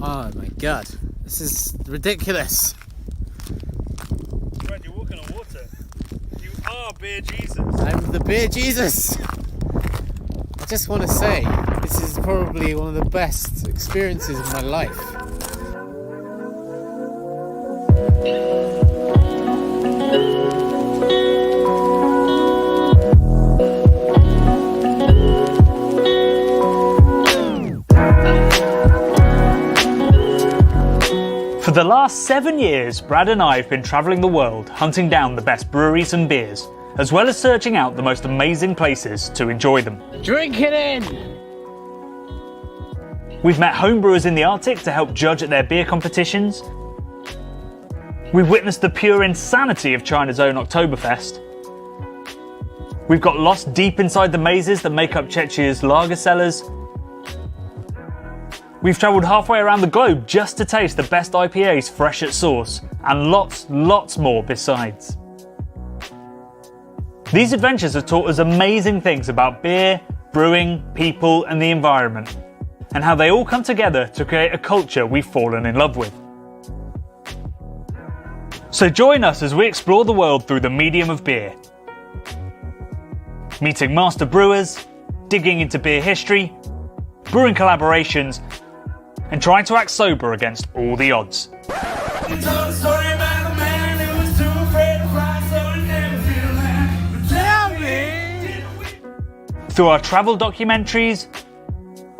Oh my god, this is ridiculous. Brad, you're walking on water. You are Beer Jesus. I'm the Beer Jesus. I just want to say, this is probably one of the best experiences of my life. For the last 7 years, Brad and I have been travelling the world hunting down the best breweries and beers, as well as searching out the most amazing places to enjoy them. Drink it in! We've met homebrewers in the Arctic to help judge at their beer competitions. We've witnessed the pure insanity of China's own Oktoberfest. We've got lost deep inside the mazes that make up Czechia's lager cellars. We've travelled halfway around the globe just to taste the best IPAs fresh at source, and lots more besides. These adventures have taught us amazing things about beer, brewing, people and the environment, and how they all come together to create a culture we've fallen in love with. So join us as we explore the world through the medium of beer. Meeting master brewers, digging into beer history, brewing collaborations, and trying to act sober against all the odds. Through our travel documentaries,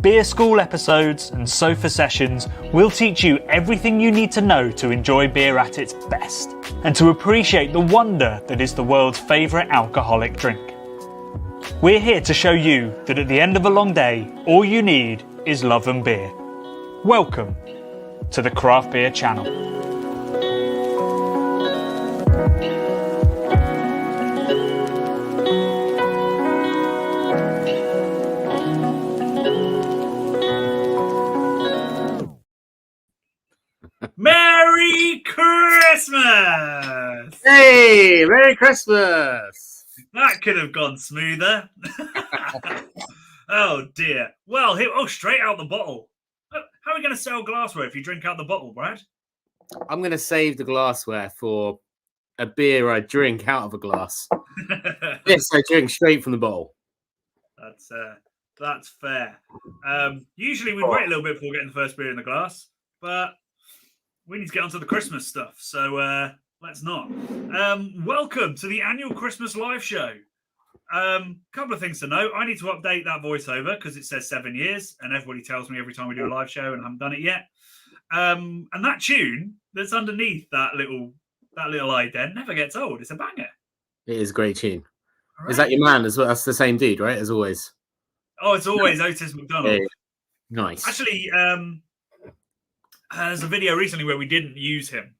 beer school episodes and sofa sessions, we'll teach you everything you need to know to enjoy beer at its best, and to appreciate the wonder that is the world's favourite alcoholic drink. We're here to show you that at the end of a long day, all you need is love and beer. Welcome to the Craft Beer Channel. Merry Christmas! Hey, Merry Christmas! That could have gone smoother. Oh dear. Well, straight out the bottle. How are we going to sell glassware if you drink out the bottle, Brad? I'm going to save the glassware for a beer I drink out of a glass. This I drink straight from the bottle. That's fair. Usually we'd wait a little bit before getting the first beer in the glass, but we need to get onto the Christmas stuff, so let's not. Welcome to the annual Christmas live show. Couple of things to know. I need to update that voiceover because it says 7 years, and everybody tells me every time we do a live show, and I haven't done it yet. And that tune that's underneath that little ident never gets old. It's a banger. It is a great tune. Right. Is that your man as well? That's the same dude, right? As always. Oh, it's always Otis McDonald. Yeah. Nice. Actually, there's a video recently where we didn't use him,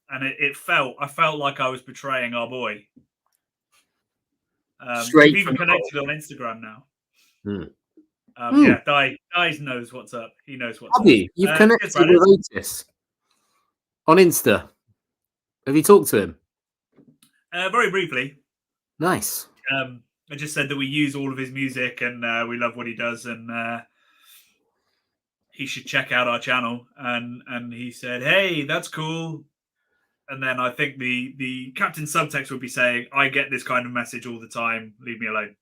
and I felt like I was betraying our boy. Straight we've even from connected on Instagram now. Yeah, Dice knows what's up. He knows what's up. You've connected with Otis on Insta. Have you talked to him? Very briefly. Nice. I just said that we use all of his music and we love what he does, and he should check out our channel. And he said, "Hey, that's cool." And then I think the captain subtext would be saying, "I get this kind of message all the time. Leave me alone."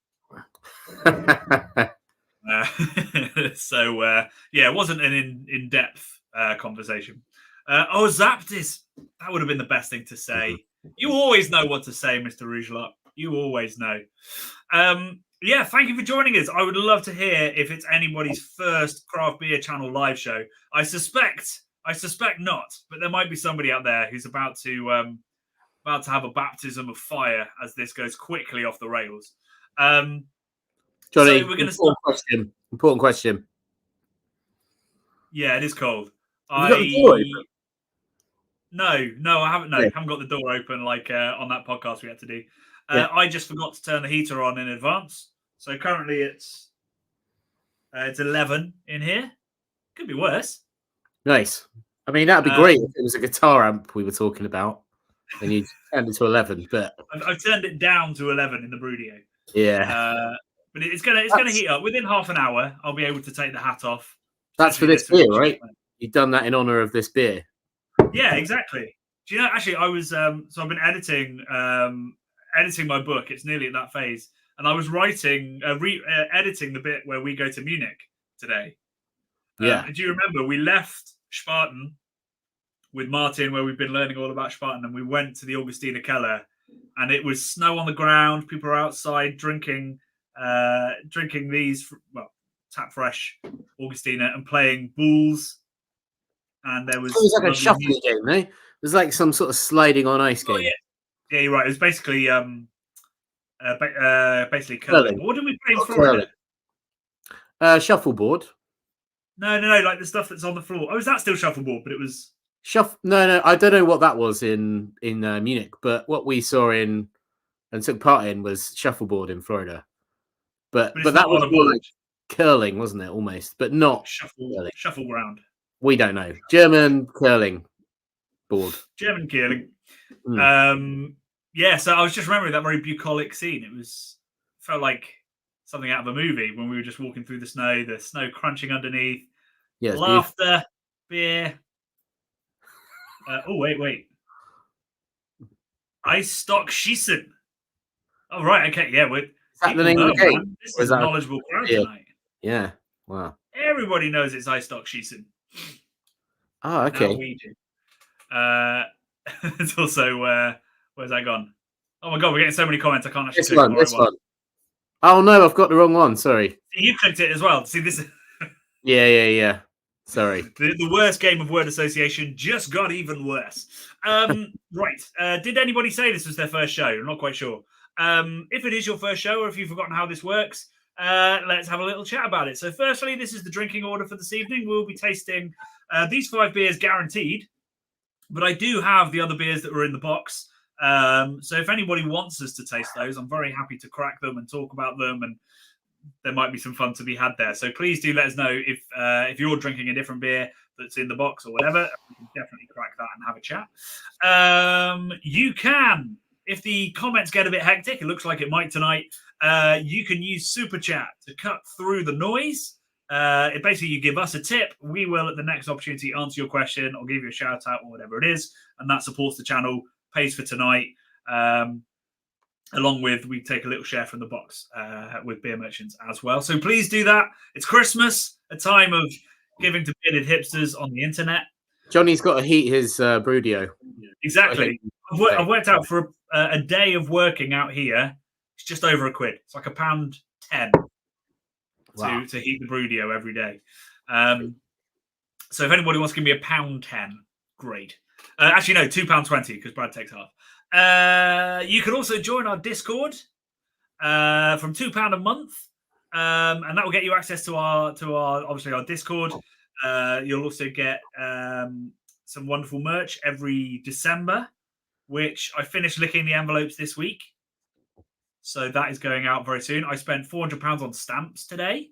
It wasn't an in-depth conversation. Zaptis. That would have been the best thing to say. You always know what to say, Mr. Rougelot. You always know. Thank you for joining us. I would love to hear if it's anybody's first Craft Beer Channel live show. I suspect not, but there might be somebody out there who's about to have a baptism of fire as this goes quickly off the rails. Johnny, so we're going to start. Important question. Yeah, it is cold. No, I haven't. No, I haven't got the door open like on that podcast we had to do. I just forgot to turn the heater on in advance. So currently it's 11 in here. Could be worse. Nice. I mean, that'd be great if it was a guitar amp we were talking about and you turned it to 11. But I've turned it down to 11 in the Brudio. Yeah. But it's gonna heat up within half an hour. I'll be able to take the hat off. That's for this beer, right? You've done that in honor of this beer. Yeah, exactly. Do you know? Actually, I was so I've been editing my book. It's nearly at that phase, and I was writing, editing the bit where we go to Munich today. Yeah. Do you remember we left Spaten with Martin, where we've been learning all about Spaten, and we went to the Augustiner Keller, and it was snow on the ground. People are outside drinking these, well, tap fresh Augustiner, and playing bulls. And there was, it was like a shuffling game, no? It was like some sort of sliding on ice game. Yeah, you're right. It was basically curling. What did we play in Florida? Shuffleboard. No, like the stuff that's on the floor. Oh, is that still shuffleboard? But it was No, I don't know what that was in Munich, but what we saw and took part in was shuffleboard in Florida. But that was more like curling, wasn't it? Almost, but not shuffle ground. We don't know. German curling board. German curling. Yeah, so I was just remembering that very bucolic scene. It felt like something out of a movie when we were just walking through the snow crunching underneath. Yes, laughter, beer. Wait. Eisstock Schießen. Oh, right. Okay. Yeah. Is that the name of the game? This is a knowledgeable crowd tonight. Yeah. Wow. Everybody knows it's Eisstock Schießen. Oh, okay. Now we do. It's also, where's that gone? Oh my God, we're getting so many comments. I can't actually click this one. Oh no, I've got the wrong one. Sorry. You clicked it as well. See this? Yeah. Sorry. The worst game of word association just got even worse. Right. Did anybody say this was their first show? I'm not quite sure. If it is your first show, or if you've forgotten how this works, let's have a little chat about it. So firstly, this is the drinking order for this evening. We'll be tasting these 5 beers guaranteed, but I do have the other beers that were in the box. So if anybody wants us to taste those, I'm very happy to crack them and talk about them, and there might be some fun to be had there. So please do let us know if you're drinking a different beer that's in the box or whatever. We can definitely crack that and have a chat. You can, if the comments get a bit hectic, it looks like it might tonight, you can use Super Chat to cut through the noise. Basically, you give us a tip. We will, at the next opportunity, answer your question or give you a shout out or whatever it is. And that supports the channel, pays for tonight. Along with, we take a little share from the box with beer merchants as well. So please do that. It's Christmas, a time of giving to bearded hipsters on the internet. Johnny's got to heat his Brudio. Exactly. I've worked out for a day of working out here. It's just over £1. It's like £1.10 to heat the Brudio every day. So if anybody wants to give me £1.10, great. Actually, no, £2.20 because Brad takes half. You can also join our Discord from £2 a month, and that will get you access to our obviously our Discord. You'll also get some wonderful merch every December, which I finished licking the envelopes this week, so that is going out very soon. I spent £400 on stamps today.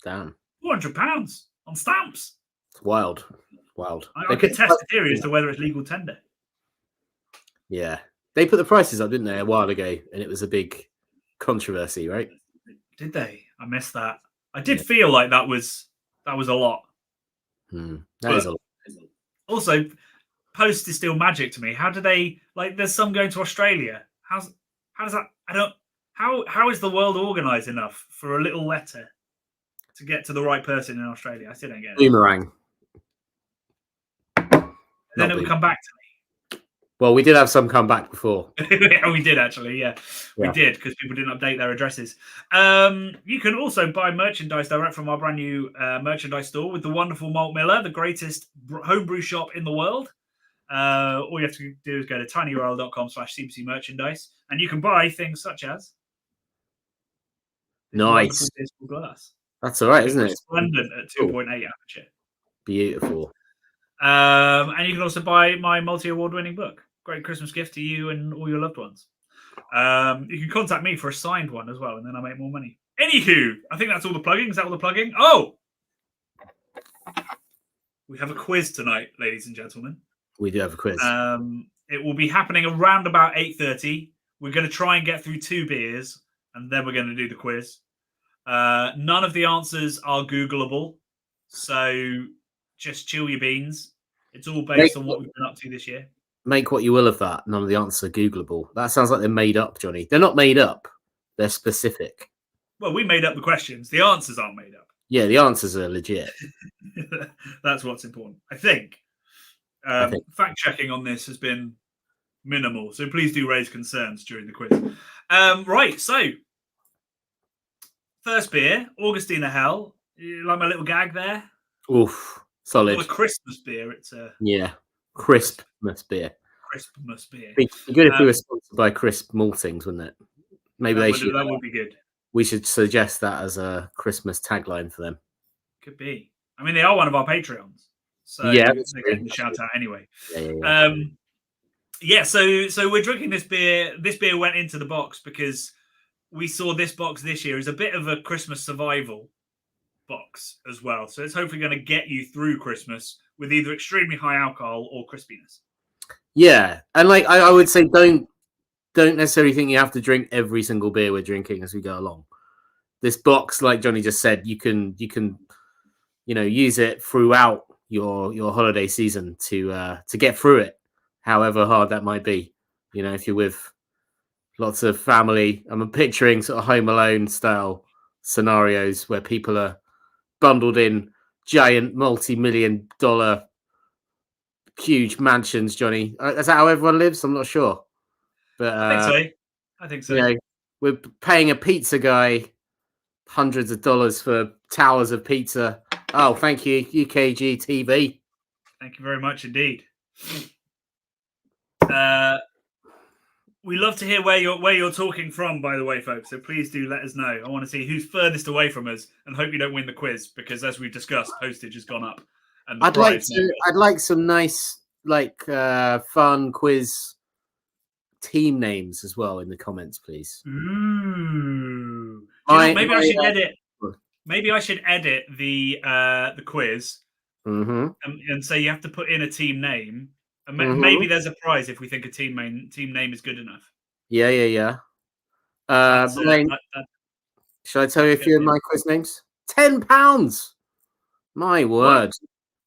Damn, £400 on stamps. It's wild. I could test the theory as to whether it's legal tender. Yeah, they put the prices up, didn't they, a while ago, and it was a big controversy, right? Did they? I missed that. I did feel like that was a lot. That is a lot. Also, post is still magic to me. How do they There's some going to Australia. How does that? How is the world organised enough for a little letter to get to the right person in Australia? I still don't get it. Boomerang. Then it would come back to me. Well, we did have some come back before. Yeah, we did actually. Yeah, we did because people didn't update their addresses. You can also buy merchandise direct from our brand new merchandise store with the wonderful Malt Miller, the greatest homebrew shop in the world. All you have to do is go to tinyurl.com/CBC merchandise, and you can buy things such as nice glass. That's all right, isn't it? Splendid at 2.8 aperture. Beautiful. And you can also buy my multi-award-winning book. Great Christmas gift to you and all your loved ones. You can contact me for a signed one as well, and then I make more money. Anywho, I think that's all the plugging. Is that all the plugging? Oh! We have a quiz tonight, ladies and gentlemen. We do have a quiz. It will be happening around about 8:30. We're going to try and get through 2 beers, and then we're going to do the quiz. None of the answers are Googleable, so just chill your beans. It's all based on what we've been up to this year. Make what you will of that. None of the answers are Googleable. That sounds like they're made up, Johnny. They're not made up. They're specific. Well, we made up the questions. The answers aren't made up. Yeah, the answers are legit. That's what's important. I think. Fact checking on this has been minimal, so please do raise concerns during the quiz. Right, so first beer, Augustiner Hell. You like my little gag there? Oof, solid. Not a Christmas beer. It's a Crispmas beer. Christmas beer. Be good if we were sponsored by Crisp Maltings, wouldn't it? Maybe they should. That would be good. We should suggest that as a Christmas tagline for them. Could be. I mean, they are one of our Patreons, so yeah, they're getting the shout out anyway. Yeah. So we're drinking this beer. This beer went into the box because we saw this box this year as a bit of a Christmas survival box as well. So it's hopefully going to get you through Christmas with either extremely high alcohol or crispiness. Yeah, and like I would say, don't necessarily think you have to drink every single beer we're drinking as we go along. This box, like Johnny just said, you can use it throughout your holiday season to get through it, however hard that might be. If you're with lots of family, I'm picturing sort of Home Alone style scenarios where people are bundled in giant multi-million-dollar huge mansions, Johnny. Is that how everyone lives? I'm not sure. But I think so. We're paying a pizza guy hundreds of dollars for towers of pizza. Oh, thank you, UKG TV. Thank you very much indeed. We love to hear where you're talking from, by the way, folks. So please do let us know. I want to see who's furthest away from us, and hope you don't win the quiz because, as we've discussed, postage has gone up. And I'd like some nice, fun quiz team names as well in the comments, please. Ooh. Maybe I should edit. Maybe I should edit the quiz and say you have to put in a team name. And maybe there's a prize if we think a team name is good enough. Yeah. Shall I tell you a few of my quiz names? £10. My word. What?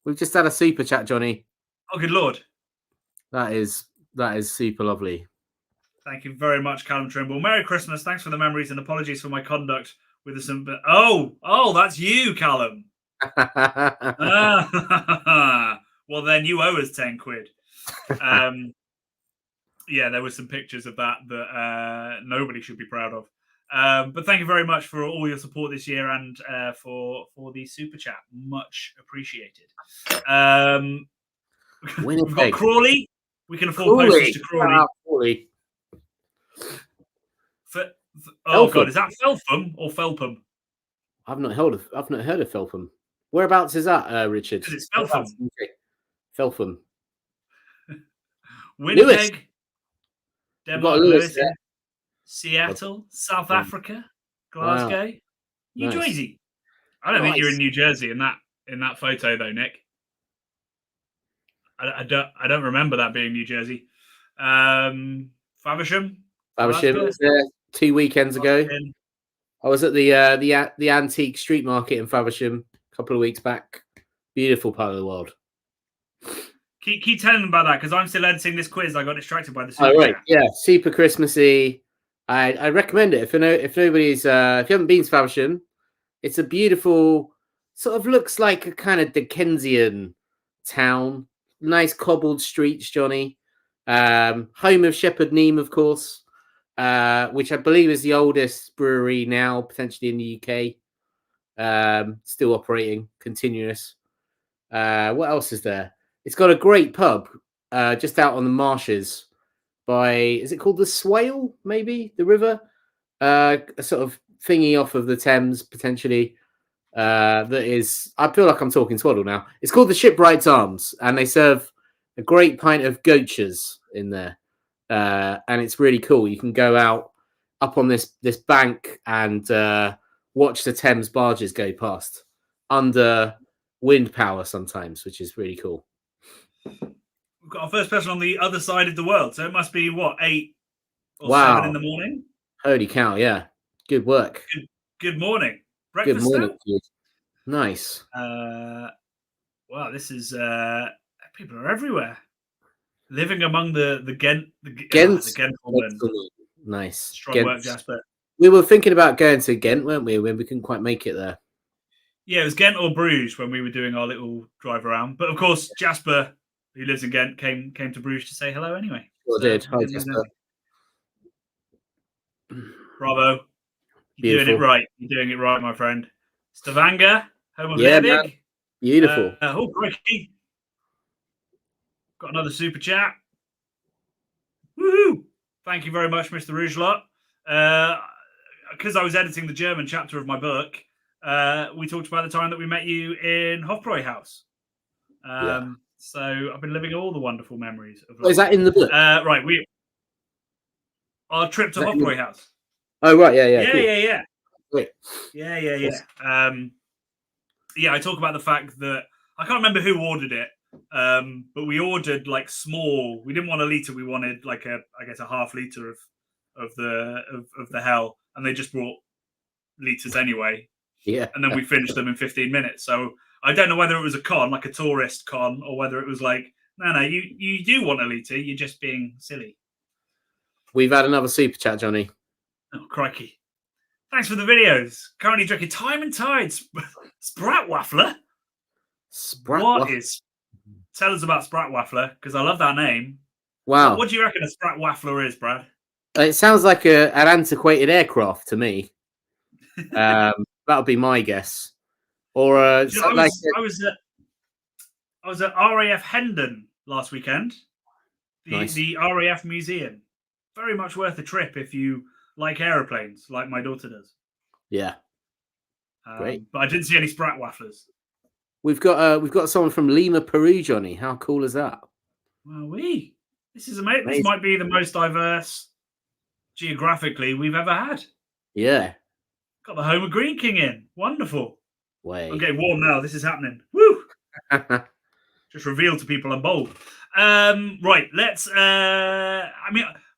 We've just had a super chat, Johnny. Oh, good Lord. That is super lovely. Thank you very much, Callum Trimble. Merry Christmas. Thanks for the memories and apologies for my conduct with the Oh, that's you, Callum. Well, then you owe us 10 quid. There were some pictures of that nobody should be proud of. But thank you very much for all your support this year and for the super chat. Much appreciated. We've got Crawley. We can afford postage to Crawley. God, is that Felpham or Felpham? I've not heard of Felpham. Whereabouts is that, Richard? Because it's Felpham. Felpham. Winnipeg, Denmark, Lewis, Seattle, South Africa, Glasgow, wow. New Jersey. I don't think you're in New Jersey in that photo though, Nick. I don't remember that being New Jersey. Faversham was there 2 weekends ago. I was at the antique street market in Faversham a couple of weeks back. Beautiful part of the world. Keep telling them about that because I'm still editing this quiz. I got distracted by the super. Oh, right. Yeah, super Christmassy. I recommend it. If nobody's if you haven't been to Faversham, it's a beautiful sort of looks like a kind of Dickensian town. Nice cobbled streets, Johnny. Home of Shepherd Neame, of course, which I believe is the oldest brewery now, potentially in the UK. Still operating, continuous. What else is there? It's got a great pub just out on the marshes is it called the Swale, maybe? The river? A sort of thingy off of the Thames, potentially. That is, I feel like I'm talking twaddle now. It's called the Shipwrights Arms, and they serve a great pint of gochas in there. And it's really cool. You can go out up on this bank and watch the Thames barges go past under wind power sometimes, which is really cool. We've got our first person on the other side of the world, so it must be 8 or 7 in the morning. Holy cow! Yeah, good work. Good morning. Breakfast. Good morning. Nice. Wow, this is people are everywhere. Living among the Ghent, the Gentlemen. Nice. Strong Ghent. work, Jasper. We were thinking about going to Ghent, weren't we? When we couldn't quite make it there. Yeah, it was Ghent or Bruges when we were doing our little drive around. But of course, Jasper, who lives in Ghent, came to Bruges to say hello anyway. Sure did. Hi, Jasper. Bravo. You're doing it right. You're doing it right, my friend. Stavanger, home of Lerbig. Beautiful. Oh, crikey. Got another super chat. Woohoo! Thank you very much, Mr. Rougelot. Because I was editing the German chapter of my book, we talked about the time that we met you in Hofbräu House. So I've been living all the wonderful memories of is that in the book? Right, our trip to Hofbräu House. Oh, right, yeah. Cool. Yeah. Wait. Yeah. I talk about the fact that I can't remember who ordered it, but we ordered like small. We didn't want a liter. We wanted like a half liter of the Hell, and they just brought liters anyway. Yeah. And then we finished them in 15 minutes. So I don't know whether it was a con, like a tourist con, or whether it was like, no, you do want a liter. You're just being silly. We've had another super chat, Johnny. Oh, crikey. Thanks for the videos. Currently drinking Time and Tide Spratwaffler. Tell us about Spratwaffler, because I love that name. Wow. What do you reckon a Spratwaffler is, Brad? It sounds like an antiquated aircraft to me. That would be my guess. Or I was at RAF Hendon last weekend. The RAF Museum. Very much worth a trip if you like aeroplanes, like my daughter does. Yeah. Great. But I didn't see any Spratwafflers. We've got someone from Lima, Peru, Johnny. How cool is that? Well, this is amazing. This might be the most diverse geographically we've ever had. Yeah. Got the home of Green King in. Wonderful. Way. I'm getting warm now. This is happening. Woo! Just revealed to people I'm bold. Right. Let's.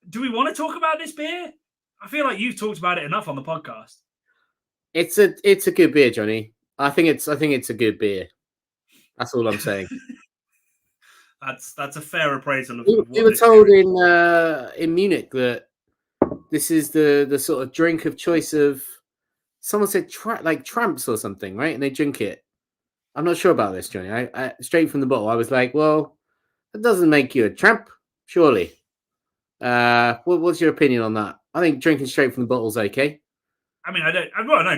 Do we want to talk about this beer? I feel like you've talked about it enough on the podcast. It's a good beer, Johnny. I think it's a good beer. That's all I'm saying. That's a fair appraisal of we were told in Munich that this is the sort of drink of choice of someone said like tramps or something, right? And they drink it. I'm not sure about this, Johnny. I straight from the bottle, I was like, well, that doesn't make you a tramp, surely. What's your opinion on that? I think drinking straight from the bottle is okay. I mean, no,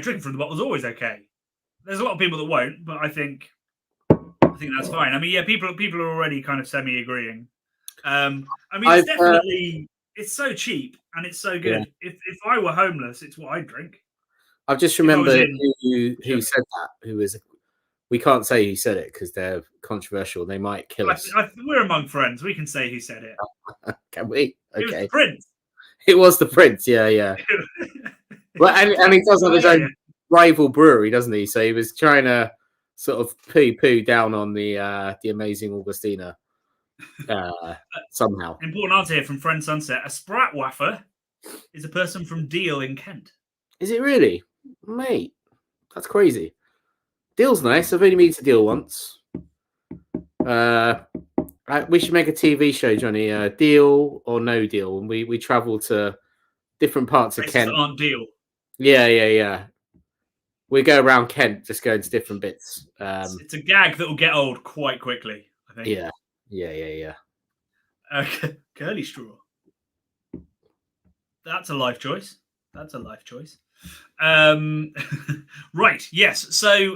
drinking from the bottle is always okay. There's a lot of people that won't, but I think that's fine. I mean, yeah, people are already kind of semi-agreeing. I mean, it's definitely it's so cheap and it's so good. Yeah. If I were homeless, it's what I'd drink. I've just remembered who said that. Who is? We can't say who said it because they're controversial. They might kill us. We're among friends. We can say who said it. Can we? Okay. It was the Prince. It was the Prince. Yeah. Well, and he does have his own rival brewery, doesn't he? So he was trying to sort of poo down on the amazing Augustiner somehow. Important answer here from Friend Sunset. A Spratwaffer is a person from Deal in Kent. Is it really? Mate, that's crazy. Deal's nice. I've only been to Deal once. We should make a TV show, Johnny. Deal or no deal. And we travel to different parts of Kent. On Deal. Yeah. We go around Kent, just going to different bits. It's a gag that will get old quite quickly, I think. Yeah. Curly straw. That's a life choice. Right, yes. So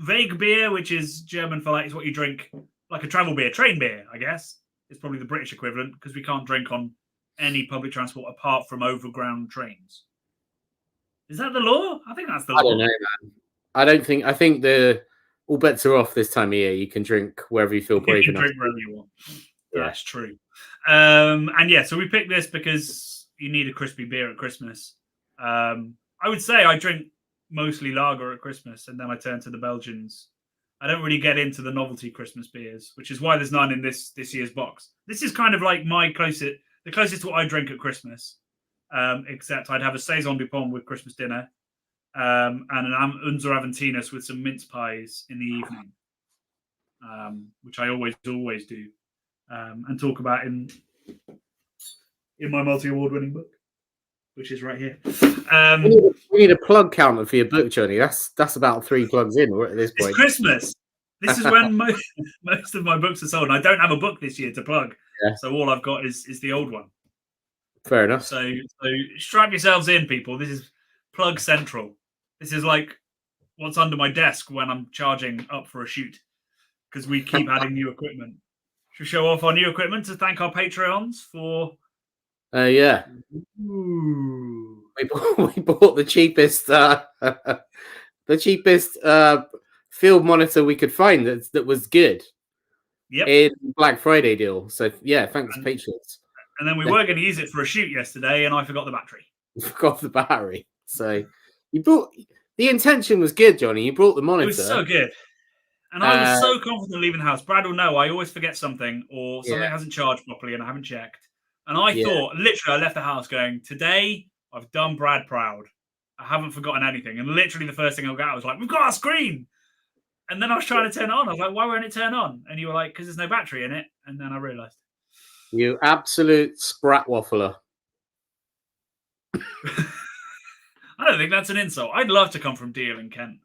Wegbier, which is German for like, it's what you drink, like a travel beer, train beer, I guess. It's probably the British equivalent because we can't drink on any public transport apart from overground trains. Is that the law? I think that's the law. I don't know, man. I think all bets are off this time of year. You can drink wherever you feel brave enough. You can drink wherever you want. Yeah. That's true. And yeah, so we picked this because you need a crispy beer at Christmas. I would say I drink mostly lager at Christmas, and then I turn to the Belgians. I don't really get into the novelty Christmas beers, which is why there's none in this year's box. This is kind of like the closest to what I drink at Christmas. Except I'd have a Saison du Pomme with Christmas dinner and an Unser Aventinus with some mince pies in the evening. which I always do, and talk about in my multi-award-winning book, which is right here. We need a plug counter for your book, Johnny. That's about 3 plugs in at this point. It's Christmas. This is when most of my books are sold. And I don't have a book this year to plug, so all I've got is the old one. Fair enough. So strap yourselves in, people. This is plug central. This is like what's under my desk when I'm charging up for a shoot, because we keep adding new equipment. Should we show off our new equipment to thank our Patreons for? Yeah. Ooh. We bought the cheapest field monitor we could find that was good. Yep. In Black Friday deal. So yeah, thanks Patreons. And then we were going to use it for a shoot yesterday, and I forgot the battery. You forgot the battery. So you brought the intention was good, Johnny. You brought the monitor. It was so good. And I was so confident leaving the house. Brad will know I always forget something, or something hasn't charged properly and I haven't checked. And I thought, literally, I left the house going, today I've done Brad proud. I haven't forgotten anything. And literally the first thing I got was like, we've got a screen. And then I was trying to turn it on. I was like, why won't it turn on? And you were like, because there's no battery in it. And then I realised. You absolute sprat waffler. I don't think that's an insult. I'd love to come from Deal in Kent.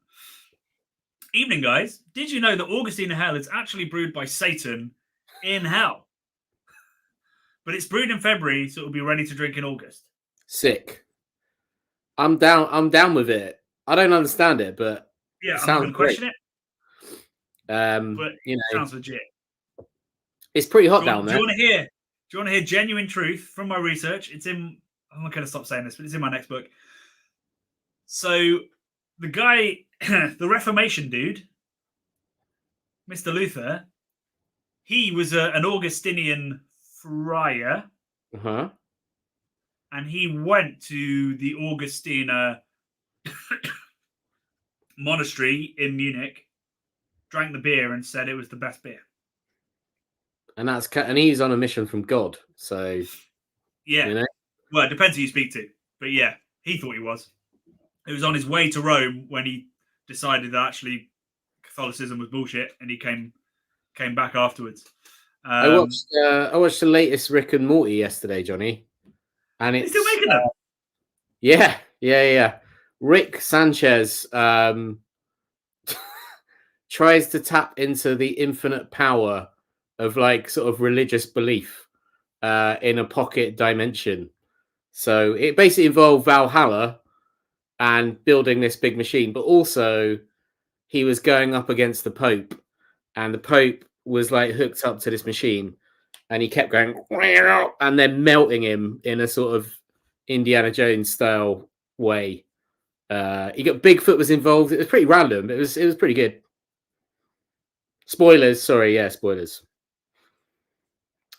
Evening, guys. Did you know that Augustiner Hell is actually brewed by Satan in hell? But it's brewed in February, so it'll be ready to drink in August. Sick. I'm down with it. I don't understand it, but yeah, I'm going to question it. But you know, sounds legit. It's pretty hot down there. Do you want to hear genuine truth from my research? It's in. I'm not going to stop saying this, but it's in my next book. So the guy, the Reformation dude, Mr. Luther, he was an Augustinian friar, and he went to the Augustiner monastery in Munich, drank the beer, and said it was the best beer. And he's on a mission from God, so yeah. You know? Well, it depends who you speak to, but yeah, he thought he was. It was on his way to Rome when he decided that actually Catholicism was bullshit, and he came back afterwards. I watched the latest Rick and Morty yesterday, Johnny, and it's still making them. Yeah. Rick Sanchez tries to tap into the infinite power of like sort of religious belief in a pocket dimension. So it basically involved Valhalla and building this big machine, but also he was going up against the Pope, and the Pope was like hooked up to this machine, and he kept going and then melting him in a sort of Indiana Jones style way. He got Bigfoot was involved. It was pretty random. It was pretty good. Spoilers, sorry, yeah, spoilers.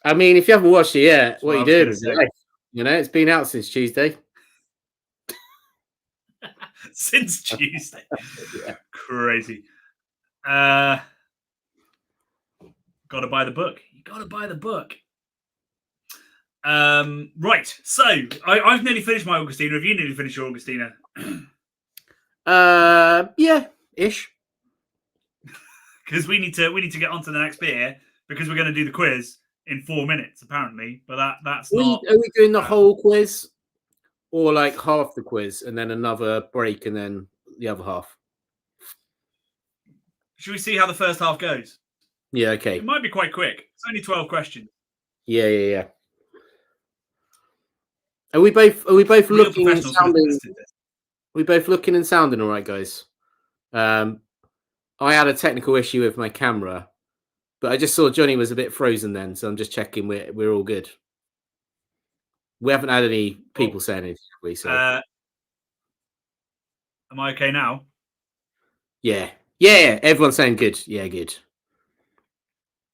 I mean, if you haven't watched it yet, what are you doing with your life? You know, it's been out since Tuesday. Since Tuesday. Yeah. Crazy. Got to buy the book. You got to buy the book. Right. So I've nearly finished my Augustiner. Have you nearly finished your Augustiner? Yeah, ish. Because we need to get on to the next beer, because we're going to do the quiz in 4 minutes apparently. But that's not. Are we doing the whole quiz, or like half the quiz and then another break and then the other half? Should we see how the first half goes? Yeah, okay. It might be quite quick. It's only 12 questions. Yeah. Are we both looking and sounding? We both looking and sounding all right, guys? I had a technical issue with my camera, but I just saw Johnny was a bit frozen then, so I'm just checking we're all good. We haven't had any people saying anything, have we? So am I okay now? Yeah. Everyone's saying good. Yeah, good.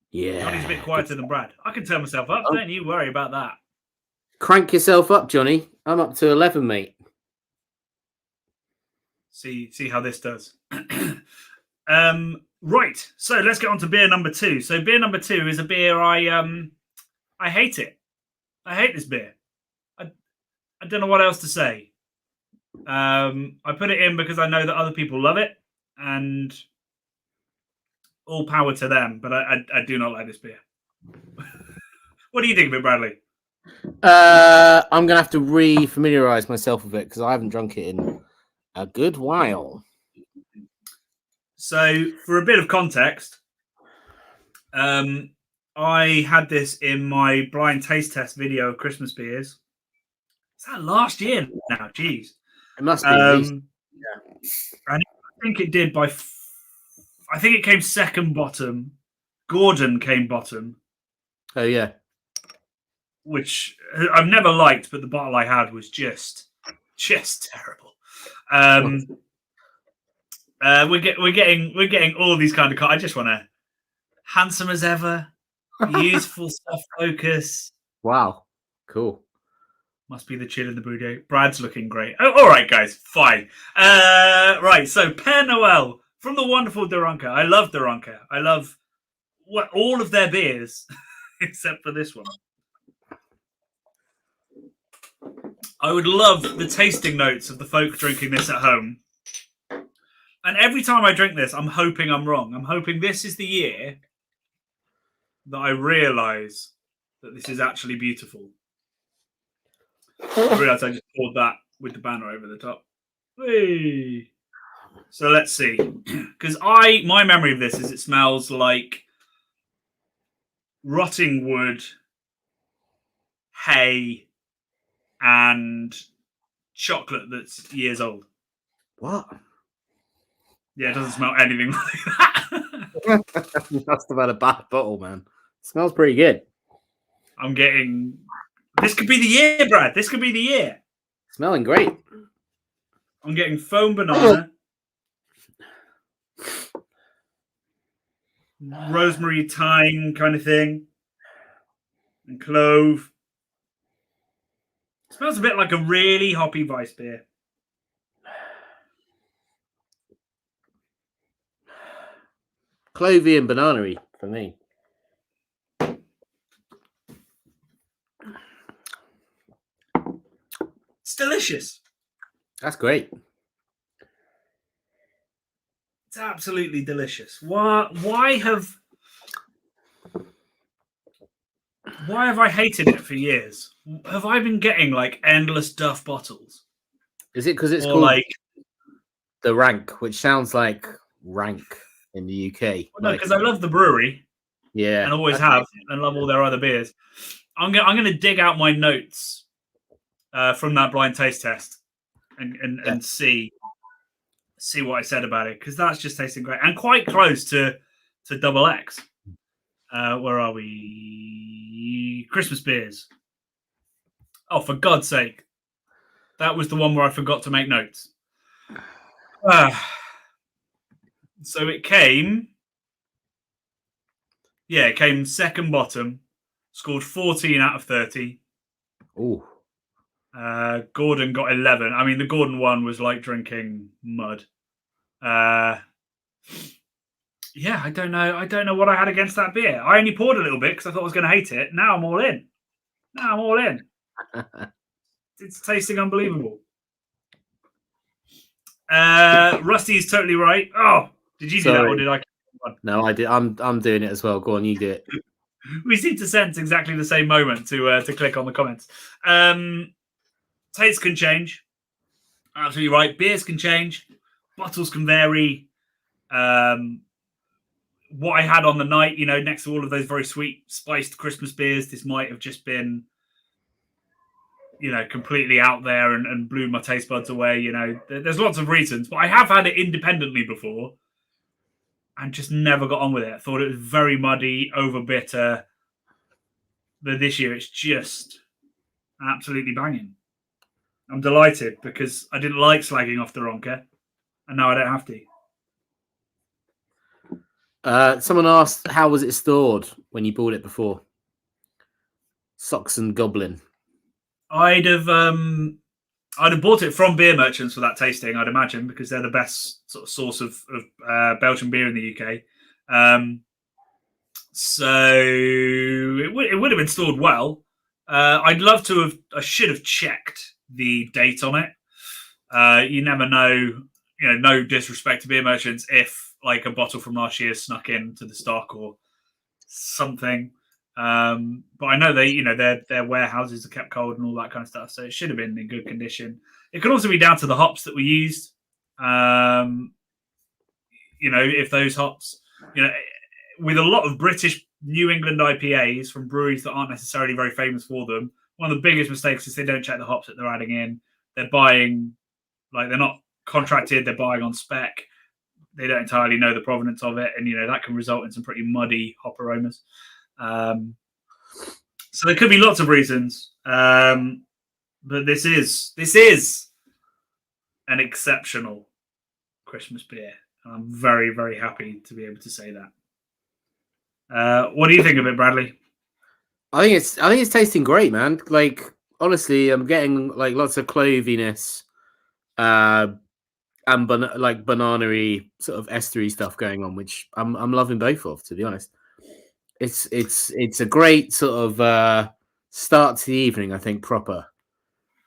Yeah. Johnny's a bit quieter than Brad. I can turn myself up. Don't you worry about that. Crank yourself up, Johnny. I'm up to 11, mate. See how this does. Right. So let's get on to beer number 2. So beer number 2 is a beer I hate it. I hate this beer. I don't know what else to say. I put it in because I know that other people love it, and all power to them. But I do not like this beer. What do you think of it, Bradley? I'm gonna have to re-familiarize myself with it because I haven't drunk it in a good while. So, for a bit of context, I had this in my blind taste test video of Christmas beers. Is that last year now? Jeez, it must be. At least. Yeah, and I think it did by. I think it came second bottom. Gordon came bottom. Oh yeah. Which I've never liked, but the bottle I had was just terrible. We're getting all these kind of. I just want to handsome as ever, youthful, soft focus. Wow, cool. Must be the chill in the boudet. Brad's looking great. Oh, all right, guys, fine. Right, so Pere Noel from the wonderful Daronca. I love Daronca. I love all of their beers except for this one. I would love the tasting notes of the folk drinking this at home. And every time I drink this, I'm hoping I'm wrong. I'm hoping this is the year that I realise that this is actually beautiful. I realised I just poured that with the banner over the top. Hey. So let's see. Because my memory of this is it smells like rotting wood, hay, and chocolate that's years old. What? Yeah, it doesn't smell anything like that. You must have had a bad bottle, man. It smells pretty good. I'm getting... This could be the year, Brad. This could be the year. Smelling great. I'm getting foam banana. Rosemary, thyme kind of thing. And clove. It smells a bit like a really hoppy Weiss beer. Clovey and banana-y for me. It's delicious. That's great. It's absolutely delicious. Why have I hated it for years? Have I been getting like endless Duff bottles? Is it because it's called like the Rank, which sounds like rank in the UK? Well, no, because I love the brewery. Yeah, and always have, and love all their other beers. I'm gonna dig out my notes from that blind taste test and see what I said about it, because that's just tasting great and quite close to Double X. Where are we? Christmas beers. Oh, for God's sake. That was the one where I forgot to make notes. So it came... Yeah, it came second bottom. Scored 14 out of 30. Ooh. Gordon got 11. I mean, the Gordon one was like drinking mud. Yeah, I don't know what I had against that beer. I only poured a little bit because I thought I was going to hate it. Now I'm all in. It's tasting unbelievable. Rusty's totally right. Oh, did you do that or did I? No, I did. I'm doing it as well. Go on, you do it. We seem to sense exactly the same moment to click on the comments. Tastes can change. Absolutely right. Beers can change. Bottles can vary. What I had on the night, next to all of those very sweet, spiced Christmas beers, this might have just been, completely out there and blew my taste buds away. There's lots of reasons, but I have had it independently before and just never got on with it. I thought it was very muddy, over bitter. But this year, it's just absolutely banging. I'm delighted because I didn't like slagging off the Ronca, and now I don't have to. Someone asked, how was it stored when you bought it before? Socks and Goblin. I'd have bought it from beer merchants for that tasting, I'd imagine, because they're the best sort of source of Belgian beer in the UK. So it would have been stored well. I should have checked the date on it. You never know, no disrespect to beer merchants, if like a bottle from last year snuck into the stock or something. But I know their warehouses are kept cold and all that kind of stuff, so it should have been in good condition. It could also be down to the hops that we used. If those hops, with a lot of British New England IPAs from breweries that aren't necessarily very famous for them, one of the biggest mistakes is they don't check the hops that they're adding in. They're buying, they're not contracted, they're buying on spec. They don't entirely know the provenance of it, and that can result in some pretty muddy hop aromas. So there could be lots of reasons, but this is an exceptional Christmas beer. I'm very, very happy to be able to say that. What do you think of it, Bradley? I think it's tasting great, man. Like, honestly, I'm getting like lots of cloviness, and banana-y sort of estery stuff going on, which I'm loving both of, to be honest. It's a great sort of start to the evening, I think, proper.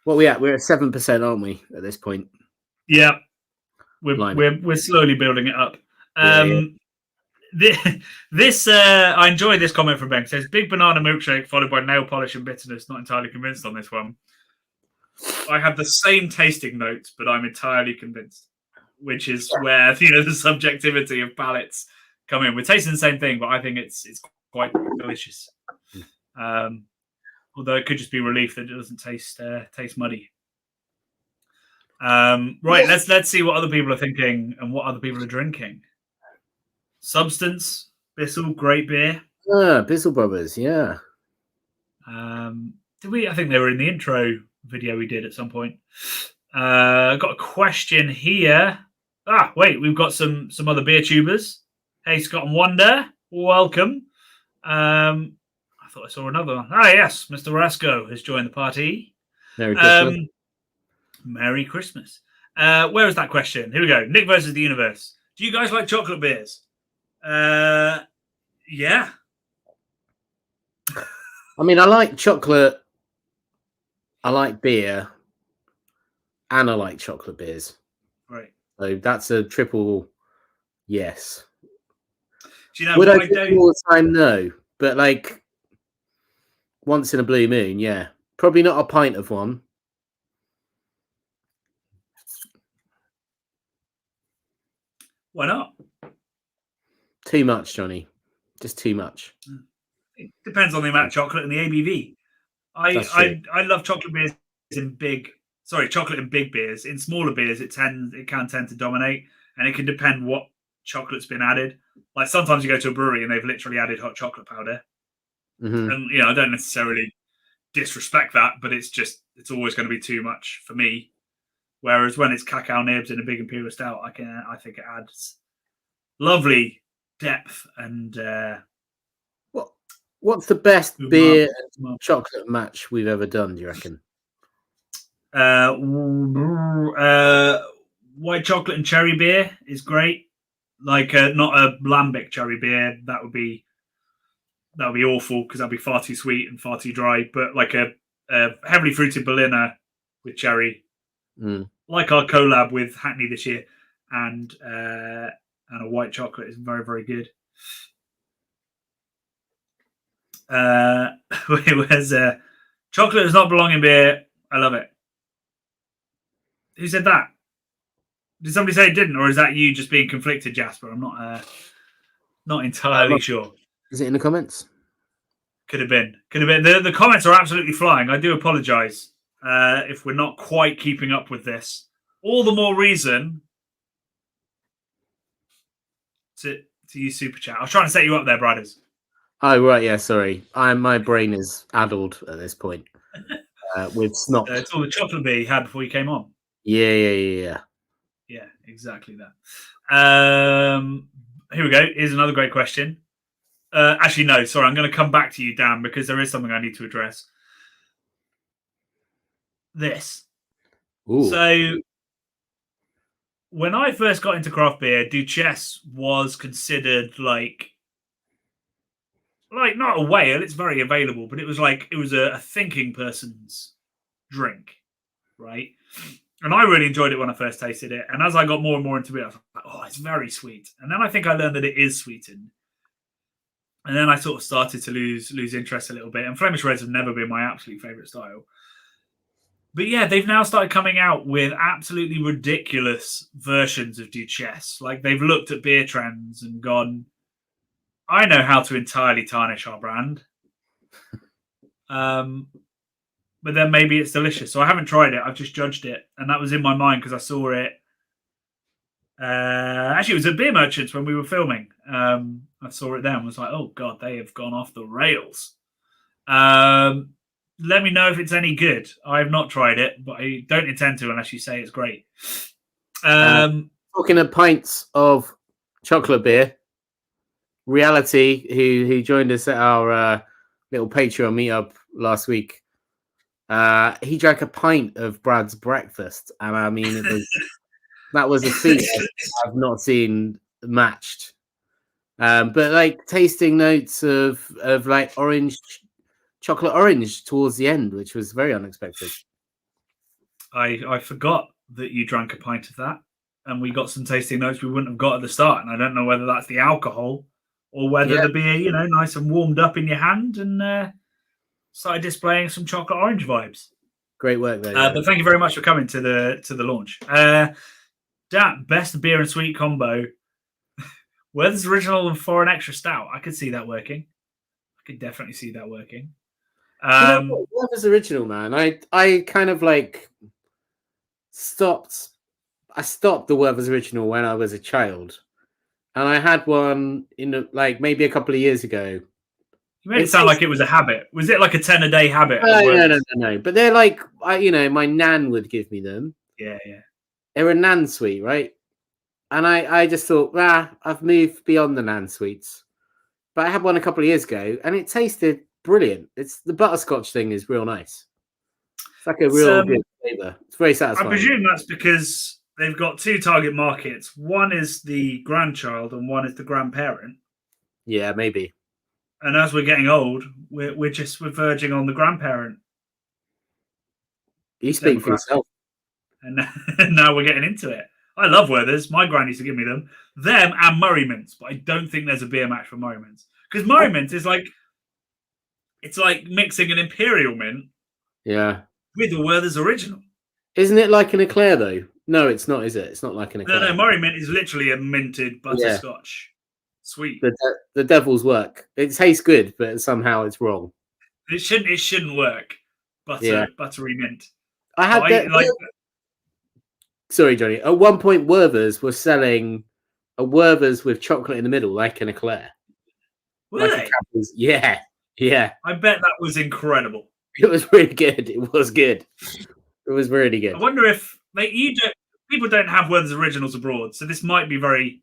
What we at? We're at 7%, aren't we, at this point? Yeah. We're slowly building it up. This I enjoyed this comment from Ben. It says big banana milkshake followed by nail polish and bitterness. Not entirely convinced on this one. I have the same tasting notes, but I'm entirely convinced, which is where the subjectivity of palates come in. We're tasting the same thing, but I think it's quite delicious. Although it could just be relief that it doesn't taste muddy. Right, let's see what other people are thinking and what other people are drinking. Substance, Bissell, great beer. Bissell Brothers, yeah. Did we? I think they were in the intro video we did at some point. Got a question here. Wait, we've got some other beer tubers. Hey, Scott and Wonder, welcome. I thought I saw another one. Yes, Mr. Rasco has joined the party. Merry Christmas. Merry Christmas. Where is that question? Here we go. Nick versus the universe. Do you guys like chocolate beers? Yeah. I mean, I like chocolate. I like beer, and I like chocolate beers. Right. So that's a triple yes. Do you know would what I do all the time? No, but like once in a blue moon, yeah. Probably not a pint of one. Why not? Too much, Johnny. Just too much. It depends on the amount of chocolate and the ABV. I love chocolate beers chocolate in big beers. In smaller beers, it can tend to dominate, and it can depend what chocolate's been added. Like sometimes you go to a brewery and they've literally added hot chocolate powder, and I don't necessarily disrespect that, but it's always going to be too much for me. Whereas when it's cacao nibs in a big imperial stout, I think it adds lovely depth and. What's the best beer and chocolate match we've ever done, do you reckon? White chocolate and cherry beer is great. Like not a lambic cherry beer, that would be awful because that'd be far too sweet and far too dry. But like a heavily fruited Berliner with cherry, like our collab with Hackney this year, and a white chocolate is very, very good. Where's chocolate does not belong in beer. I love it. Who said that? Did somebody say it didn't, or is that you just being conflicted, Jasper? I'm not entirely sure. Is it in the comments? Could have been. The comments are absolutely flying. I do apologise if we're not quite keeping up with this. All the more reason to use Super Chat. I was trying to set you up there, brothers. Oh, right, yeah, sorry. My brain is addled at this point with snot. It's all the chocolate beer you had before you came on. Yeah. Yeah, exactly that. Here we go. Here's another great question. Actually, no, sorry. I'm going to come back to you, Dan, because there is something I need to address. This. Ooh. So, when I first got into craft beer, Duchesse was considered like not a whale. It's very available, but it was a thinking person's drink, right? And I really enjoyed it when I first tasted it. And as I got more and more into it, I was like, oh, it's very sweet. And then I think I learned that it is sweetened. And then I sort of started to lose interest a little bit. And Flemish Reds have never been my absolute favourite style. But yeah, they've now started coming out with absolutely ridiculous versions of Duchesse. Like they've looked at beer trends and gone, I know how to entirely tarnish our brand. But then maybe it's delicious. So I haven't tried it. I've just judged it. And that was in my mind because I saw it. Actually, it was at Beer Merchants when we were filming. I saw it then and was like, oh, God, they have gone off the rails. Let me know if it's any good. I have not tried it, but I don't intend to unless you say it's great. Talking of pints of chocolate beer, Reality, who joined us at our little Patreon meetup last week, he drank a pint of Brad's breakfast, and I mean, that was a feat I've not seen matched. But like tasting notes of like chocolate orange towards the end, which was very unexpected. I forgot that you drank a pint of that, and we got some tasting notes we wouldn't have got at the start. And I don't know whether that's the alcohol or whether the beer, nice and warmed up in your hand and started displaying some chocolate orange vibes. Great work there. But thank you very much for coming to the launch. Dan, best beer and sweet combo. Werther's Original and Foreign Extra Stout. I could see that working. I could definitely see that working. Werther's Original, man. I kind of like stopped. I stopped the Werther's Original when I was a child, and I had one in like maybe a couple of years ago. You made it sound like it was a habit. Was it like a 10 a day habit? No. But they're like, my nan would give me them. Yeah. They're a nan sweet, right? And I just thought, I've moved beyond the nan sweets. But I had one a couple of years ago, and it tasted brilliant. It's the butterscotch thing is real nice. It's like a real good flavor. It's very satisfying. I presume that's because they've got two target markets. One is the grandchild, and one is the grandparent. Yeah, maybe. And as we're getting old, we're just verging on the grandparent. You speak for yourself. And now we're getting into it. I love Werther's. My gran used to give me them and Murray Mints, but I don't think there's a beer match for Murray Mints because Murray Mints is like mixing an Imperial Mint, with a Werther's Original. Isn't it like an eclair though? No, it's not. Is it? It's not like an eclair. No. Murray Mint is literally a minted butterscotch. Sweet. The devil's work. It tastes good, but somehow it's wrong. It shouldn't work. Buttery mint. I had Sorry, Johnny. At one point, Werther's was selling a Werther's with chocolate in the middle, like an eclair. Were they? Yeah. I bet that was incredible. It was really good. It was good. It was really good. I wonder if people don't have Werther's Originals abroad, so this might be very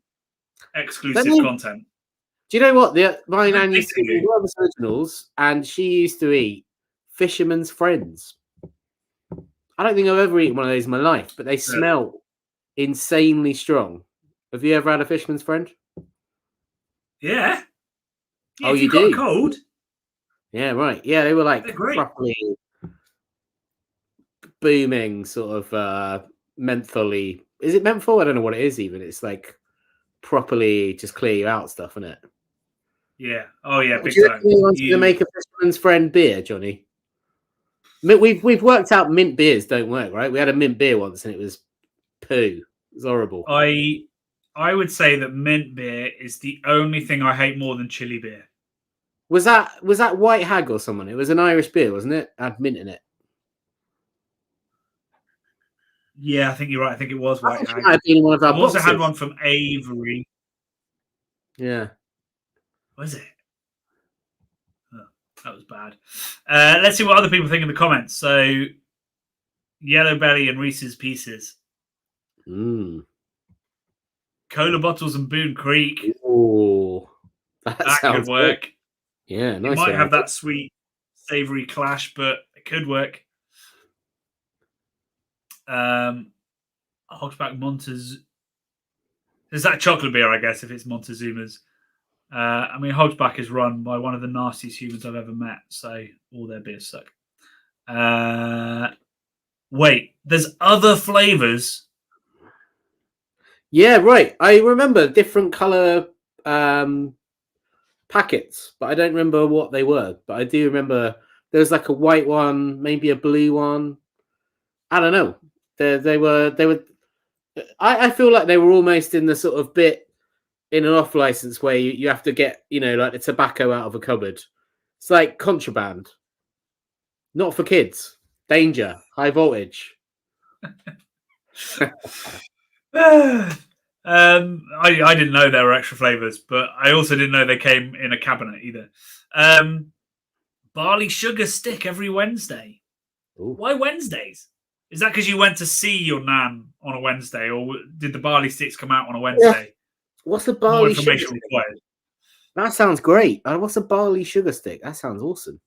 exclusive content. Do you know what? My nan used to eat Werther's Originals, and she used to eat Fisherman's Friends. I don't think I've ever eaten one of those in my life, but they smell insanely strong. Have you ever had a Fisherman's Friend? Yeah. Oh, you do? Got a cold? Yeah, right. Yeah, they were like properly booming, sort of mentholy. Is it menthol? I don't know what it is even. It's like properly just clear you out stuff, isn't it? Yeah. Oh, yeah. Big time. Anyone's going to make a Fisherman's Friend beer, Johnny? We've worked out mint beers don't work, right? We had a mint beer once and it was poo. It was horrible. I would say that mint beer is the only thing I hate more than chili beer. Was that White Hag or someone? It was an Irish beer, wasn't it? Had mint in it. Yeah, I think you're right. I think it was White Hag. Might have been one of our I've also had one from Avery. Yeah. Was it? Oh, that was bad. Let's see what other people think in the comments. So, Yellow Belly and Reese's Pieces. Cola Bottles and Boone Creek. Oh, that could work. Good. Yeah, nice. It might have that sweet, savory clash, but it could work. Hogsback Montez. Is that chocolate beer, I guess, if it's Montezuma's? I mean, Hogsback is run by one of the nastiest humans I've ever met, so all their beers suck. Wait, there's other flavors. Yeah, right. I remember different color packets, but I don't remember what they were. But I do remember there was like a white one, maybe a blue one. I don't know. They were. I feel like they were almost in the sort of bit in an off license where you have to get, like the tobacco out of a cupboard. It's like contraband. Not for kids. Danger. High voltage. I didn't know there were extra flavors, but I also didn't know they came in a cabinet either. Barley sugar stick every Wednesday. Ooh. Why Wednesdays? Is that because you went to see your nan on a Wednesday, or did the barley sticks come out on a Wednesday? Yeah. What's the barley sugar stick? Required. That sounds great. What's a barley sugar stick? That sounds awesome.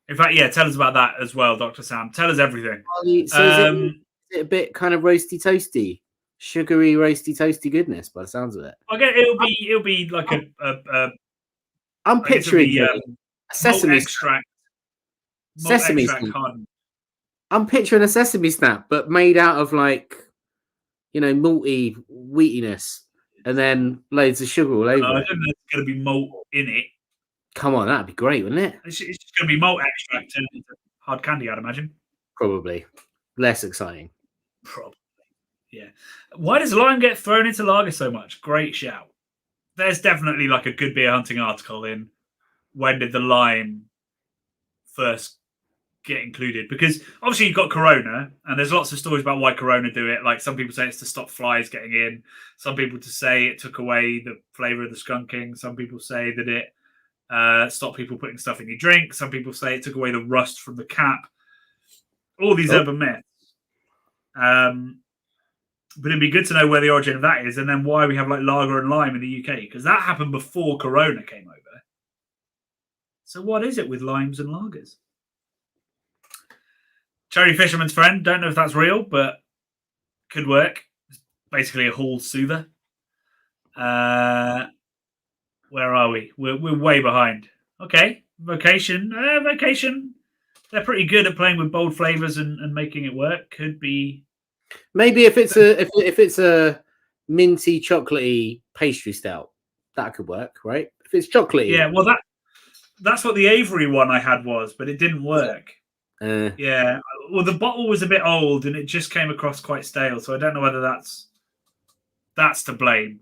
In fact, yeah, tell us about that as well, Dr. Sam. Tell us everything. So is it a bit kind of roasty toasty, sugary roasty toasty goodness by the sounds of it? Okay, it'll be like a I'm picturing a sesame extract. Sesame extract I'm picturing a sesame snap, but made out of like, malty wheatiness, and then loads of sugar all over it. I don't know if there's going to be malt in it. Come on, that'd be great, wouldn't it? It's just going to be malt extract and hard candy, I'd imagine. Probably. Less exciting. Probably. Yeah. Why does lime get thrown into lager so much? Great shout. There's definitely like a good beer hunting article in when did the lime first get included, because obviously you've got Corona, and there's lots of stories about why Corona do it. Like some people say it's to stop flies getting in. Some people to say it took away the flavor of the skunking. Some people say that it stopped people putting stuff in your drink. Some people say it took away the rust from the cap. All these urban myths. But it'd be good to know where the origin of that is, and then why we have like lager and lime in the UK, because that happened before Corona came over. So what is it with limes and lagers? Cherry Fisherman's Friend. Don't know if that's real, but could work. It's basically a Hall soother. Where are we? We're way behind. Okay, Vocation. Vocation. They're pretty good at playing with bold flavors and making it work. Could be. Maybe if it's a minty chocolatey pastry stout, that could work, right? If it's chocolatey. Yeah, well that's what the Avery one I had was, but it didn't work. Yeah, well, the bottle was a bit old and it just came across quite stale, so I don't know whether that's to blame.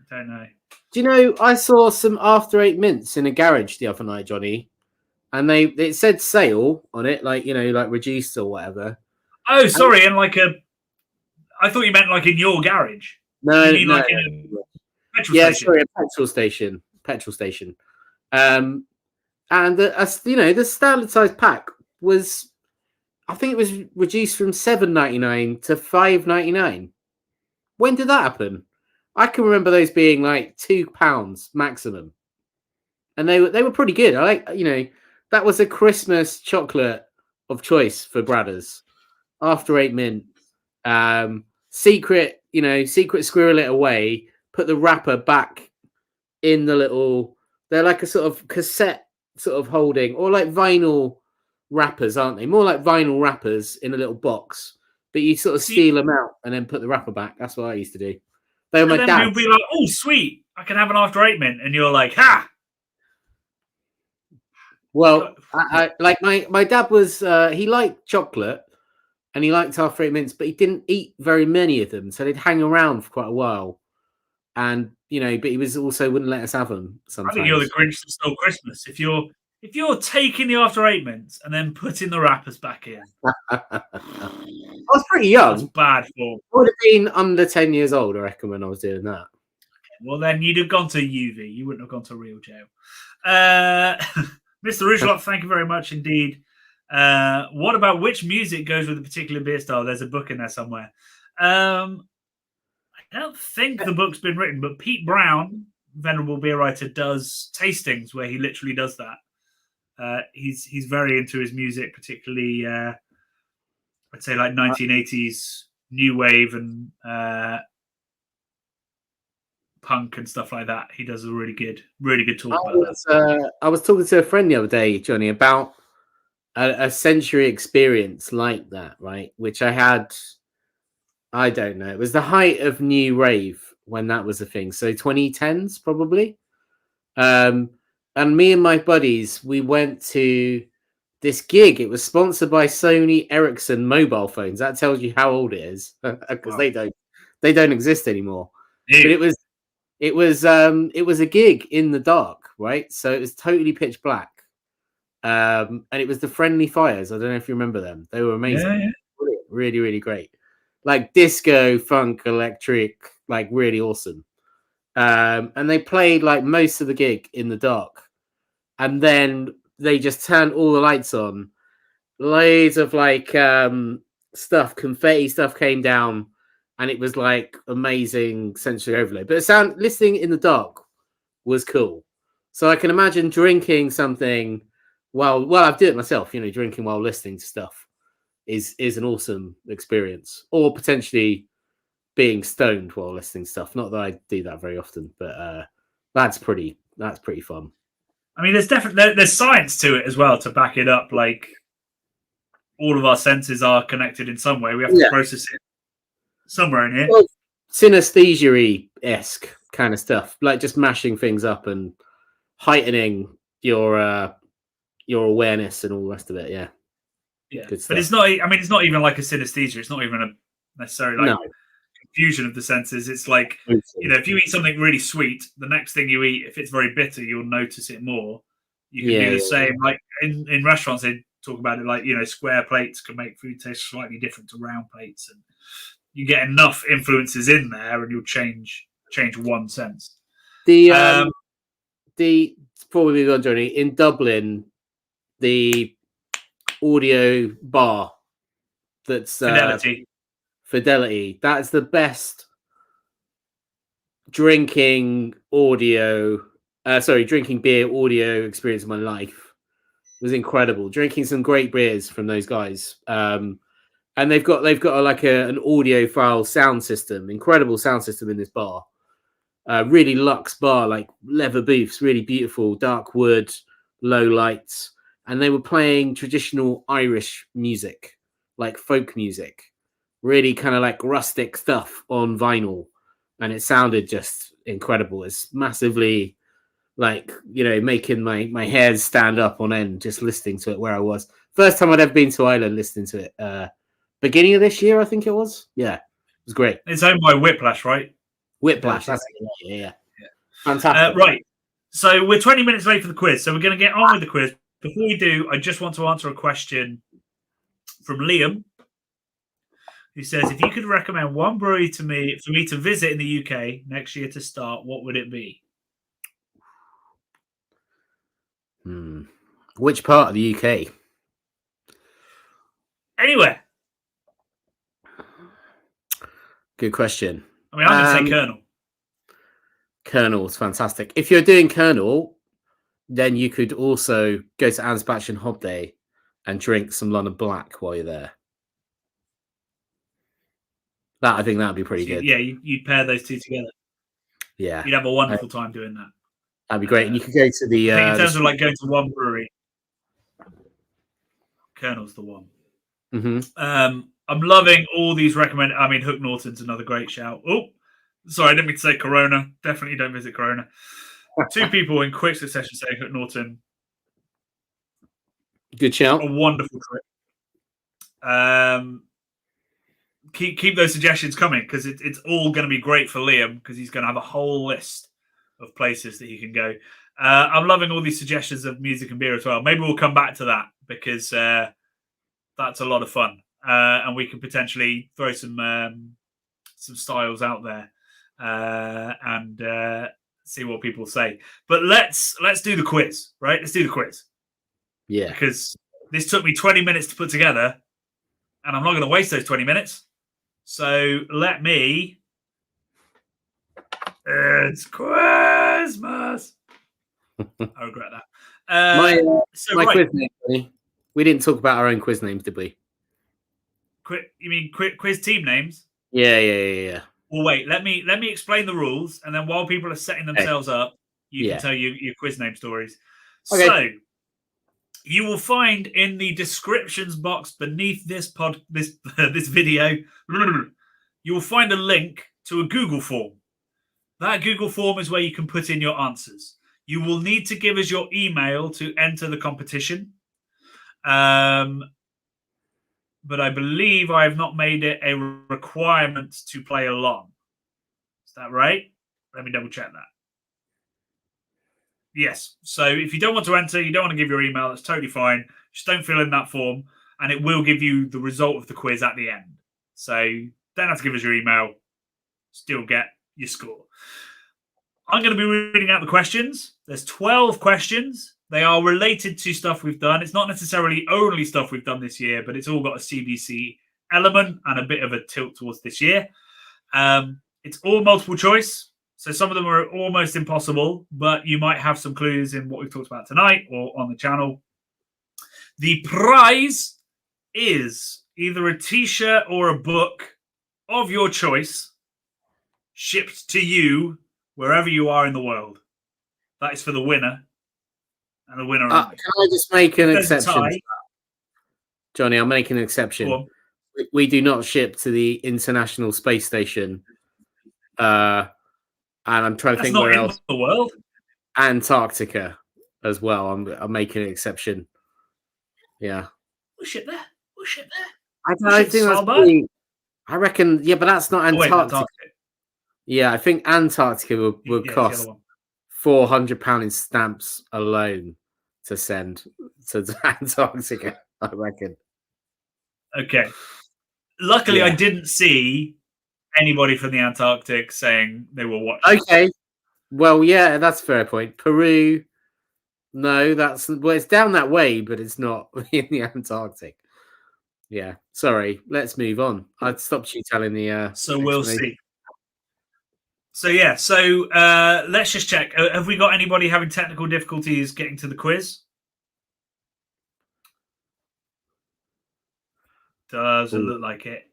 I don't know. Do you know, I saw some After Eight mints in a garage the other night, Johnny, and it said sale on it, like like reduced or whatever. Oh, sorry, and I thought you meant like in your garage. No, you mean like in a petrol station? Sorry, a petrol station. And the standard size pack was, I think it was reduced from $7.99 to $5.99. When did that happen? I can remember those being like £2 maximum, and they were pretty good. I like, that was a Christmas chocolate of choice for Bradders. After Eight mint, secret squirrel it away. Put the wrapper back in the little. They're like a sort of cassette sort of holding, or like vinyl wrappers, aren't they? More like vinyl wrappers in a little box, but you sort of steal them out and then put the wrapper back. That's what I used to do. They were my dad. You'll be like, "Oh, sweet! I can have an After Eight mint," and you're like, "Ha!" Well, I like my dad was he liked chocolate and he liked After Eight mints, but he didn't eat very many of them, so they'd hang around for quite a while. And but he was also wouldn't let us have them sometimes. I think you're the Grinch that stole Christmas. If you're taking the After Eight mints and then putting the wrappers back in. I was pretty young. That's bad form. I would have been under 10 years old, I reckon, when I was doing that. Well, then you'd have gone to UV. You wouldn't have gone to real jail. Mr. Rougelot, thank you very much indeed. What about which music goes with a particular beer style? There's a book in there somewhere. I don't think the book's been written, but Pete Brown, venerable beer writer, does tastings where he literally does that. He's very into his music, particularly I'd say like 1980s new wave and punk and stuff like that. He does a really good talk about that. I was talking to a friend the other day, Johnny, about a sensory experience like that, right? Which I had I don't know. It was the height of new rave when that was a thing. So 2010s probably. And me and my buddies, we went to this gig. It was sponsored by Sony Ericsson mobile phones. That tells you how old it is, because Wow. they don't exist anymore. Yeah. But it was a gig in the dark, right? So it was totally pitch black. And it was the Friendly Fires. I don't know if you remember them. They were amazing. Yeah. Really, really great. Like disco, funk, electric, like really awesome. And they played like most of the gig in the dark. And then they just turned all the lights on. Loads of like confetti stuff came down, and it was like amazing sensory overload. But listening in the dark was cool. So I can imagine drinking something while I've done it myself, drinking while listening to stuff is an awesome experience. Or potentially being stoned while listening to stuff. Not that I do that very often, but that's pretty fun. I mean, there's science to it as well to back it up. Like all of our senses are connected in some way. We have to process it somewhere in here. Well, synesthesia-esque kind of stuff, like just mashing things up and heightening your awareness and all the rest of it. Yeah. But it's not. I mean, it's not even like a synesthesia. It's not even necessarily like confusion of the senses. It's like, if you eat something really sweet, the next thing you eat, if it's very bitter, you'll notice it more. You can do the same. Like in restaurants, they talk about it like, square plates can make food taste slightly different to round plates, and you get enough influences in there, and you'll change one sense. The before we move on, Johnny, in Dublin, the audio bar that's Fidelity. That's the best drinking beer audio experience of my life. It was incredible. Drinking some great beers from those guys. And they've got an audiophile sound system, incredible sound system in this bar. Really luxe bar, like leather booths, really beautiful, dark wood, low lights. And they were playing traditional Irish music, like folk music, really kind of like rustic stuff on vinyl. And it sounded just incredible. It's massively like, making my hairs stand up on end just listening to it where I was. First time I'd ever been to Ireland listening to it. Beginning of this year, I think it was. Yeah, it was great. It's owned by Whiplash, right? Whiplash, that's it. Yeah. Fantastic. Right. So we're 20 minutes late for the quiz. So we're going to get on with the quiz. Before we do, I just want to answer a question from Liam, who says, if you could recommend one brewery for me to visit in the UK next year to start, what would it be? Which part of the UK? Anywhere. Good question. I mean, I'm going to say Colonel. Colonel's fantastic. If you're doing Colonel, then you could also go to Ansbach and Hobday and drink some London Black while you're there. I think that would be pretty good. Yeah, you'd pair those two together. Yeah. You'd have a wonderful time doing that. That'd be great. And you could go to the... I think in terms of like going to one brewery, Colonel's the one. Mm-hmm. I'm loving all these recommended. I mean, Hook Norton's another great shout. Oh, sorry, I didn't mean to say Corona. Definitely don't visit Corona. 2 people in quick succession saying Hook Norton. Good shout. A wonderful trip. Keep those suggestions coming, because it's all going to be great for Liam, because he's going to have a whole list of places that he can go. I'm loving all these suggestions of music and beer as well. Maybe we'll come back to that, because that's a lot of fun. And we can potentially throw some styles out there and see what people say. But let's do the quiz, right? Let's do the quiz. Yeah. Because this took me 20 minutes to put together, and I'm not going to waste those 20 minutes. So let me... It's Christmas. I regret that. My quiz name, we didn't talk about our own quiz names, did we? You mean quiz team names? Yeah. Well, wait. Let me explain the rules, and then while people are setting themselves up, you can tell your quiz name stories. Okay. So you will find in the descriptions box beneath this video, you will find a link to a Google form. That Google form is where you can put in your answers. You will need to give us your email to enter the competition. But I believe I have not made it a requirement to play along. Is that right? Let me double check that. Yes. So if you don't want to enter, you don't want to give your email, that's totally fine. Just don't fill in that form, and it will give you the result of the quiz at the end. So don't have to give us your email. Still get your score. I'm going to be reading out the questions. There's 12 questions. They are related to stuff we've done. It's not necessarily only stuff we've done this year, but it's all got a CBC element and a bit of a tilt towards this year. It's all multiple choice. So some of them are almost impossible, but you might have some clues in what we've talked about tonight or on the channel. The prize is either a t-shirt or a book of your choice shipped to you wherever you are in the world. That is for the winner. And the winner. Can I just make an exception? Johnny, I'm making an exception. We do not ship to the International Space Station. And I'm trying to think where else. The world. Antarctica as well. I'm making an exception. Yeah. We'll ship there. I think that's pretty, I reckon. Yeah, but that's not Antarctica. Yeah, I think Antarctica would cost £400 in stamps alone to send to Antarctica, I reckon. Okay. Luckily, I didn't see anybody from the Antarctic saying they were watching. Okay. Well, yeah, that's a fair point. Peru. No, it's down that way, but it's not in the Antarctic. Yeah. Sorry. Let's move on. I stopped you telling the. So we'll see. So let's just check. Have we got anybody having technical difficulties getting to the quiz? Doesn't look like it.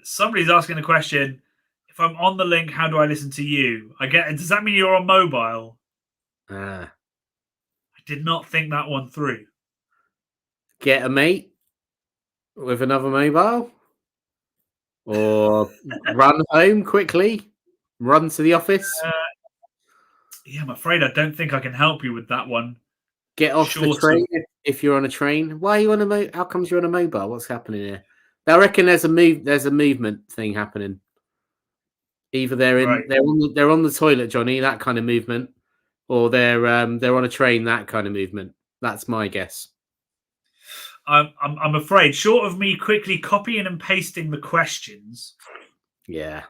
Somebody's asking a question. If I'm on the link, how do I listen to you? Does that mean you're on mobile? I did not think that one through. Get a mate with another mobile, or run home quickly. Run to the office. Yeah, I'm afraid I don't think I can help you with that one. Get off the train if you're on a train. Why are you on a How comes you're on a mobile? What's happening here? I reckon there's a movement thing happening. Either they're on the toilet, Johnny, that kind of movement, or they're on a train, that kind of movement. That's my guess. I'm afraid, short of me quickly copying and pasting the questions. Yeah.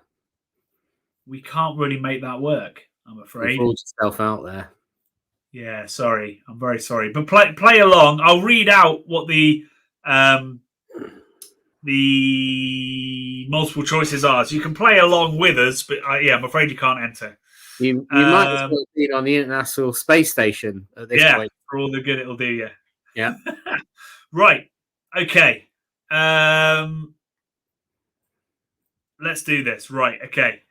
We can't really make that work, I'm afraid. You've rolled yourself out there. Yeah, sorry. I'm very sorry. But play along. I'll read out what the multiple choices are. So you can play along with us, but I'm afraid you can't enter. You might as well be on the International Space Station at this point. For all the good it'll do you. Yeah. Right. Okay. Let's do this. Right. Okay.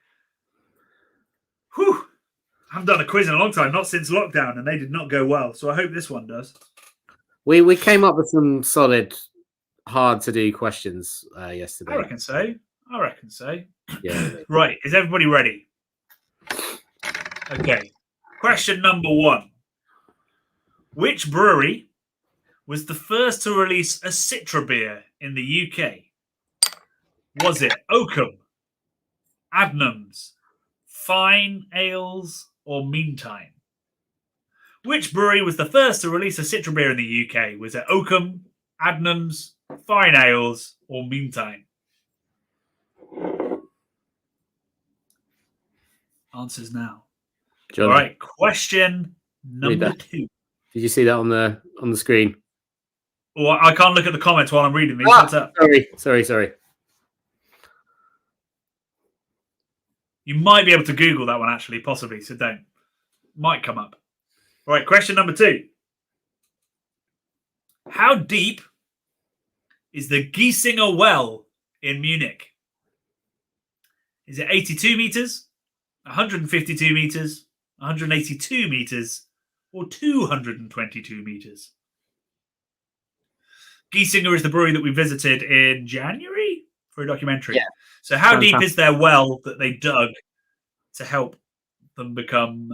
Whew. I haven't done a quiz in a long time, not since lockdown, and they did not go well. So I hope this one does. We came up with some solid, hard to do questions yesterday. I reckon so. Yeah. Right. Is everybody ready? Okay. Question number 1. Which brewery was the first to release a Citra beer in the UK? Was it Oakham, Adnams, Fine Ales, or Meantime? Which brewery was the first to release a Citra beer in the UK? Was it Oakham, Adnams, Fine Ales, or Meantime? Answers now. Johnny. All right, question number 2. Did you see that on the screen? Well, I can't look at the comments while I'm reading these. What's up? Sorry. You might be able to Google that one, actually, possibly, so don't. Might come up. All right, question number 2. How deep is the Giesinger Well in Munich? Is it 82 meters, 152 meters, 182 meters, or 222 meters? Giesinger is the brewery that we visited in January for a documentary. Yeah. So how deep is their well that they dug to help them become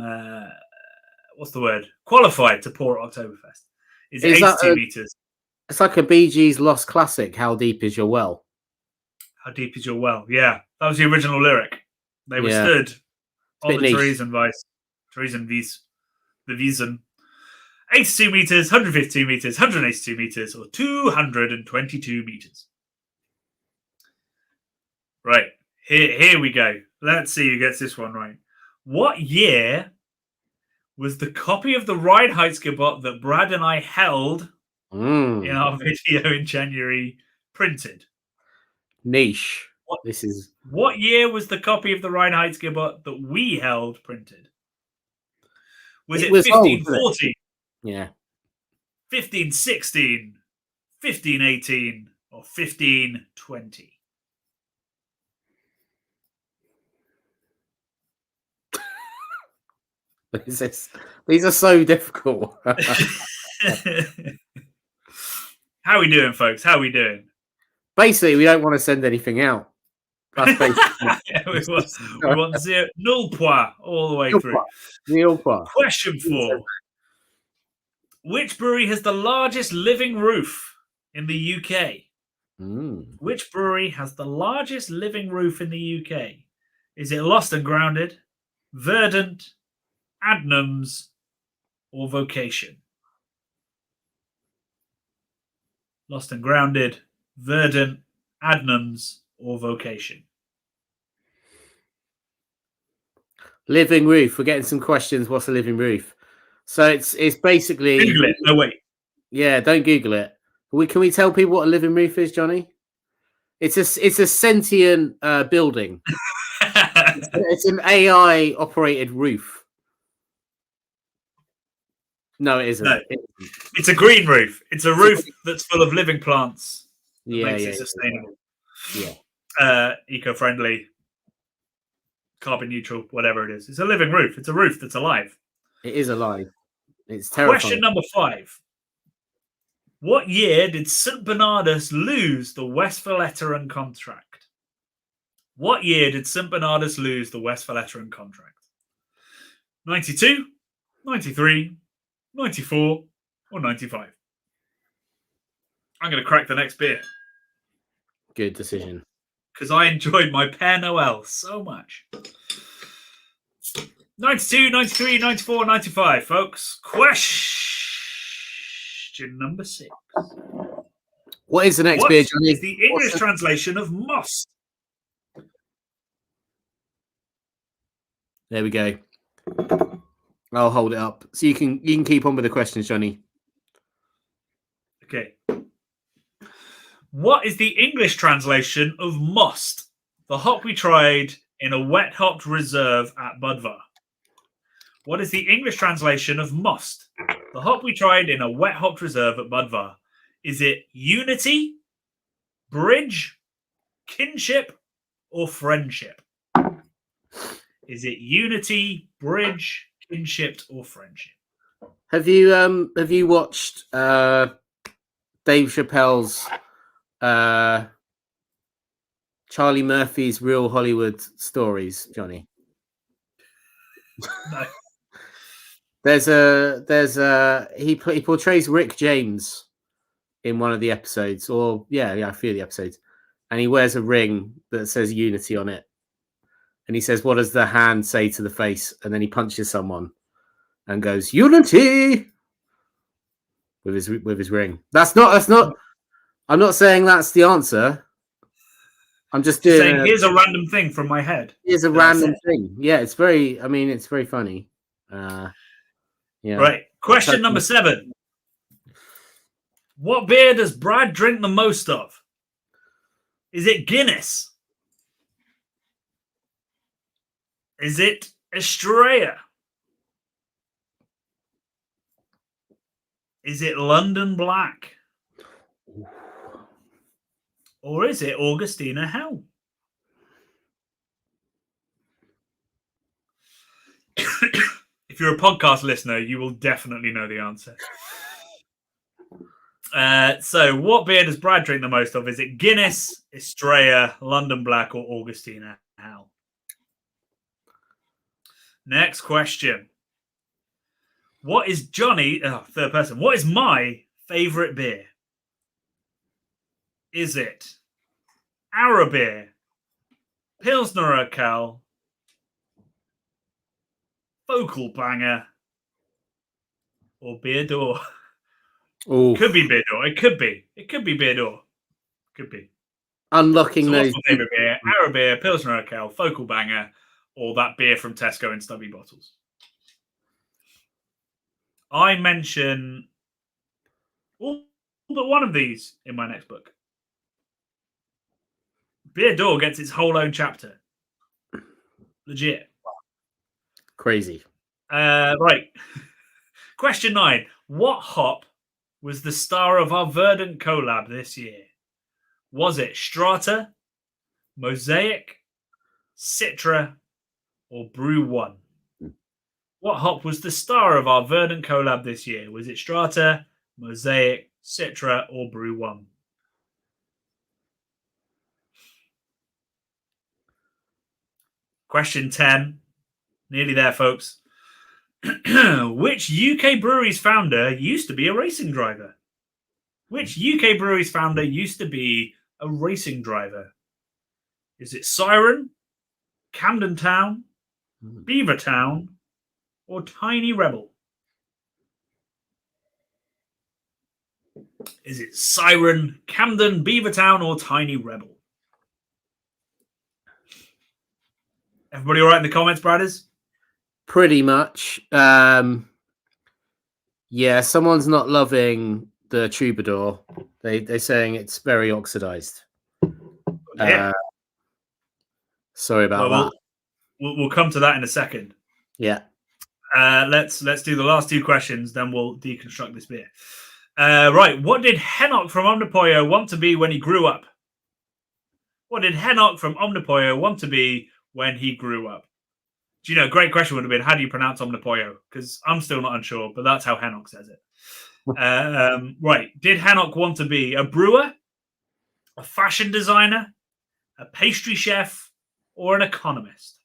qualified to pour at Oktoberfest? Is it 82 meters? It's like a Bee Gees Lost classic. How deep is your well? How deep is your well? Yeah, that was the original lyric. They were stood on the Theresienwiese, the Wiesen. 82 meters, 152 meters, 182 meters, or 222 meters. Right, here we go. Let's see who gets this one right. What year was the copy of the Reinheitsgebot that Brad and I held in our video in January printed? Niche. What year was the copy of the Reinheitsgebot that we held printed? Was it 1514? Yeah. 1516, 1518, or 1520? These are so difficult. How are we doing, folks? How are we doing? Basically, we don't want to send anything out. That's we want null point all the way through. Null point. Question 4. Which brewery has the largest living roof in the UK? Which brewery has the largest living roof in the UK? Is it Lost and Grounded, Verdant, Adnams, or Vocation? Lost and Grounded, Verdant, Adnams, or Vocation? Living roof. We're getting some questions. What's a living roof? So it's basically Google it. No, wait. Yeah, don't Google it. Can we tell people what a living roof is, Johnny? It's a sentient building. It's an AI operated roof. No, it isn't. No. It's a green roof. It's a roof that's full of living plants. Makes it sustainable. Yeah. Eco-friendly, carbon neutral, whatever it is. It's a living roof. It's a roof that's alive. It is alive. It's terrifying. Question number 5. What year did St. Bernardus lose the Westphaletteren contract? What year did St. Bernardus lose the Westphaletteren contract? 92, 93, 94, or 95? I'm going to crack the next beer. Good decision. Because I enjoyed my Pere Noel so much. 92, 93, 94, 95, folks. Question number 6. What is the next beer, Johnny? What is the English translation of moss? There we go. I'll hold it up. So you can keep on with the questions, Johnny. Okay. What is the English translation of must? The hop we tried in a wet hopped reserve at Budvar. What is the English translation of must? The hop we tried in a wet hopped reserve at Budvar. Is it unity, bridge, kinship, or friendship? Is it unity, bridge, kinship, or friendship? Have you watched Dave Chappelle's Charlie Murphy's Real Hollywood Stories, Johnny? No. He portrays Rick James in one of the episodes, or a few of the episodes, and he wears a ring that says unity on it, and he says, "What does the hand say to the face?" And then he punches someone and goes, "Unity," with his ring. That's not. I'm not saying that's the answer. I'm just saying here's a random thing from my head. Here's a random thing. Yeah, it's very funny. Yeah. Right. Question number 7. What beer does Brad drink the most of? Is it Guinness? Is it Estrella? Is it London Black? Or is it Augustiner Hell? If you're a podcast listener, you will definitely know the answer. So what beer does Brad drink the most of? Is it Guinness, Estrella, London Black, or Augustiner Hell? Next question. What is third person, what is my favourite beer? Is it Arrow beer, Pilsner Urquell, Focal Banger, or Beer Door? Could be Beer Door. It could be. It could be Beer Door. Could be. Unlocking those. What's my favourite beer? Arrow beer, Pilsner Urquell, Focal Banger, or that beer from Tesco in stubby bottles? I mention all but one of these in my next book. Beer Door gets its whole own chapter. Legit. Crazy. Right. Question 9. What hop was the star of our Verdant collab this year? Was it Strata, Mosaic, Citra, or Brew One? What hop was the star of our Verdant collab this year? Was it Strata, Mosaic, Citra, or Brew One? Question 10. Nearly there, folks. Which UK brewery's founder used to be a racing driver? Which UK brewery's founder used to be a racing driver? Is it Siren, Camden Town, Beavertown, or Tiny Rebel? Is it Siren, Camden, Beavertown, or Tiny Rebel? Everybody all right in the comments, Bradders? Pretty much. Yeah, someone's not loving the Troubadour. They're saying it's very oxidized. Yeah. Sorry about that. We'll come to that in a second. Yeah. Let's do the last two questions, then we'll deconstruct this beer. Right. What did Henoch from Omnipoyo want to be when he grew up? What did Henoch from Omnipoyo want to be when he grew up? Do you know, great question would have been, how do you pronounce Omnipoyo? Because I'm still not unsure, but that's how Henoch says it. Right. Did Henoch want to be a brewer, a fashion designer, a pastry chef, or an economist?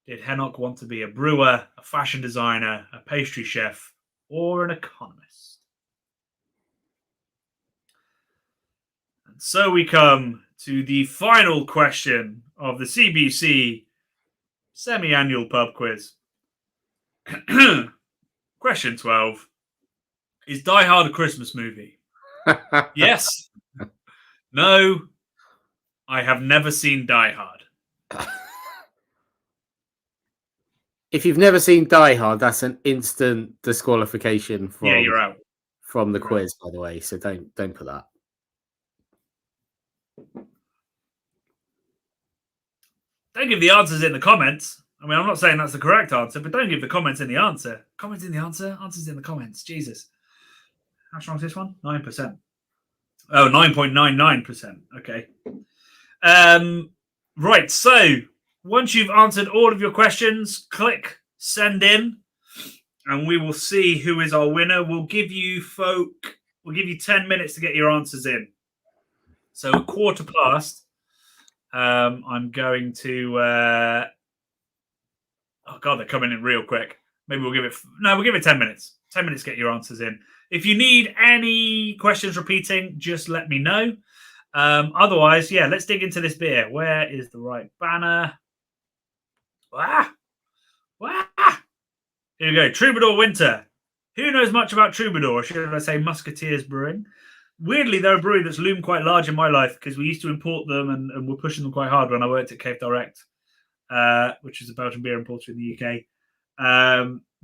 Did Henoch want to be a brewer, a fashion designer, a pastry chef, or an economist? And so we come to the final question of the CBC semi-annual pub quiz. Question 12. Is Die Hard a Christmas movie? Yes. No. I have never seen Die Hard. If you've never seen Die Hard, that's an instant disqualification from you're out from the quiz, by the way. So don't put that. Don't give the answers in the comments. I mean, I'm not saying that's the correct answer, but don't give the comments in the answer. Comments in the answer? Answers in the comments. Jesus. How strong is this one? 9%. Oh, 9.99%. Okay. Right. So once you've answered all of your questions, click send in, and we will see who is our winner. We'll give you 10 minutes to get your answers in. So 1:15. I'm going to. Oh God, they're coming in real quick. Maybe we'll give it 10 minutes. 10 minutes to get your answers in. If you need any questions repeating, just let me know. Otherwise, yeah, let's dig into this beer. Where is the right banner? Here we go. Troubadour Winter. Who knows much about Troubadour? Or should I say Musketeers Brewing? Weirdly, they're a brewery that's loomed quite large in my life because we used to import them and we're pushing them quite hard when I worked at Cave Direct, which is a Belgian beer importer in the UK.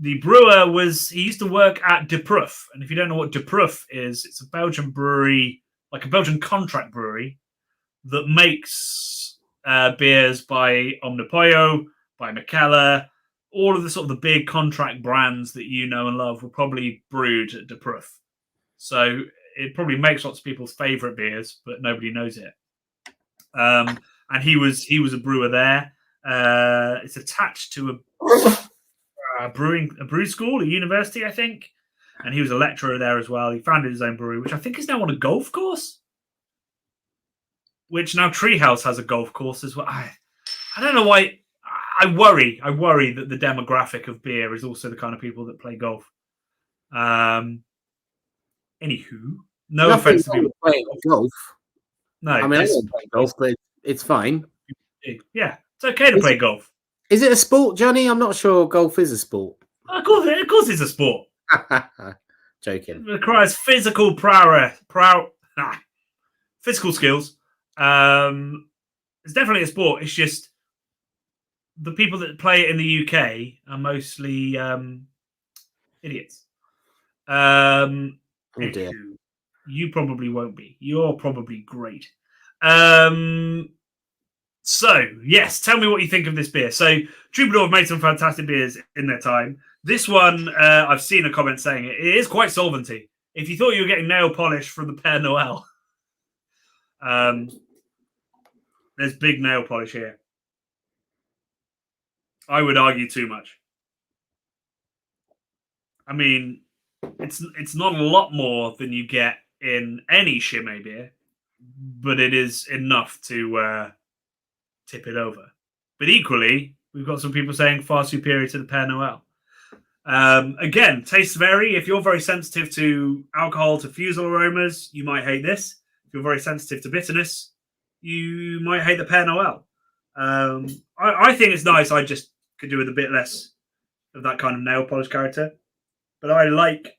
The brewer he used to work at De Proef. And if you don't know what De Proef is, it's a Belgian brewery, like a Belgian contract brewery that makes beers by Omnipoyo, by Mikkeller, all of the sort of the big contract brands that you know and love were probably brewed at De Proef. So it probably makes lots of people's favorite beers, but nobody knows it. And he was a brewer there. It's attached to a brew school, a university, I think. and he was a lecturer there as well. He founded his own brewery, which I think is now on a golf course. Which now Treehouse has a golf course as well. I don't know why. I worry that the demographic of beer is also the kind of people that play golf. Anywho, no offense to people playing golf. No, I mean, I don't play golf, but it's fine. Yeah, it's okay to play golf. Is it a sport, Johnny? I'm not sure golf is a sport. Of course, it's a sport. Joking. It requires physical physical skills. It's definitely a sport. It's just the people that play it in the UK are mostly idiots. Oh dear. You probably won't be. You're probably great. So, yes, tell me what you think of this beer. So, Troubadour have made some fantastic beers in their time. This one, I've seen a comment saying it is quite solventy. If you thought you were getting nail polish from the Pere Noel, there's big nail polish here. I would argue too much. I mean, it's not a lot more than you get in any Chimay beer, but it is enough to tip it over. But equally, we've got some people saying far superior to the Pere Noel. Again, tastes vary. If you're very sensitive to alcohol, to fusel aromas, you might hate this. If you're very sensitive to bitterness, you might hate the Pere Noel. I think it's nice. I just could do with a bit less of that kind of nail polish character. But I like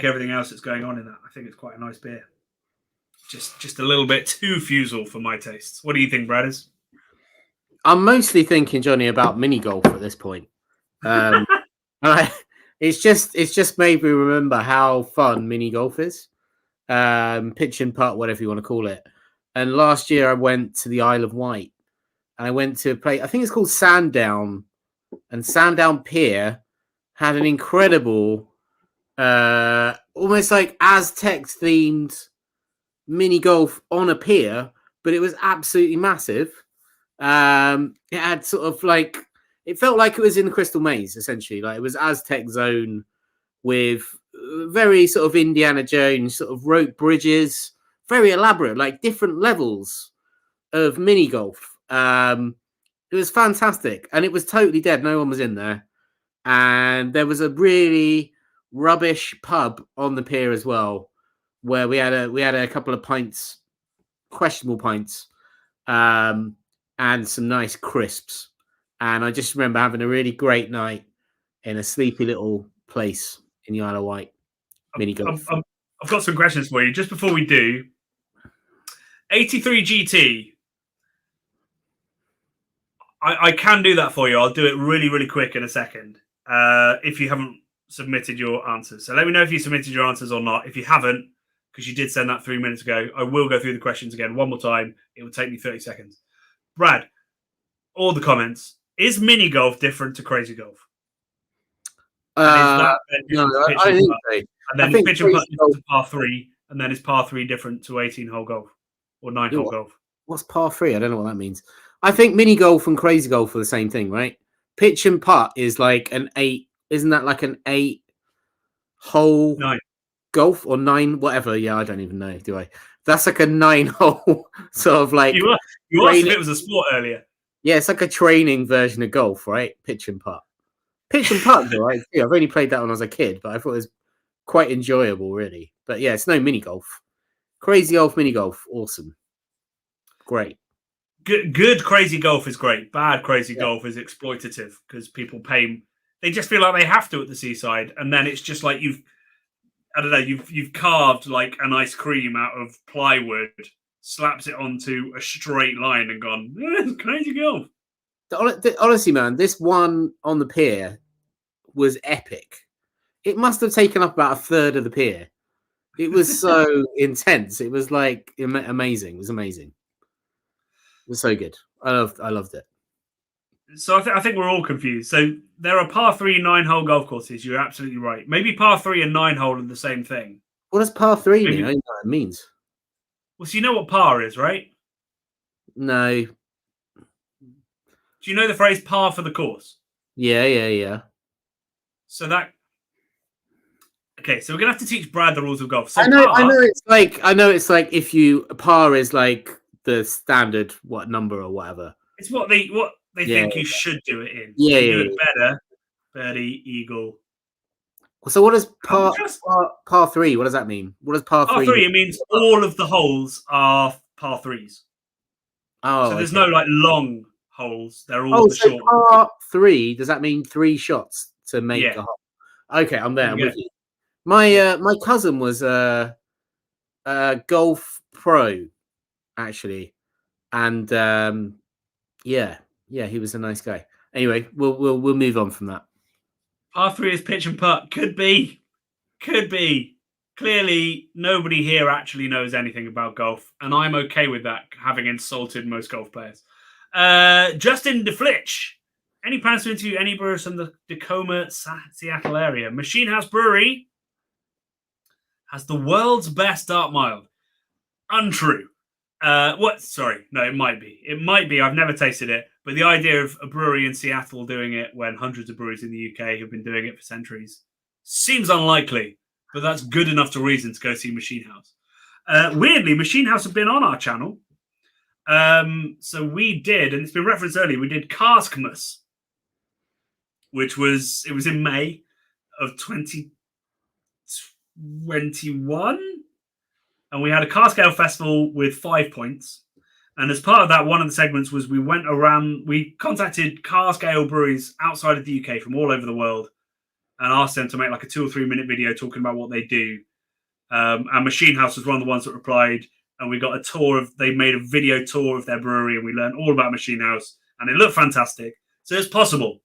everything else that's going on in that. I think it's quite a nice beer. Just a little bit too fusel for my tastes. What do you think, Braders? I'm mostly thinking, Johnny, about mini golf at this point. It's just made me remember how fun mini golf is. Pitch and putt, whatever you want to call it. And last year I went to the Isle of Wight and I went to play, I think it's called Sandown, and Sandown Pier had an incredible, almost like Aztec themed mini golf on a pier, but it was absolutely massive. It had sort of like, it felt like it was in the Crystal Maze, essentially. Like it was Aztec zone with very sort of Indiana Jones sort of rope bridges, very elaborate, like different levels of mini golf. It was fantastic, and it was totally dead. No one was in there, and there was a really rubbish pub on the pier as well, where we had a couple of pints, questionable pints, and some nice crisps. And I just remember having a really great night in a sleepy little place in the Isle of Wight. Mini golf. I've got some questions for you. Just before we do, 83 GT. I can do that for you. I'll do it really, really quick in a second. If you haven't submitted your answers. So let me know if you submitted your answers or not. If you haven't, because you did send that 3 minutes ago, I will go through the questions again one more time. It will take me 30 seconds. Brad, all the comments. Is mini golf different to crazy golf? No, I don't think so. And then pitch and putt to par 3, and then is par 3 different to 18-hole golf or 9-hole golf? What's par 3? I don't know what that means. I think mini golf and crazy golf are the same thing, right? Pitch and putt is like an 8. Isn't that like an 8-hole 9 golf or 9? Whatever. Yeah, I don't even know. Do I? That's like a 9-hole sort of like. You asked if it was a sport earlier. Yeah, it's like a training version of golf, right? Pitch and putt. Pitch and putt, right? Yeah, I've only played that when I was a kid, but I thought it was quite enjoyable, really. But yeah, it's no mini golf. Crazy golf, mini golf, awesome, great. Good crazy golf is great. Bad crazy golf is exploitative because people pay. They just feel like they have to at the seaside, and then it's just like you've carved like an ice cream out of plywood, slaps it onto a straight line, and gone crazy golf. Honestly, man, this one on the pier was epic. It must have taken up about a third of the pier. It was so intense. It was like amazing. It was amazing. It was so good. I loved it. So I think we're all confused. So there are par 3 9-hole golf courses. You're absolutely right. Maybe par 3 and 9-hole are the same thing. What does par 3 mean? I don't know what it means. Well, so you know what par is, right? No. Do you know the phrase par for the course? Yeah. So that. Okay, so we're gonna have to teach Brad the rules of golf. So I know it's like if you par is like the standard number or whatever. It's what they think you should do it in. Yeah, you do it better. Birdie, eagle. So what does par 3? What does that mean? What does par 3? Par 3, it means all of the holes are par 3s. Oh, so there's no like long holes. They're all the so short par 3. Does that mean 3 shots to make a hole? Okay, I'm there. I'm with you. My cousin was a golf pro, actually, and he was a nice guy. Anyway, we'll move on from that. Par 3 is pitch and putt. Could be. Clearly, nobody here actually knows anything about golf, and I'm okay with that, having insulted most golf players. Justin DeFlitch. Any plans to interview any brewers from the Tacoma, Seattle area? Machine House Brewery has the world's best dark mild. Untrue. Sorry. No, it might be. It might be. I've never tasted it. But the idea of a brewery in Seattle doing it when hundreds of breweries in the UK have been doing it for centuries seems unlikely. But that's good enough to reason to go see Machine House. Weirdly, Machine House have been on our channel. So we did, and it's been referenced earlier, we did Caskmas, it was in May of 2021. And we had a cask ale festival with 5 points. And as part of that, one of the segments was we contacted cask ale breweries outside of the UK from all over the world and asked them to make like a 2 or 3 minute video talking about what they do. And Machine House was one of the ones that replied. And we got they made a video tour of their brewery, and we learned all about Machine House, and it looked fantastic. So it's possible.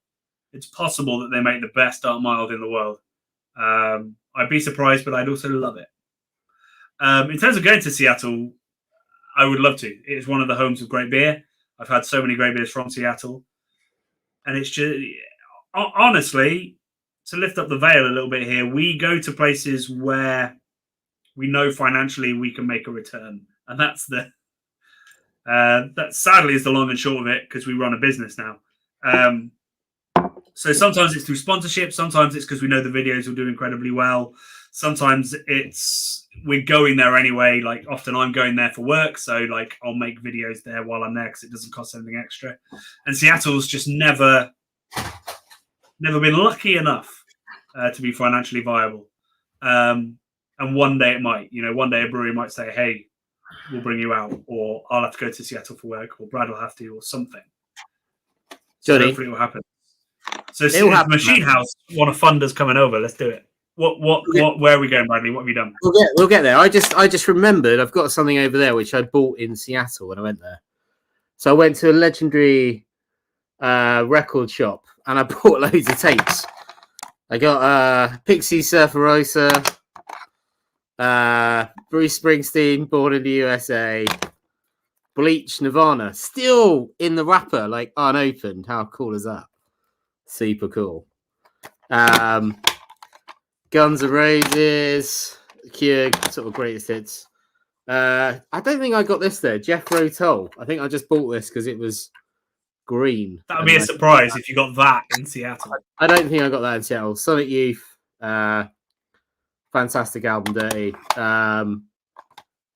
It's possible that they make the best dark mild in the world. I'd be surprised, but I'd also love it. In terms of going to Seattle, I would love to. It is one of the homes of great beer. I've had so many great beers from Seattle. And it's just, honestly, to lift up the veil a little bit here, we go to places where we know financially we can make a return. And that's that sadly is the long and short of it, because we run a business now. So sometimes it's through sponsorship. Sometimes it's because we know the videos will do incredibly well. Sometimes it's we're going there anyway. Like often I'm going there for work. So like I'll make videos there while I'm there because it doesn't cost anything extra. And Seattle's just never been lucky enough to be financially viable. And one day it might, one day a brewery might say, hey, we'll bring you out, or I'll have to go to Seattle for work, or Brad will have to, or something. So hopefully it will happen. So Machine House want to fund us coming over. Let's do it. Where are we going, Bradley? What have you done? We'll get there. I just remembered I've got something over there which I bought in Seattle when I went there. So I went to a legendary record shop and I bought loads of tapes. I got Pixie Surferosa, Bruce Springsteen, Born in the USA, Bleach, Nirvana, still in the wrapper, like unopened. How cool is that? Super cool. Guns N' Roses, Cure, sort of greatest hits. I don't think I got this there. Jethro Tull. I think I just bought this because it was green. That would be a surprise if you got that in Seattle. I don't think I got that in Seattle. Sonic Youth. Fantastic album, Dirty.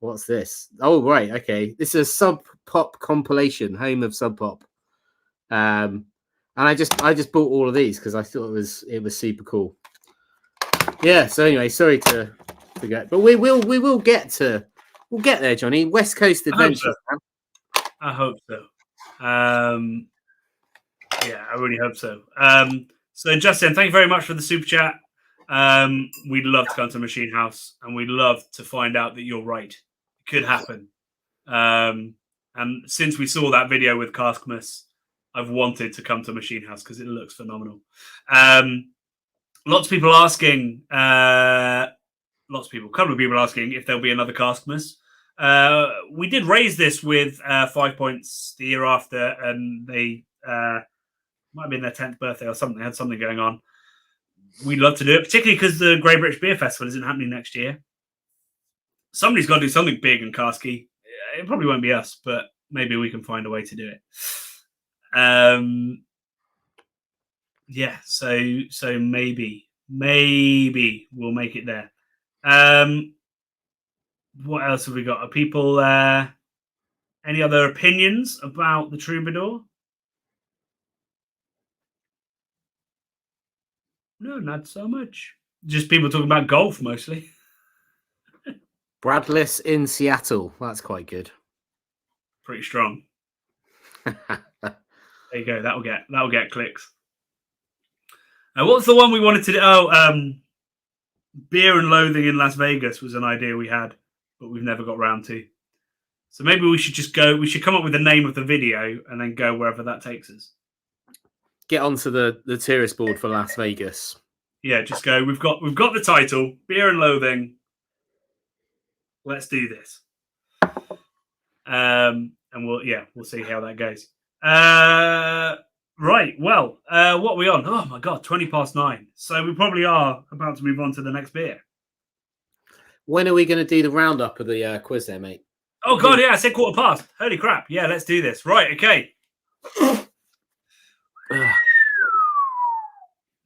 What's this? Oh, right. Okay. This is a Sub Pop compilation, home of Sub Pop. And I just bought all of these because I thought it was super cool. Yeah. So anyway, sorry to forget, but we'll get there, Johnny. West Coast Adventure. I hope so. Yeah, I really hope so. So Justin, thank you very much for the super chat. We'd love to come to Machine House, and we'd love to find out that you're right. It could happen. And since we saw that video with Caskmas, I've wanted to come to Machine House because it looks phenomenal. Lots of people asking, a couple of people asking if there'll be another Caskmas. We did raise this with 5 points the year after, and they might have been their 10th birthday or something. They had something going on. We'd love to do it, particularly because the Great British Beer Festival isn't happening next year. Somebody's got to do something big and casky. It probably won't be us, but maybe we can find a way to do it. Yeah, so maybe we'll make it there. What else have we got? Are people any other opinions about the Troubadour? No, not so much. Just people talking about golf mostly. Bradless in Seattle. That's quite good. Pretty strong. There you go. That'll get clicks. What's the one we wanted to do? Oh, Beer and Loathing in Las Vegas was an idea we had, but we've never got round to. So maybe we should just go. We should come up with the name of the video and then go wherever that takes us. Get onto the tourist board for Las Vegas. Yeah, just go. We've got the title, Beer and Loathing. Let's do this. And we'll see how that goes. Right. Well, what are we on? Oh my God, 9:20. So we probably are about to move on to the next beer. When are we going to do the roundup of the quiz there, mate? Oh God, yeah, I said 9:15. Holy crap. Yeah, let's do this. Right. Okay.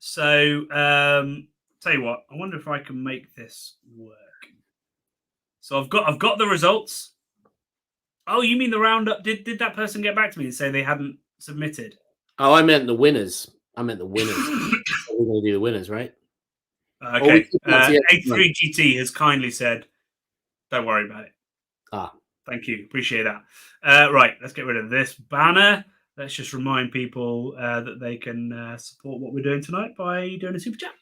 So, tell you what, I wonder if I can make this work. So I've got the results. Oh, you mean the roundup? Did that person get back to me and say they hadn't submitted? Oh, I meant the winners. We're going to do the winners, right? Okay. A3GT has kindly said, don't worry about it. Thank you. Appreciate that. Right. Let's get rid of this banner. Let's just remind people that they can support what we're doing tonight by doing a super chat.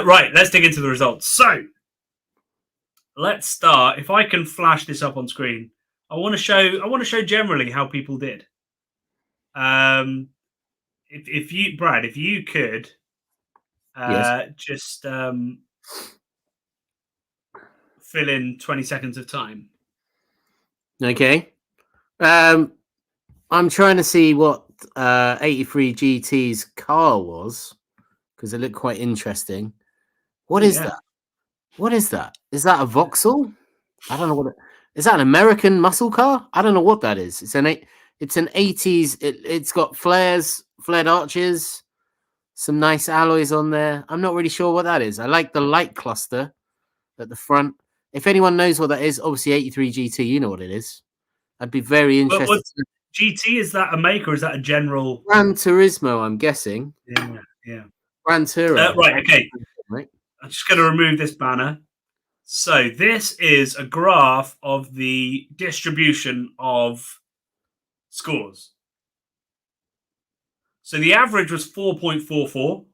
Right. Let's dig into the results. So let's start. If I can flash this up on screen, I want to show generally how people did. If you, Brad, if you could yes. just fill in 20 seconds of time. Okay. I'm trying to see what 83 GT's car was because it looked quite interesting. What is that? What is that? Is that a Vauxhall? I don't know what. Is that an American muscle car? I don't know what that is. It's an 80s. It's got flared arches, some nice alloys on there. I'm not really sure what that is. I like the light cluster at the front. If anyone knows what that is, obviously 83 GT, you know what it is. I'd be very interested. GT, is that a make or is that a general? Gran Turismo, I'm guessing. Yeah. Gran Turismo. Right, okay. Right. I'm just going to remove this banner. So this is a graph of the distribution of scores. So the average was 4.44.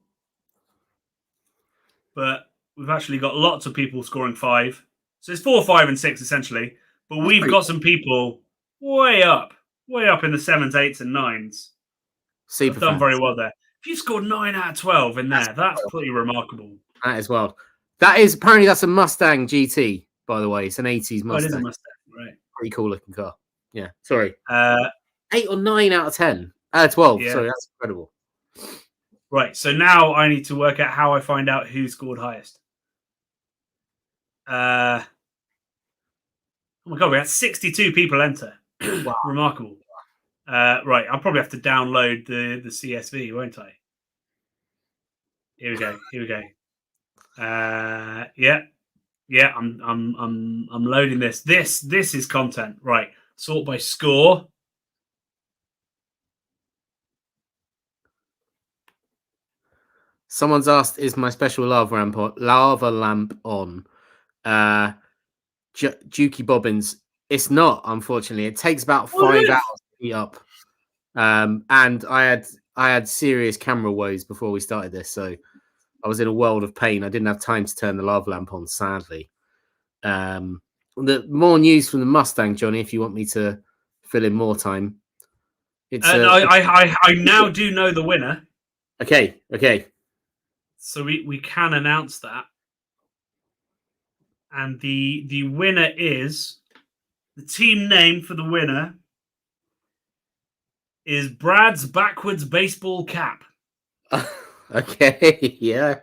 But we've actually got lots of people scoring 5. So it's 4, 5, and 6, essentially. But we've got some people way up in the 7s, 8s, and 9s. Super done very well there. If you scored 9 out of 12 in there, that's pretty remarkable. That is wild. That is apparently that's a Mustang GT, by the way. It's an 80s Mustang. Oh, it is a Mustang, right? Pretty cool looking car. Yeah. Sorry. 8 or 9 out of 10. 12. Yeah. Sorry, that's incredible. Right. So now I need to work out how I find out who scored highest. Oh my God, we had 62 people enter. Wow. Remarkable. Right, I'll probably have to download the CSV, won't I? Here we go. Yeah. I'm loading this. This is content. Right. Sort by score. Someone's asked, "Is my special lava lamp on?" Dukey Bobbins. It's not, unfortunately. It takes about 5 hours to heat up. And I had serious camera woes before we started this, so I was in a world of pain. I didn't have time to turn the lava lamp on, sadly. The more news from the Mustang, Johnny, if you want me to fill in more time. I now do know the winner. Okay. So we can announce that. And the winner is, the team name for the winner is Brad's Backwards Baseball Cap. Okay, yeah.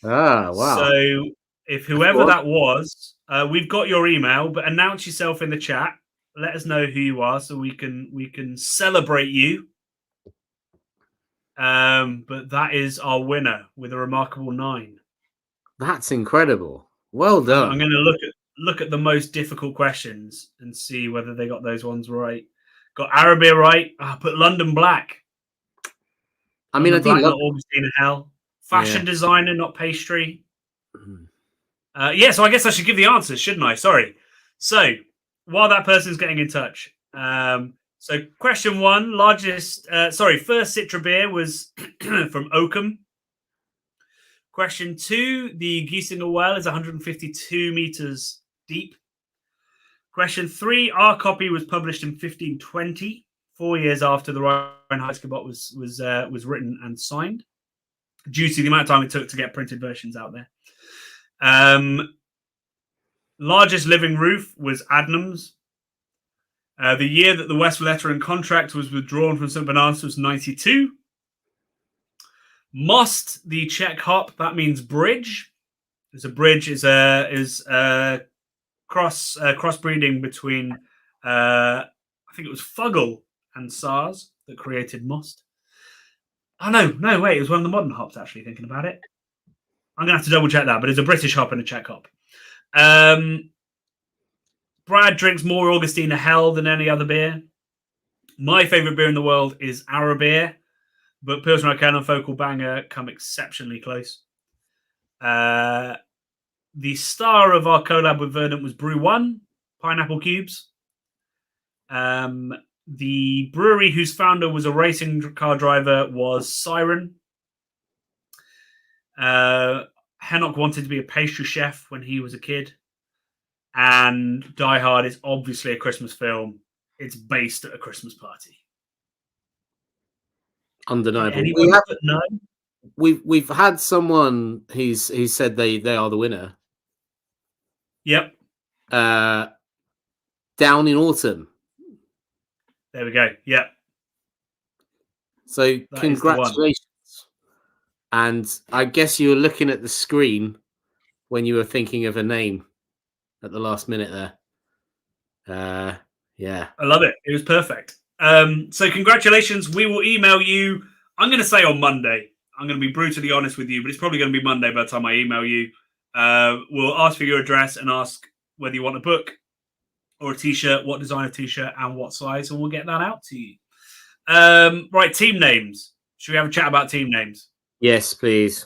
Wow. So if whoever that was, we've got your email, but announce yourself in the chat. Let us know who you are so we can celebrate you. But that is our winner with a remarkable 9. That's incredible. Well done. I'm going to look at the most difficult questions and see whether they got those ones right. Got Arabia right. Put London Black. I mean, London Black, not Augustiner Hell. Fashion designer, not pastry. Mm-hmm. So I guess I should give the answers, shouldn't I? Sorry. So while that person's getting in touch, so question 1, first Citra beer was from Oakham. Question 2, the Giesinger well is 152 meters deep. Question 3, our copy was published in 1520, 4 years after the Reinheitsgebot was written and signed, due to the amount of time it took to get printed versions out there. Largest living roof was Adnams. The year that the Westfalen contract was withdrawn from St. Bernardus was 92. Most, the Czech hop, that means bridge. There's a bridge is crossbreeding between I think it was Fuggle and Sars that created Most. Oh no, wait, it was one of the modern hops, actually, thinking about it. I'm gonna have to double check that, but it's a British hop and a Czech hop. Brad drinks more Augustiner Hell than any other beer. My favorite beer in the world is Arabia, but Pilsner Urquell and Focal Banger come exceptionally close. The star of our collab with Verdant was Brew 1, Pineapple Cubes. The brewery whose founder was a racing car driver was Siren. Henoch wanted to be a pastry chef when he was a kid. And Die Hard is obviously a Christmas film. It's based at a Christmas party. Undeniable. We've had someone who's said they are the winner. Yep. Down in Autumn. There we go. Yep. So congratulations. And I guess you were looking at the screen when you were thinking of a name at the last minute there. Yeah. I love it. It was perfect. So congratulations. We will email you. I'm going to say on Monday. I'm going to be brutally honest with you, but it's probably going to be Monday by the time I email you. We'll ask for your address and ask whether you want a book or a t-shirt, what design of t-shirt and what size, and we'll get that out to you. Right, team names. Should we have a chat about team names? Yes, please.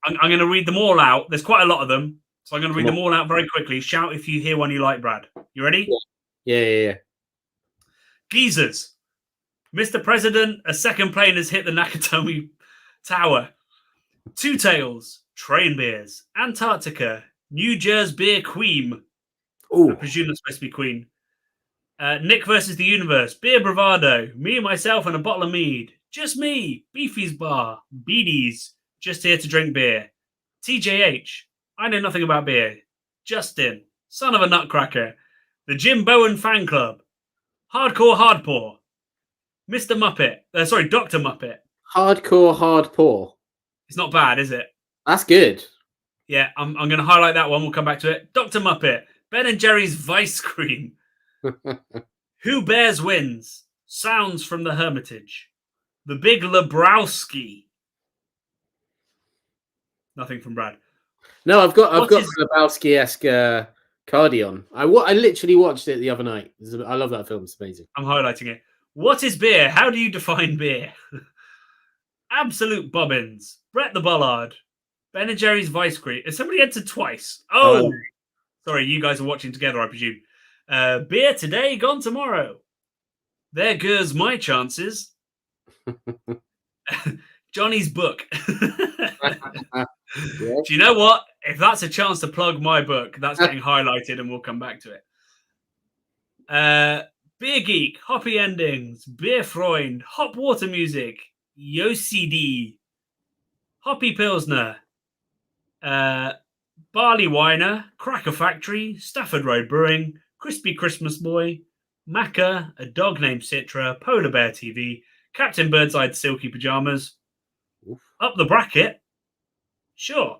I'm going to read them all out. There's quite a lot of them, so I'm going to read them all out very quickly. Shout if you hear one you like, Brad. You ready? Yeah. Geezers. Mr. President, a second plane has hit the Nakatomi Tower. Two Tails, Train Beers, Antarctica, New Jersey Beer Queen. Ooh. I presume that's supposed to be Queen. Nick versus the Universe, Beer Bravado, Me and Myself and a Bottle of Mead. Just Me, Beefy's Bar, Beedies, Just Here to Drink Beer. TJH, I Know Nothing About Beer. Justin, Son of a Nutcracker, the Jim Bowen Fan Club, Hardcore Hardpaw, Mr. Muppet, Dr. Muppet. Hardcore Hardpaw. It's not bad, is it? That's good. Yeah, I'm going to highlight that one. We'll come back to it. Dr. Muppet, Ben and Jerry's Vice Cream. Who Bears Wins? Sounds from the Hermitage. The Big Lebrowski. Nothing from Brad. No, I've got Lebrowski-esque Cardion. I literally watched it the other night. I love that film. It's amazing. I'm highlighting it. What is beer? How do you define beer? Absolute Bobbins. Brett the Bollard. Ben and Jerry's Vice Cream. Has somebody entered twice? Oh, sorry. You guys are watching together, I presume. Beer today, gone tomorrow. There goes my chances. Johnny's book. Do you know what? If that's a chance to plug my book, that's getting highlighted and we'll come back to it. Beer Geek, Hoppy Endings, Beer Freund, Hop Water Music, YoCD, Hoppy Pilsner, Barley Winer, Cracker Factory, Stafford Road Brewing, Crispy Christmas Boy, Macca, A Dog Named Citra, Polar Bear TV, Captain Birdseye's Silky Pajamas, Oof. Up the Bracket, sure,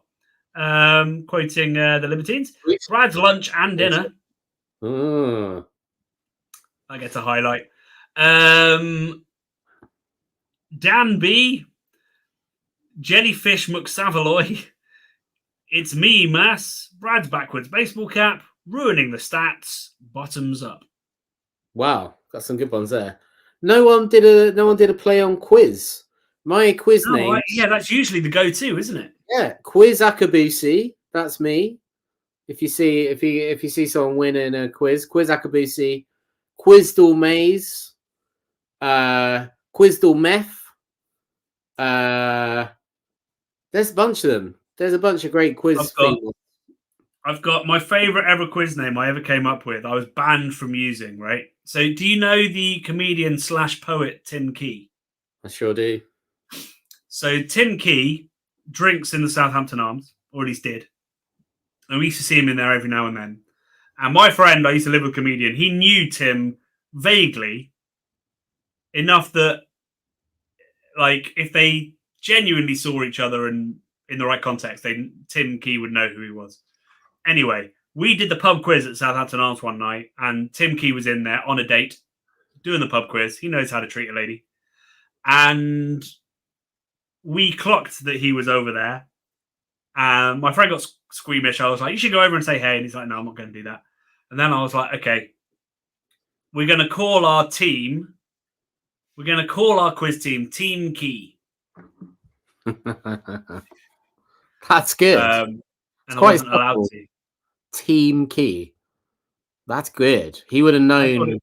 quoting the Libertines, Brad's Lunch and Dinner. I get to highlight. Dan B, Jellyfish McSavaloy. It's me, Mass. Brad's backwards baseball cap. Ruining the stats. Bottoms up. Wow, got some good ones there. No one did a play on quiz. My quiz name. Yeah, that's usually the go-to, isn't it? Yeah, Quiz Akabusi. That's me. If you see someone winning a quiz, Quiz Akabusi, Quizdall Maze, Quizdall Meth. There's a bunch of them. There's a bunch of great quiz things. I've got my favorite ever quiz name I ever came up with. I was banned from using, right? So do you know the comedian / poet Tim Key? I sure do. So Tim Key drinks in the Southampton Arms, or at least did. And we used to see him in there every now and then. And my friend, I used to live with a comedian, he knew Tim vaguely enough that, like, if they genuinely saw each other and in the right context, Tim Key would know who he was. Anyway, we did the pub quiz at Southampton Arms one night, and Tim Key was in there on a date doing the pub quiz. He knows how to treat a lady. And we clocked that he was over there. And my friend got squeamish. I was like, you should go over and say hey. And he's like, no, I'm not going to do that. And then I was like, okay, we're going to call our team. We're going to call our quiz team Team Key. That's good. And I wasn't allowed to. Team Key. That's good. He would have known.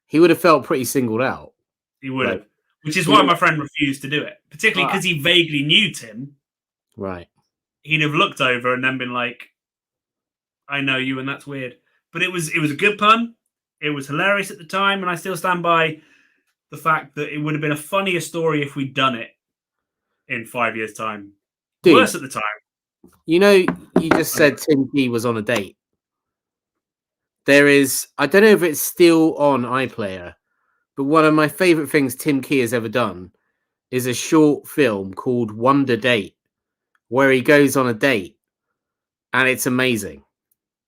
He would have felt pretty singled out. He would have. Which is why my friend refused to do it. Particularly because he vaguely knew Tim. Right. He'd have looked over and then been like, I know you, and that's weird. But it was a good pun. It was hilarious at the time, and I still stand by the fact that it would have been a funnier story if we'd done it in 5 years' time. Dude, worse at the time. You know, you just said Tim Key was on a date. There is, I don't know if it's still on iPlayer, but one of my favorite things Tim Key has ever done is a short film called Wonder Date, where he goes on a date, and it's amazing.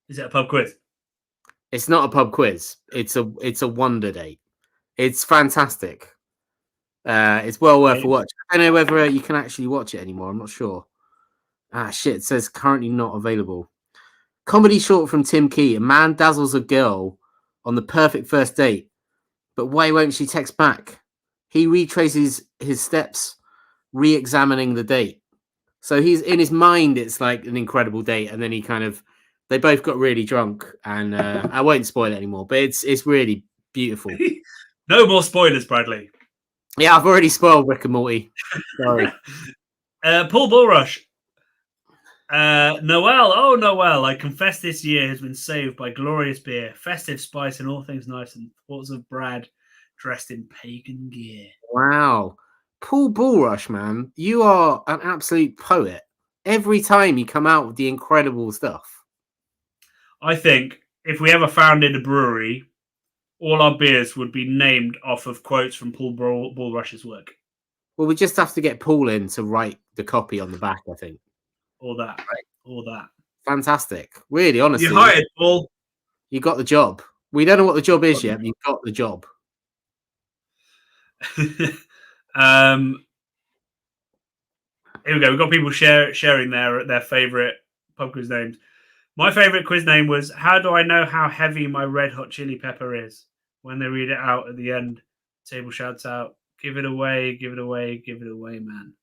Is it a pub quiz? It's not a pub quiz. It's a wonder date. It's fantastic. It's well worth a watch. I don't know whether you can actually watch it anymore. I'm not sure. Shit, it says currently not available. Comedy short from Tim Key. A man dazzles a girl on the perfect first date, but why won't she text back? He retraces his steps, re-examining the date. So he's in his mind, it's like an incredible date, and then they both got really drunk, and I won't spoil it anymore, but it's really beautiful. No more spoilers, Bradley. Yeah, I've already spoiled Rick and Morty. Sorry. Paul Bullrush. Noel. Oh, Noel. I confess this year has been saved by glorious beer, festive spice, and all things nice, and thoughts of Brad dressed in pagan gear. Wow. Paul Bullrush, man, you are an absolute poet. Every time you come out with the incredible stuff. I think if we ever founded a brewery, all our beers would be named off of quotes from Paul Bullrush's work. Well, we just have to get Paul in to write the copy on the back, I think. All that. Right. All that. Fantastic. Really, honestly. You hired, Paul. You got the job. We don't know what the job is yet, but you got the job. Here we go. We've got people sharing their favourite pub quiz names. My favourite quiz name was, how do I know how heavy my red hot chili pepper is? When they read it out at the end, the table shouts out, give it away, give it away, give it away, man.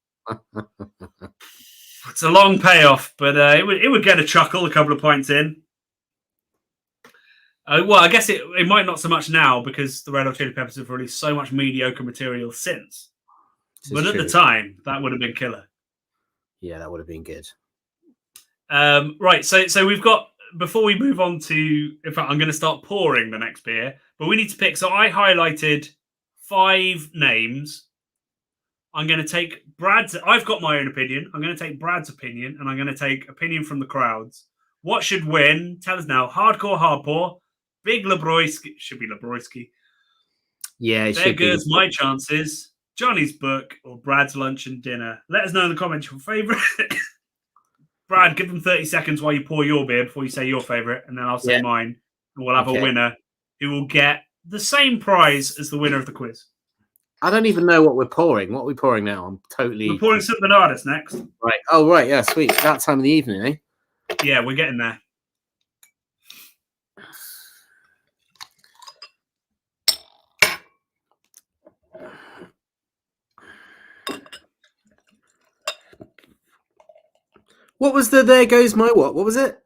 It's a long payoff, but it would get a chuckle a couple of points in. Well, I guess it might not so much now because the Red Hot Chili Peppers have released so much mediocre material since. But at the time, that would have been killer. Yeah, that would have been good. Right, so we've got, before we move on to, in fact, I'm going to start pouring the next beer, but we need to pick. So I highlighted 5 names. I'm going to take I've got my own opinion. I'm going to take Brad's opinion, and I'm going to take opinion from the crowds. What should win? Tell us now. Hardcore Hardpour, Big Lebroyski, should be Lebroyski. Yeah, it there should goes be. my chances. Johnny's Book or Brad's Lunch and Dinner. Let us know in the comments your favourite. Brad, give them 30 seconds while you pour your beer before you say your favourite, and then I'll say mine. And we'll have a winner who will get the same prize as the winner of the quiz. I don't even know what we're pouring. What are we pouring now? I'm totally. We're pouring St. Bernardus next. Right. Oh, right. Yeah, sweet. That time of the evening, eh? Yeah, we're getting there. What was the There Goes My What? What was it?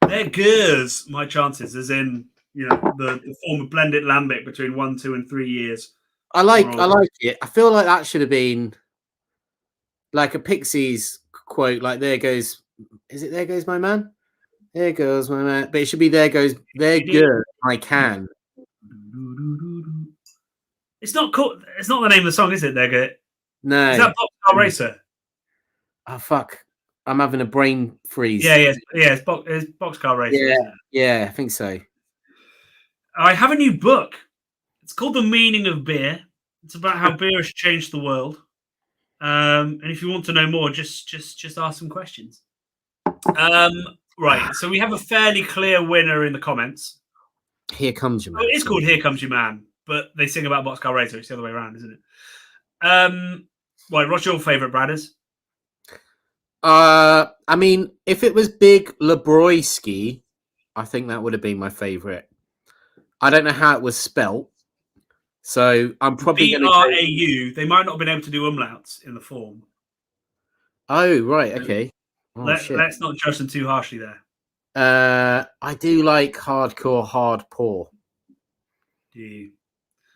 There goes my chances, as in, the form of blended lambic between 1, 2, and 3 years. I like it. I feel like that should have been like a Pixies quote, like "There goes," is it "There goes my man"? There goes my man, but it should be "There goes I can." It's not called. It's not the name of the song, is it? There go. No. Is that Boxcar Racer? Oh fuck! I'm having a brain freeze. Yeah. It's Boxcar Racer. Yeah, I think so. I have a new book. It's called The Meaning of Beer. It's about how beer has changed the world. And if you want to know more, just ask some questions. Right. So we have a fairly clear winner in the comments. Here Comes Your Man. Oh, it is called Here Comes Your Man, but they sing about Boxcar Racer. It's the other way around, isn't it? Right. What's your favourite, Bradders? I mean, if it was Big Lebroyski, I think that would have been my favourite. I don't know how it was spelt, so I'm probably going to B-R-A-U. They might not have been able to do umlauts in the form. Oh, right. Okay. Let's not judge them too harshly there. I do like hardcore hard pour.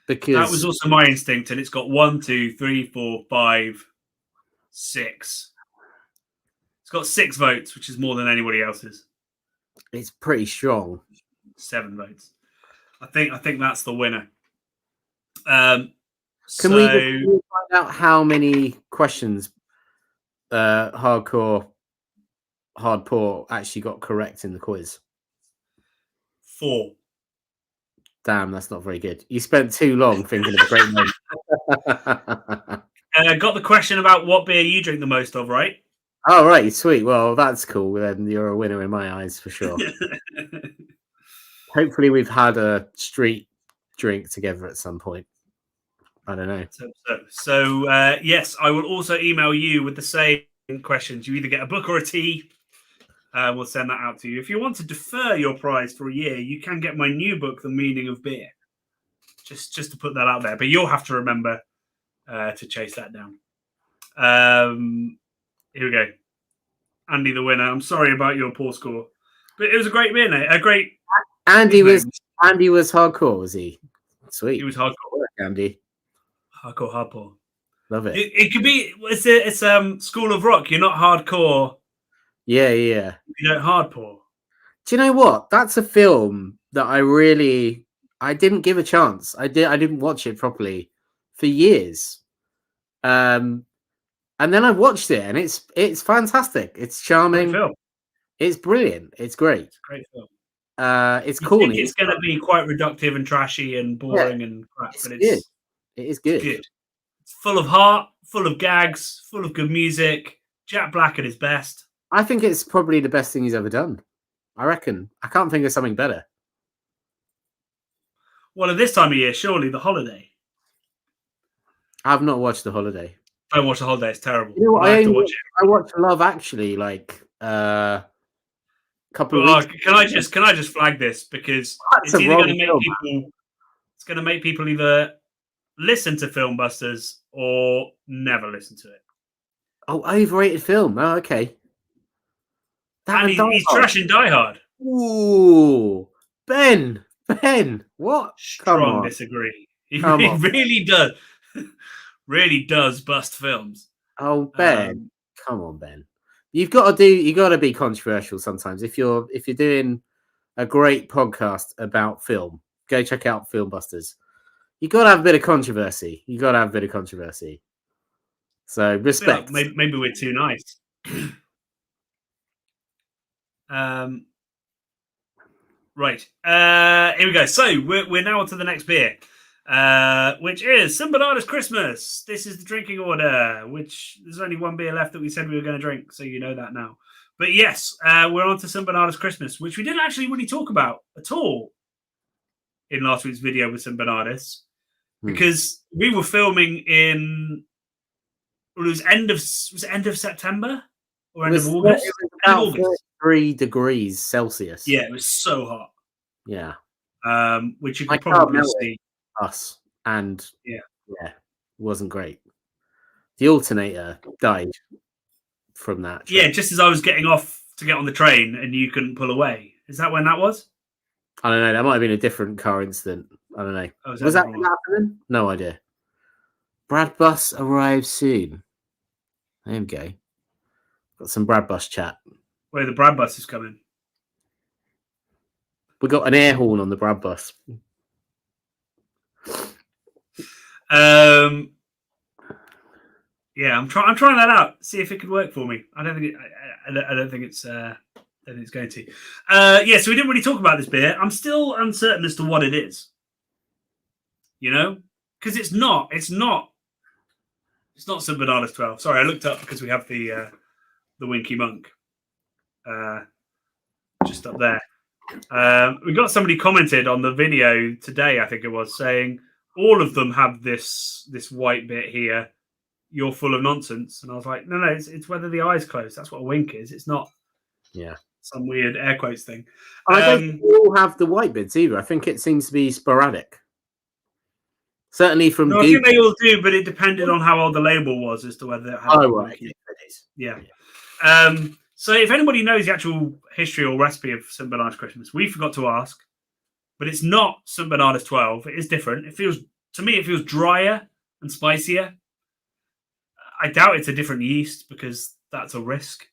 Because that was also my instinct, and it's got 1, 2, 3, 4, 5, 6. It's got 6 votes, which is more than anybody else's. It's pretty strong. 7 votes. I think that's the winner. Can we find out how many questions hardcore hard pour actually got correct in the quiz? 4. Damn, that's not very good. You spent too long thinking of a great name. Got the question about what beer you drink the most of, right? Oh, right. Sweet. Well, that's cool. Then you're a winner in my eyes for sure. Hopefully we've had a street drink together at some point. I don't know. So yes, I will also email you with the same questions. You either get a book or a tea. We'll send that out to you. If you want to defer your prize for a year, you can get my new book, The Meaning of Beer. Just to put that out there. But you'll have to remember to chase that down. Here we go. Andy, the winner. I'm sorry about your poor score. But it was a great beer, a great... Andy was hardcore, was he? Sweet. He was hardcore. Andy. Hardcore. Love it. It could be... It's School of Rock. You're not hardcore. Yeah. You don't hard pour. Do you know what? That's a film that I didn't give a chance. I didn't watch it properly for years. And then I watched it, and it's fantastic. It's charming. Film. It's brilliant. It's great. It's a great film. It's corny. It's going to be quite reductive and trashy and boring and crap, but good. It is good. It's good. It's full of heart, full of gags, full of good music. Jack Black at his best. I think it's probably the best thing he's ever done. I reckon. I can't think of something better. Well, at this time of year, surely The Holiday. I've not watched The Holiday. Don't watch The Holiday. It's terrible. You know what? I watched Love Actually like a couple of weeks. Can I just flag this because it's either going to make people either listen to Filmbusters or never listen to it. Oh, overrated film. Oh, okay. And he's trashing Die Hard. Ooh, Ben, what? Strong disagree. He really does. Really does bust films. Oh, Ben, come on, Ben. You got to be controversial sometimes. If you're doing a great podcast about film, go check out Filmbusters. You got to have a bit of controversy. So respect. Yeah, maybe we're too nice. Right. Here we go. So we're now on to the next beer, which is St. Bernardus Christmas. This is the drinking order, which there's only one beer left that we said we were going to drink, so you know that now. But yes, we're on to St. Bernardus Christmas, which we didn't actually really talk about at all in last week's video with St. Bernardus. because we were filming in. Well, it was end of September or end of August. It was about 3 degrees Celsius. Yeah, it was so hot. Yeah. Which you could probably see. Us and yeah, it wasn't great. The alternator died from that trip. Yeah, just as I was getting off to get on the train and you couldn't pull away. Is that when that was? I don't know. That might have been a different car incident. I don't know. Oh, was that happening? No idea. Brad Bus arrives soon. There we go. Got some Brad Bus chat. Where the Brad Bus is coming. We got an air horn on the Brad Bus. Yeah, I'm trying that out. See if it could work for me. I don't think it's going to. Yeah, so we didn't really talk about this beer. I'm still uncertain as to what it is. You know, because it's not St. Bernardus 12. Sorry, I looked up because we have the Winky Monk just up there. We got somebody commented on the video today, I think it was, saying all of them have this white bit here. You're full of nonsense. And I was like, no, it's whether the eye's closed. That's what a wink is. It's not some weird air quotes thing. I don't think we all have the white bits either. I think it seems to be sporadic. Certainly from I think they all do, but it depended on how old the label was as to whether it had right. Okay. Yeah. So if anybody knows the actual history or recipe of St. Bernardus Christmas, we forgot to ask, but it's not St. Bernardus 12. It is different. It feels drier and spicier. I doubt it's a different yeast because that's a risk.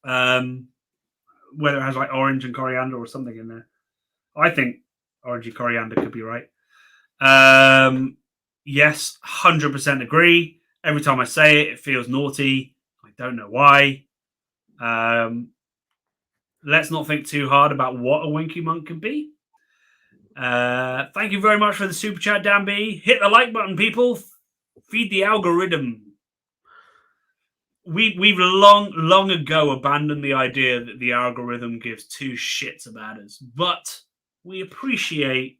Whether it has like orange and coriander or something in there. I think orange and coriander could be right. Yes, 100% agree. Every time I say it, it feels naughty. I don't know why. Let's not think too hard about what a Winky Monk can be. Thank you very much for the super chat, Dan B. Hit the like button, people. Feed the algorithm. We've long ago abandoned the idea that the algorithm gives two shits about us, but we appreciate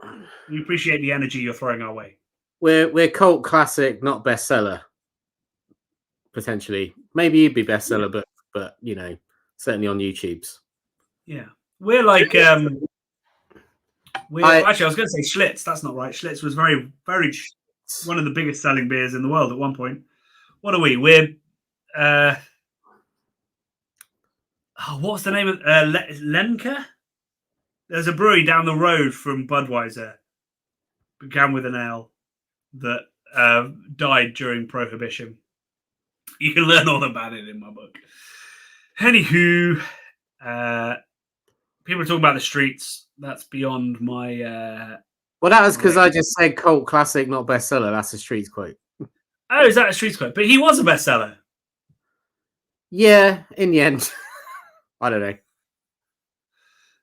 the energy you're throwing our way. We're cult classic, not bestseller. Potentially, maybe you'd be bestseller, but you know, certainly on YouTube's. Yeah, we're like actually, I was going to say Schlitz. That's not right. Schlitz was very, very one of the biggest selling beers in the world at one point. What are we? We're what's the name of Lemke? There's a brewery down the road from Budweiser. Began with an L that died during Prohibition. You can learn all about it in my book. Anywho, people are talking about the streets. That's beyond my... well, that was because I just said cult classic, not bestseller. That's a Streets quote. Oh, is that a Streets quote? But he was a bestseller. Yeah, in the end. I don't know.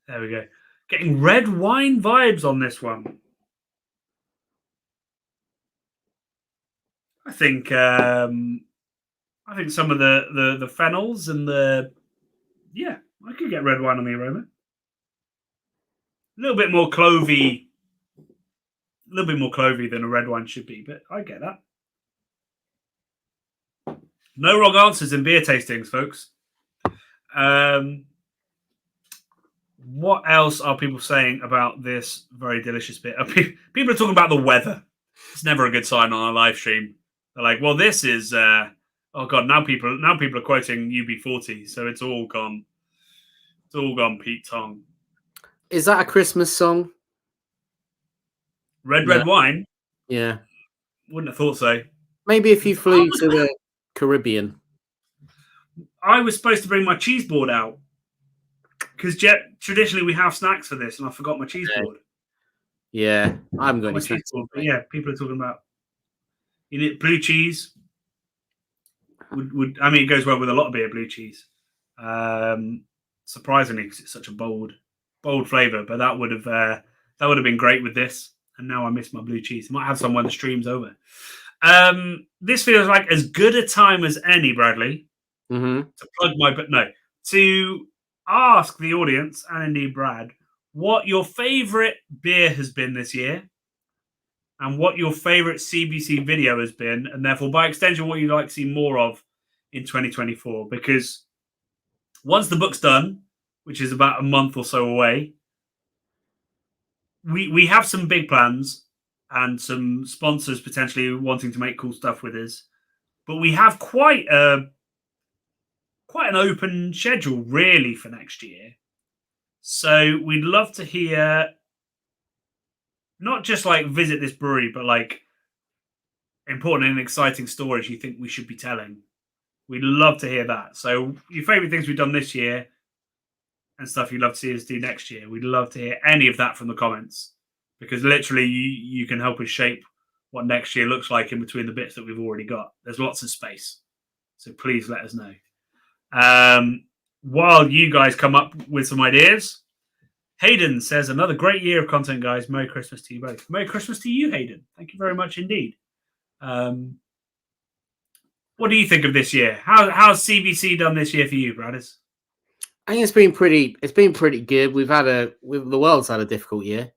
There we go. Getting red wine vibes on this one. I think some of the phenols and I could get red wine on the aroma. A little bit more clovey than a red wine should be, but I get that. No wrong answers in beer tastings, folks. What else are people saying about this very delicious beer? People are talking about the weather. It's never a good sign on a live stream. They're like, well, this is oh god, now people are quoting UB40, so it's all gone. It's all gone Pete Tong. Is that a Christmas song? Red wine? Yeah. Wouldn't have thought so. Maybe if you flew to the Caribbean. I was supposed to bring my cheese board out because traditionally we have snacks for this, and I forgot my cheese board. Yeah, I haven't got any snacks. Board, but yeah, people are talking about blue cheese. Would it goes well with a lot of beer, blue cheese. Surprisingly, because it's such a bold flavor, but that would have been great with this. And now I miss my blue cheese. I might have some when the stream's over. This feels like as good a time as any, Bradley, to plug to ask the audience and indeed Brad what your favorite beer has been this year, and what your favorite CBC video has been, and therefore, by extension, what you'd like to see more of in 2024. Because once the book's done, which is about a month or so away, we have some big plans and some sponsors potentially wanting to make cool stuff with us. But we have quite an open schedule, really, for next year. So we'd love to hear not just like visit this brewery, but like important and exciting stories you think we should be telling. We'd love to hear that. So your favorite things we've done this year and stuff you'd love to see us do next year. We'd love to hear any of that from the comments, because literally you can help us shape what next year looks like in between the bits that we've already got. There's lots of space. So please let us know. While you guys come up with some ideas, Hayden says, another great year of content, guys. Merry Christmas to you both. Merry Christmas to you, Hayden. Thank you very much indeed. What do you think of this year? How's CBC done this year for you, Bernardus? I think it's been pretty good. The world's had a difficult year.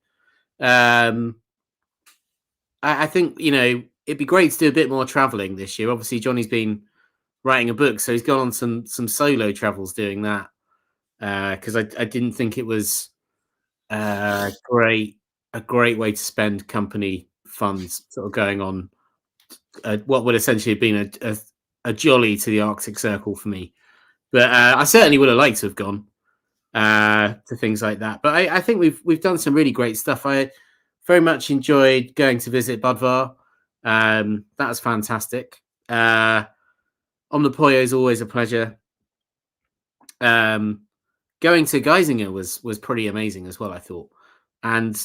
I think, it'd be great to do a bit more traveling this year. Obviously, Johnny's been writing a book, so he's gone on some solo travels doing that. Because I didn't think it was a great way to spend company funds, sort of going on what would essentially have been a jolly to the Arctic Circle for me. But I certainly would have liked to have gone to things like that. But I think we've done some really great stuff. I very much enjoyed going to visit Budvar. That was fantastic. On the Poyo is always a pleasure. Going to Geisinger was pretty amazing as well, I thought. And,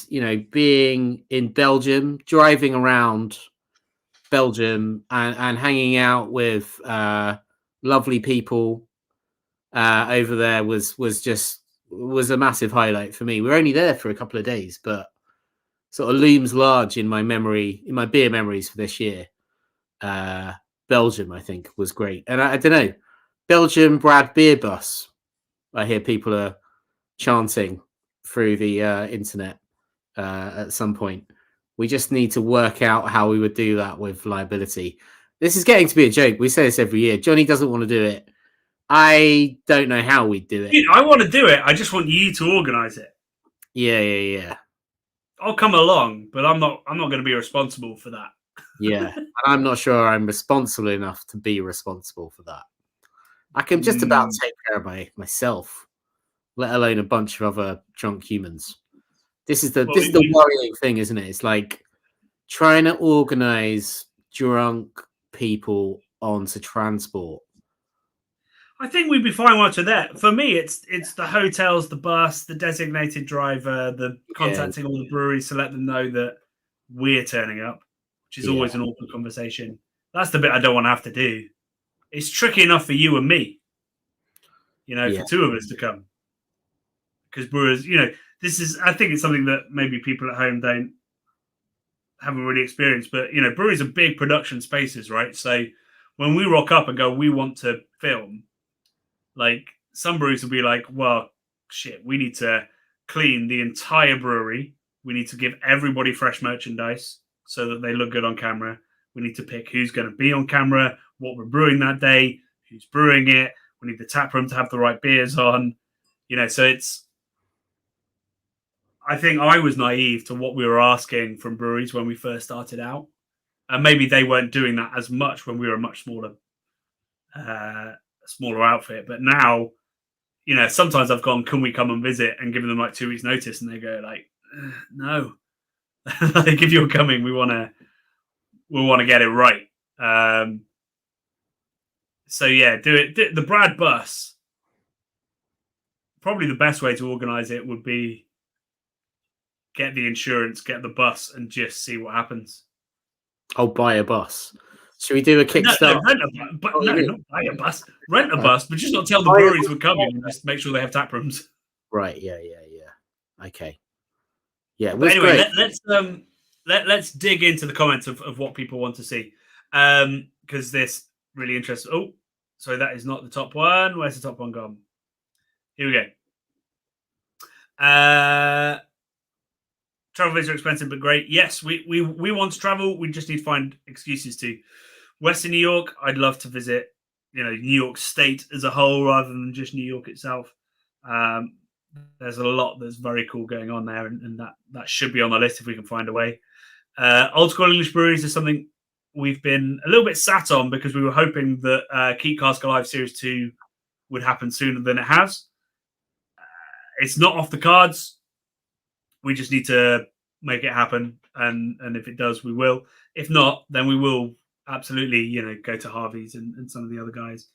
being in Belgium, driving around Belgium and hanging out with lovely people over there was a massive highlight for me. We were only there for a couple of days, but sort of looms large in my beer memories for this year. Belgium, I think, was great. And I don't know, Belgium Brad Beer Bus, I hear people are chanting through the internet at some point. We just need to work out how we would do that with liability. This is getting to be a joke. We say this every year. Johnny doesn't want to do it. I don't know how we'd do it. I want to do it. I just want you to organise it. Yeah. I'll come along, but I'm not going to be responsible for that. Yeah, and I'm not sure I'm responsible enough to be responsible for that. I can just about take care of myself, let alone a bunch of other drunk humans. This is the worrying thing, isn't it? It's like trying to organise drunk people onto transport. I think we'd be fine once we're there. For me, it's the hotels, the bus, the designated driver, the contacting all the breweries to let them know that we're turning up, which is always an awkward conversation. That's the bit I don't want to have to do. It's tricky enough for you and me, for two of us to come. Because brewers, I think it's something that maybe people at home haven't really experienced. But, breweries are big production spaces, right? So when we rock up and go, we want to film, like some breweries will be like, well, shit, we need to clean the entire brewery. We need to give everybody fresh merchandise so that they look good on camera. We need to pick who's going to be on camera, what we're brewing that day, who's brewing it. We need the tap room to have the right beers on, so I think I was naive to what we were asking from breweries when we first started out. And maybe they weren't doing that as much when we were a much smaller outfit. But now, sometimes I've gone, can we come and visit, and given them like 2 weeks notice, and they go like, no. Like, if you're coming, we want to get it right. So yeah, do it. The Brad bus, probably the best way to organize it would be get the insurance, get the bus, and just see what happens. I'll buy a bus. Should we do a Kickstarter? Not buy a bus. Rent a bus, but just not tell the breweries we're coming, and just make sure they have tap rooms. Right. Yeah. Okay. Yeah. But anyway, let's dig into the comments of what people want to see, because this really interests. Oh, sorry, that is not the top one. Where's the top one gone? Here we go. travel visas are expensive, but great. Yes, we want to travel. We just need to find excuses to. Western New York, I'd love to visit, New York State as a whole rather than just New York itself. There's a lot that's very cool going on there, and that should be on the list if we can find a way. Old school English breweries is something we've been a little bit sat on because we were hoping that Keep Cask Alive Series 2 would happen sooner than it has. It's not off the cards. We just need to make it happen, and if it does, we will. If not, then we will absolutely, go to Harvey's and some of the other guys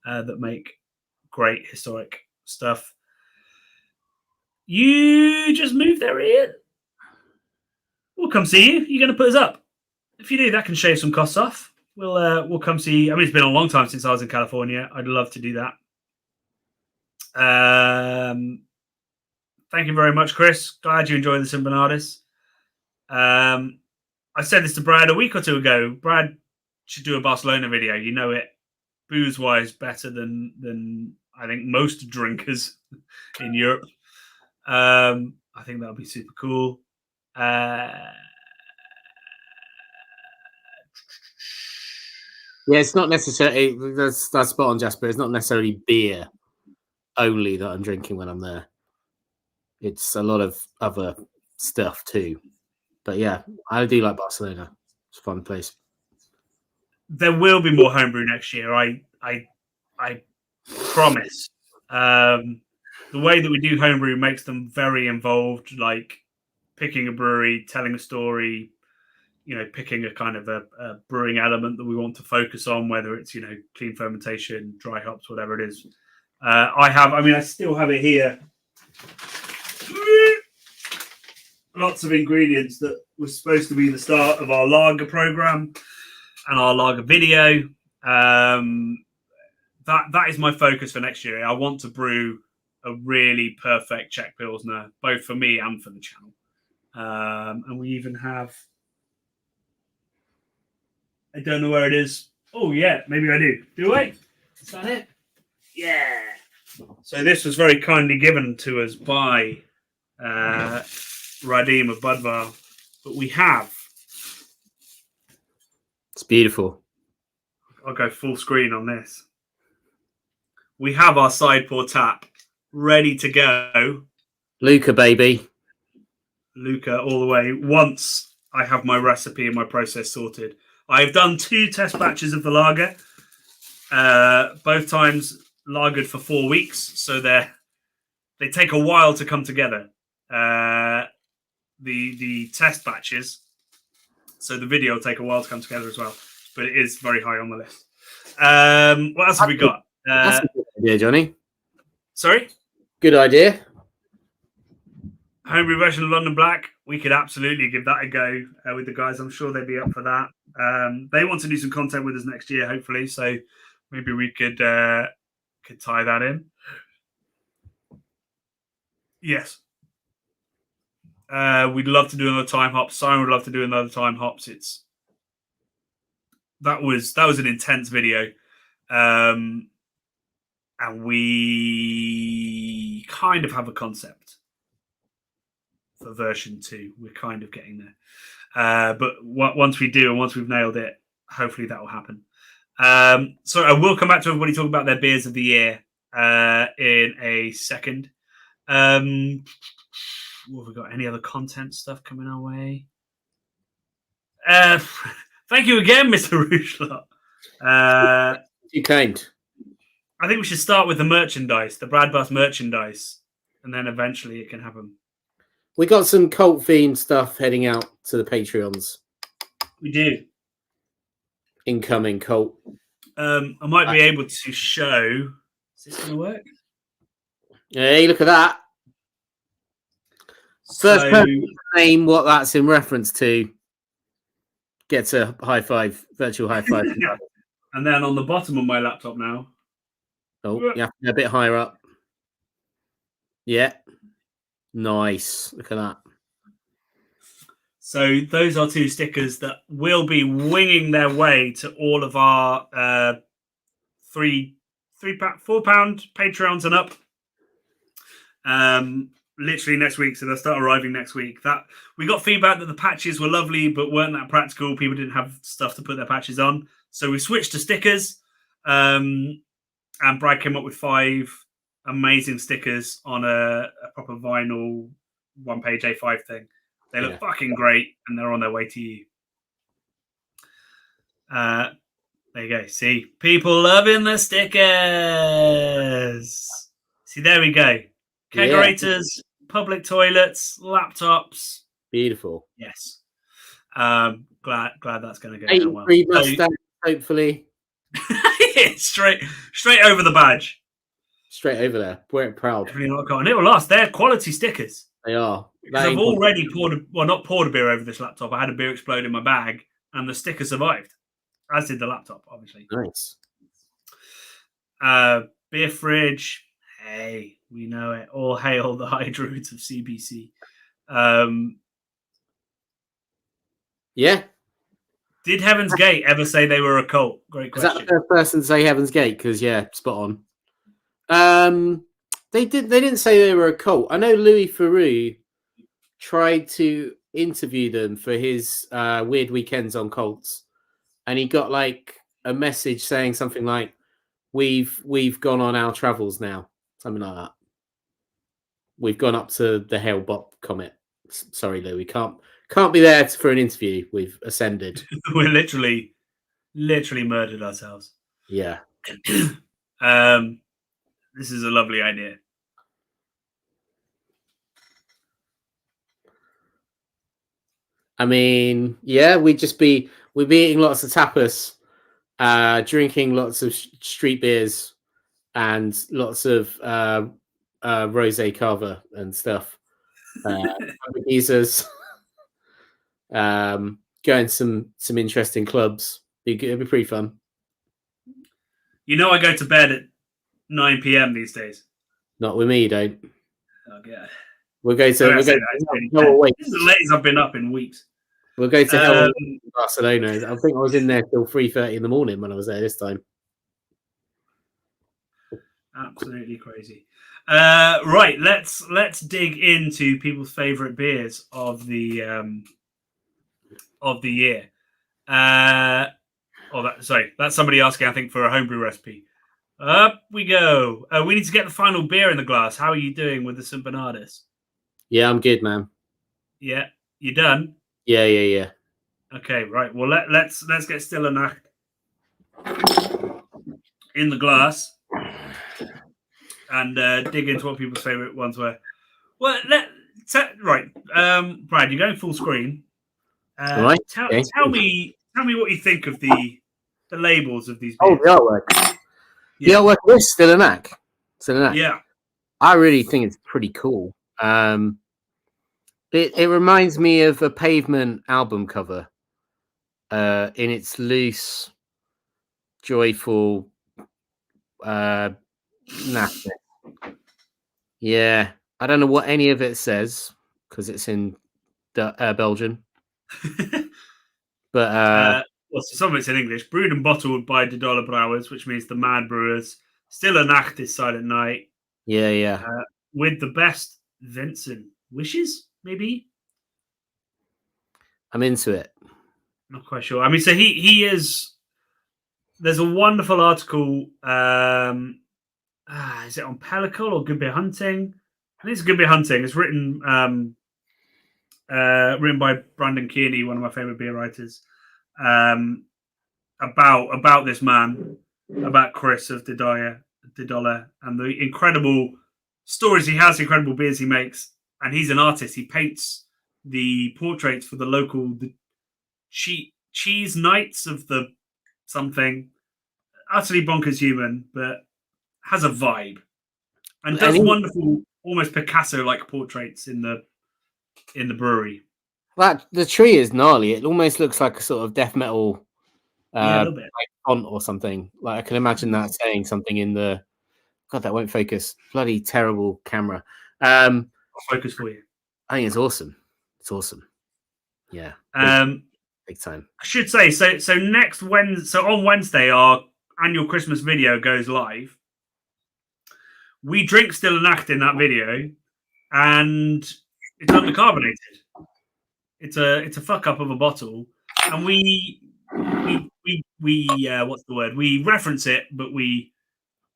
that make great historic stuff. You just moved there, Ian. We'll come see you. You're going to put us up. If you do, that can shave some costs off. We'll come see you. I mean, it's been a long time since I was in California. I'd love to do that. Thank you very much, Chris. Glad you enjoyed this in Bernardus. I said this to Brad a week or two ago. Brad should do a Barcelona video. You know it, booze-wise, better than I think most drinkers in Europe. I think that'll be super cool. Yeah, it's not necessarily that's spot on, Jasper. It's not necessarily beer only that I'm drinking when I'm there. It's a lot of other stuff too. But yeah, I do like Barcelona. It's a fun place. There will be more homebrew next year. I promise. The way that we do homebrew makes them very involved, like picking a brewery, telling a story, picking a kind of a brewing element that we want to focus on, whether it's, clean fermentation, dry hops, whatever it is. I still have it here. Lots of ingredients that were supposed to be the start of our lager program and our lager video. That is my focus for next year. I want to brew a really perfect Czech Pilsner, both for me and for the channel. And we even have, I don't know where it is. Oh yeah, maybe I do. Do I? Is that it? Yeah. So this was very kindly given to us by Radim of Budvar, but we have. It's beautiful. I'll go full screen on this. We have our side pour tap ready to go. Luca, baby. Luca all the way. Once I have my recipe and my process sorted. I've done 2 test batches of the lager. Both times lagered for 4 weeks, so they take a while to come together. The test batches, so the video will take a while to come together as well, but it is very high on the list. What else have we got? That's a good idea, Johnny. Sorry? Good idea. Homebrew version of London Black. We could absolutely give that a go with the guys. I'm sure they'd be up for that. They want to do some content with us next year, hopefully, so maybe we could tie that in. Yes. We'd love to do another time hop. Simon would love to do another time hops. That was an intense video. And we kind of have a concept for version 2. We're kind of getting there. But once we do, and once we've nailed it, hopefully that will happen. So I will come back to everybody talking about their beers of the year in a second. Have we got any other content stuff coming our way? Thank you again, Mr. Rougelot. You kind. I think we should start with the merchandise, the Brad Bus merchandise, and then eventually it can happen. We got some cult themed stuff heading out to the Patreons. We do. Incoming cult. I might be able to show. Is this going to work? Hey, look at that. First person to name what that's in reference to gets a high five, virtual high five. Yeah. And then on the bottom of my laptop now. Oh, yeah, a bit higher up. Yeah. Nice. Look at that. So those are 2 stickers that will be winging their way to all of our £4 Patreons and up. literally next week, so they'll start arriving next week. That we got feedback that the patches were lovely, but weren't that practical. People didn't have stuff to put their patches on, so we switched to stickers. And Brad came up with 5 amazing stickers on a proper vinyl 1-page A5 thing. They look fucking great, and they're on their way to you. There you go. See, people loving the stickers. See, there we go. Kegerators, public toilets, laptops. Beautiful. Yes. Glad that's going to go down well. Mustache, hopefully. straight over the badge. Straight over there. Wear it proud. Definitely not gone. It will last. They're quality stickers. They are. I've already not poured a beer over this laptop. I had a beer explode in my bag, and the sticker survived, as did the laptop, obviously. Nice. Beer fridge. Hey, we know it. All hail the high druids of CBC. Yeah. Did Heaven's Gate ever say they were a cult? Great question. Is that the first person to say Heaven's Gate? Because spot on. They didn't say they were a cult. I know Louis Theroux tried to interview them for his Weird Weekends on Cults, and he got like a message saying something like, "We've gone on our travels now," something like that. We've gone up to the Hale-Bopp comet. Sorry, Louis, can't be there for an interview. We've ascended. We're literally murdered ourselves. Yeah. This is a lovely idea. I mean, yeah, we'd be eating lots of tapas, drinking lots of street beers, and lots of rosé cava and stuff. Geezers, going to some interesting clubs. It'd be pretty fun. You know, I go to bed at 9 p.m. these days. Not with me, you don't. Oh god. We'll go to. This is the latest I've been up in weeks. We'll go to Barcelona. I think I was in there till 3:30 in the morning when I was there this time. Absolutely crazy. Right, let's dig into people's favorite beers of the year. That's somebody asking, I think, for a homebrew recipe. Up we go. We need to get the final beer in the glass. How are you doing with the St. Bernardus? Yeah, I'm good, man. Yeah, you done? Yeah. Okay, right. Well, let's get Stille Nacht in the glass and dig into what people's favorite ones were. Well, Brad, you're going full screen. Right. Tell me what you think of the labels of these beers. Oh, the artwork. The artwork of this Stille Nacht. Yeah. I really think it's pretty cool. It reminds me of a Pavement album cover in its loose, joyful naff. Yeah, I don't know what any of it says because it's in Belgian. But some of it's in English. Brewed and bottled by De Dollar Brouwers, which means the Mad Brewers. Stille Nacht is Silent Night. Yeah. With the best Vincent wishes, maybe. I'm into it. Not quite sure. I mean, so he is. There's a wonderful article. Is it on Pellicle or Good Beer Hunting? I think it's Good Beer Hunting. It's written by Brandon Kearney, one of my favorite beer writers, about this man, about Chris of De Dollar, and the incredible stories he has, incredible beers he makes. And he's an artist. He paints the portraits for the local cheese knights of the something. Utterly bonkers human, but has a vibe. And does wonderful, almost Picasso-like portraits in the brewery. The tree is gnarly. It almost looks like a sort of death metal a little bit. like font or something. Like I can imagine that saying something in the... God, that won't focus. Bloody terrible camera. I'll focus for you. I think it's awesome. It's awesome. Yeah. Big time. I should say, so next Wednesday, so on Wednesday, our annual Christmas video goes live. We drink Stille Nacht in that video, and it's undercarbonated. It's a fuck up of a bottle, and we what's the word? We reference it, but we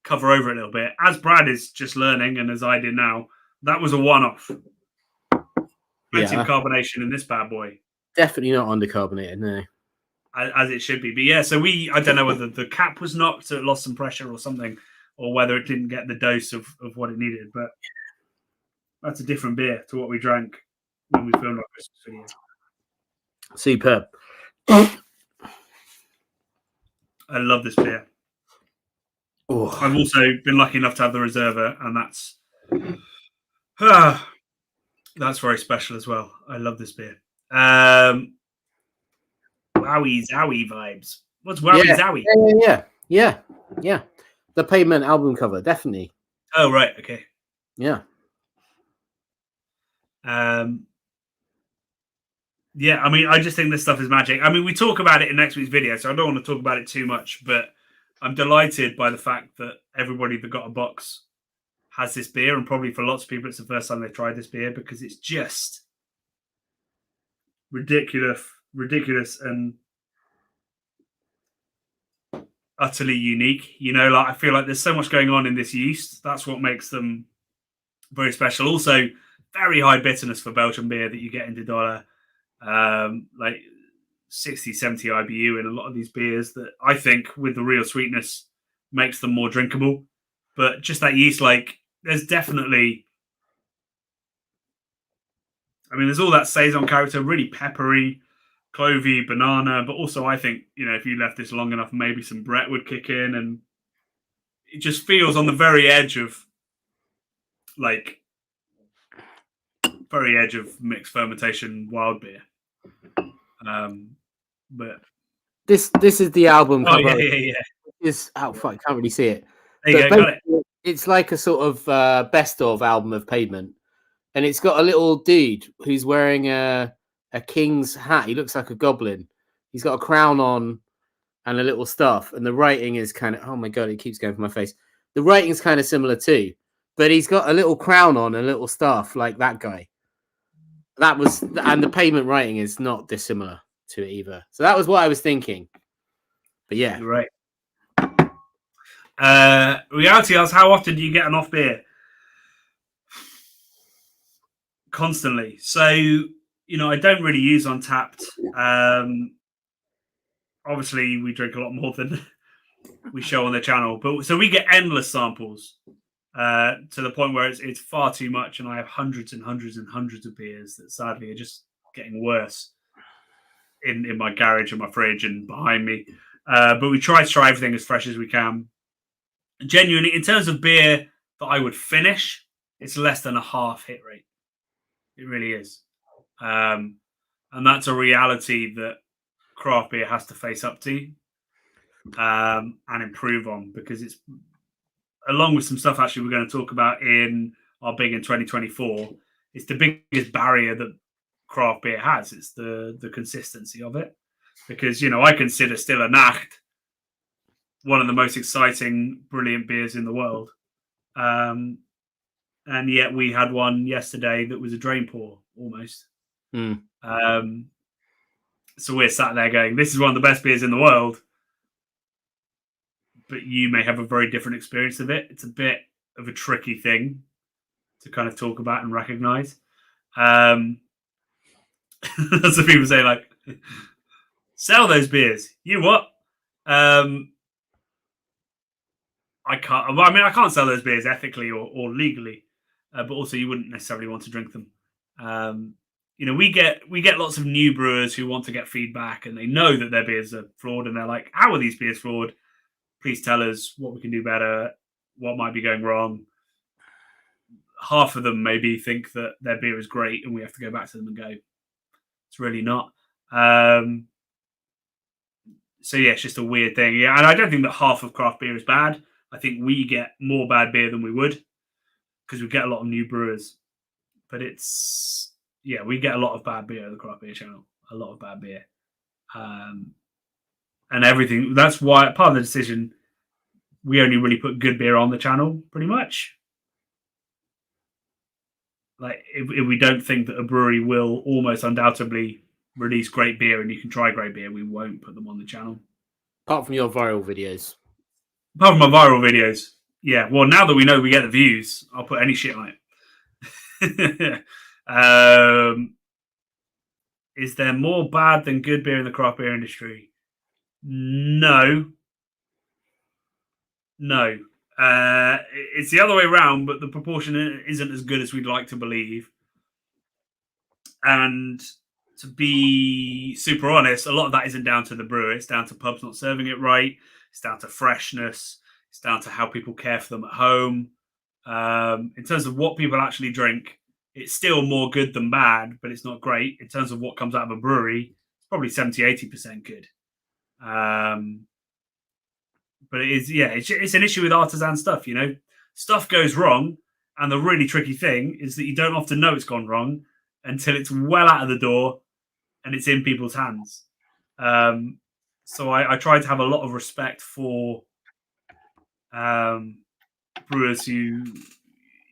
cover over it a little bit. As Brad is just learning, and as I did now, that was a one-off. Plenty of carbonation in this bad boy. Definitely not undercarbonated, no. As it should be. But yeah, so I don't know whether the cap was knocked, so it lost some pressure or something, or whether it didn't get the dose of what it needed. But that's a different beer to what we drank when we filmed our Christmas video. Superb. I love this beer. Oh. I've also been lucky enough to have the Reserva, and that's very special as well. I love this beer. Wowie Zowie vibes. What's Wowie Zowie? Yeah. The Pavement album cover, definitely. Oh, right. Okay. Yeah. Yeah, I mean, I just think this stuff is magic. I mean, we talk about it in next week's video, so I don't want to talk about it too much, but I'm delighted by the fact that everybody that got a box has this beer, and probably for lots of people, it's the first time they've tried this beer because it's just ridiculous, and utterly unique. You know, like I feel like there's so much going on in this yeast. That's what makes them very special. Also, very high bitterness for Belgian beer that you get into dollar. Like 60, 70 IBU in a lot of these beers that I think with the real sweetness makes them more drinkable. But just that yeast, like there's definitely, I mean, there's all that Saison character, really peppery, clovey, banana, but also I think, you know, if you left this long enough, maybe some Brett would kick in, and it just feels on the very edge of mixed fermentation wild beer. But this is the album cover. Yeah. Fuck, I can't really see it. There you go, got it. It's like a sort of best of album of Pavement, and it's got a little dude who's wearing a king's hat. He looks like a goblin. He's got a crown on and a little staff, and the writing is kind of, oh my god, it keeps going for my face. The writing's kind of similar too, but he's got a little crown on and a little staff like that guy. And the Pavement writing is not dissimilar to it either. So that was what I was thinking. But yeah. You're right. Reality asks, how often do you get an off beer? Constantly. So, you know, I don't really use Untapped. Obviously, we drink a lot more than we show on the channel. But so we get endless samples to the point where it's far too much. And I have hundreds and hundreds and hundreds of beers that sadly are just getting worse in my garage and my fridge and behind me. But we try everything as fresh as we can. Genuinely, in terms of beer that I would finish, it's less than a half hit rate. It really is. And that's a reality that craft beer has to face up to and improve on, because it's, along with some stuff actually we're going to talk about in our Big in 2024, it's the biggest barrier that craft beer has. It's the consistency of it. Because, you know, I consider Stille Nacht one of the most exciting, brilliant beers in the world. And yet we had one yesterday that was a drain pour, almost. So we're sat there going, this is one of the best beers in the world, but you may have a very different experience of it. It's a bit of a tricky thing to kind of talk about and recognize. That's what people say, like, sell those beers. You what? I can't. Well, I mean, I can't sell those beers ethically or legally, but also you wouldn't necessarily want to drink them. You know, we get lots of new brewers who want to get feedback, and they know that their beers are flawed, and they're like, "How are these beers flawed? Please tell us what we can do better. What might be going wrong." Half of them maybe think that their beer is great, and we have to go back to them and go, "It's really not." So yeah, it's just a weird thing. Yeah, and I don't think that half of craft beer is bad. I think we get more bad beer than we would because we get a lot of new brewers. But it's, yeah, we get a lot of bad beer on the craft beer channel. A lot of bad beer. And everything. That's why part of the decision, we only really put good beer on the channel, pretty much. Like, if we don't think that a brewery will almost undoubtedly release great beer and you can try great beer, we won't put them on the channel. Apart from your viral videos. Apart from my viral videos. Yeah, well, now that we know we get the views, I'll put any shit on it. Is there more bad than good beer in the craft beer industry? No. It's the other way around, but the proportion isn't as good as we'd like to believe. And to be super honest, a lot of that isn't down to the brewer. It's down to pubs not serving it right. It's down to freshness. It's down to how people care for them at home. In terms of what people actually drink, it's still more good than bad, but it's not great. In terms of what comes out of a brewery, it's probably 70-80% good. But it is, it's an issue with artisan stuff, you know. Stuff goes wrong, and the really tricky thing is that you don't often know it's gone wrong until it's well out of the door and it's in people's hands. So I try to have a lot of respect for brewers who,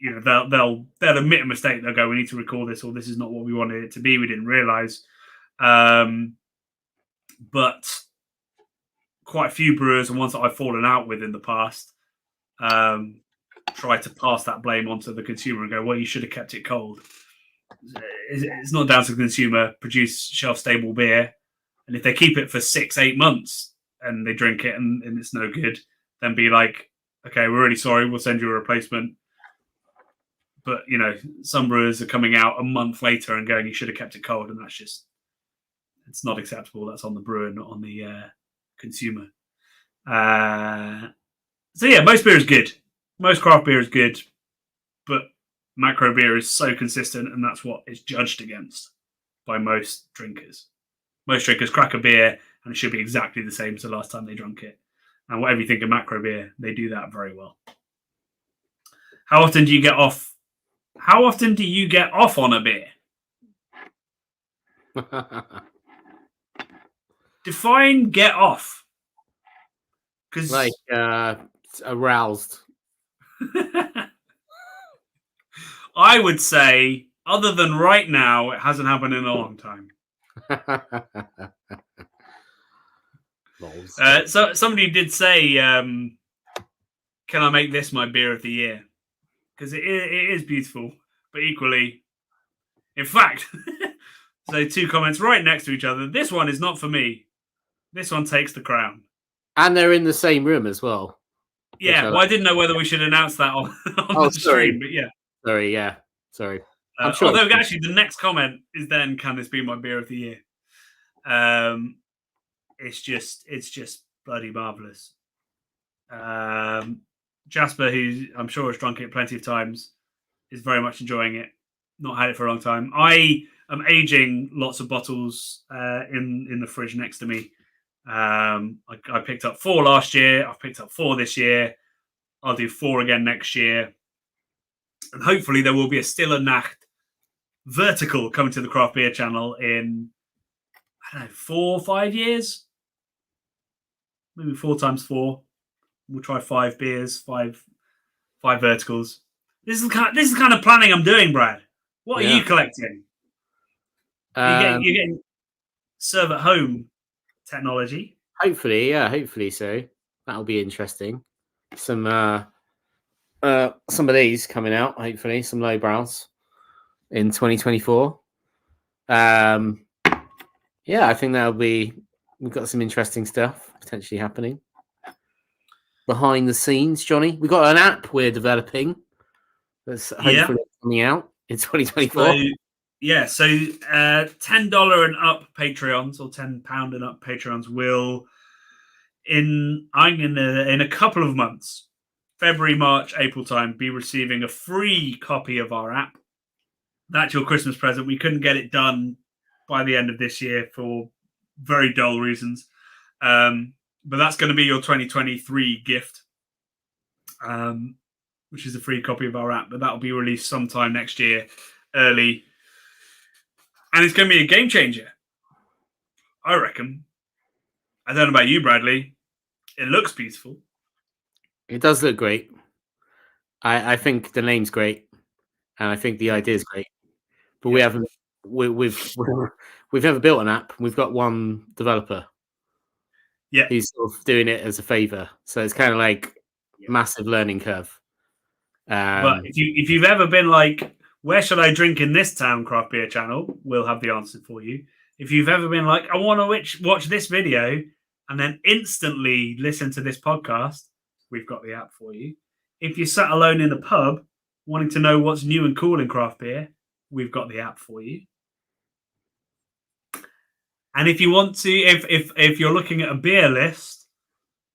you know, they'll admit a mistake. They'll go, "We need to recall this," or "This is not what we wanted it to be. We didn't realize." But quite a few brewers and ones that I've fallen out with in the past try to pass that blame onto the consumer and go, "Well, you should have kept it cold." It's not down to the consumer. Produce shelf-stable beer, and if they keep it for 6-8 months and they drink it and it's no good, then be like, "Okay, we're really sorry. We'll send you a replacement." But, you know, some brewers are coming out a month later and going, "You should have kept it cold," and that's just, it's not acceptable. That's on the brewer, not on the consumer. So yeah, most beer is good. Most craft beer is good, but macro beer is so consistent, and that's what it's judged against by most drinkers. Most drinkers crack a beer, and it should be exactly the same as the last time they drank it. And whatever you think of macro beer, they do that very well. How often do you get off? How often do you get off on a beer? Define get off. Because like aroused. I would say, other than right now, it hasn't happened in a long time. So somebody did say, "Can I make this my beer of the year?" Because it is beautiful, but equally, in fact, so 2 comments right next to each other. This one is not for me. This one takes the crown. And they're in the same room as well. Yeah, well, I didn't know whether we should announce that on the stream, but yeah. Sorry. I'm sure. Although actually, the next comment is then, "Can this be my beer of the year?" It's just bloody marvelous. Jasper, who I'm sure has drunk it plenty of times, is very much enjoying it. Not had it for a long time. I am aging lots of bottles in the fridge next to me. I picked up 4 last year. I've picked up 4 this year. I'll do 4 again next year. And hopefully there will be a Stille Nacht vertical coming to the craft beer channel in, I don't know, 4 or 5 years. Maybe 4 times 4. We'll try 5 beers, 5 verticals. This is the kind of planning I'm doing, Brad. What are you collecting? You're getting serve at home technology. Hopefully so. That'll be interesting. Some of these coming out, hopefully, some lowbrows in 2024. I think we've got some interesting stuff potentially happening behind the scenes, Johnny. We've got an app we're developing that's hopefully coming out in 2024. So $10 and up Patreons, or £10 and up Patreons, will in a couple of months, February, March, April time, be receiving a free copy of our app. That's your Christmas present. We couldn't get it done by the end of this year for very dull reasons. But that's going to be your 2023 gift, which is a free copy of our app. But that'll be released sometime next year, early. And it's going to be a game changer, I reckon. I don't know about you, Bradley. It looks beautiful. It does look great. I think the name's great. and I think the idea is great. But we haven't. We've never built an app. We've got one developer. Yeah, he's sort of doing it as a favor, so it's kind of like massive learning curve. But if you've ever been like, where should I drink in this town? Craft Beer Channel, we'll have the answer for you. If you've ever been like, I want to watch this video and then instantly listen to this podcast, we've got the app for you. If you're sat alone in a pub wanting to know what's new and cool in craft beer, we've got the app for you. And if you want to, if you're looking at a beer list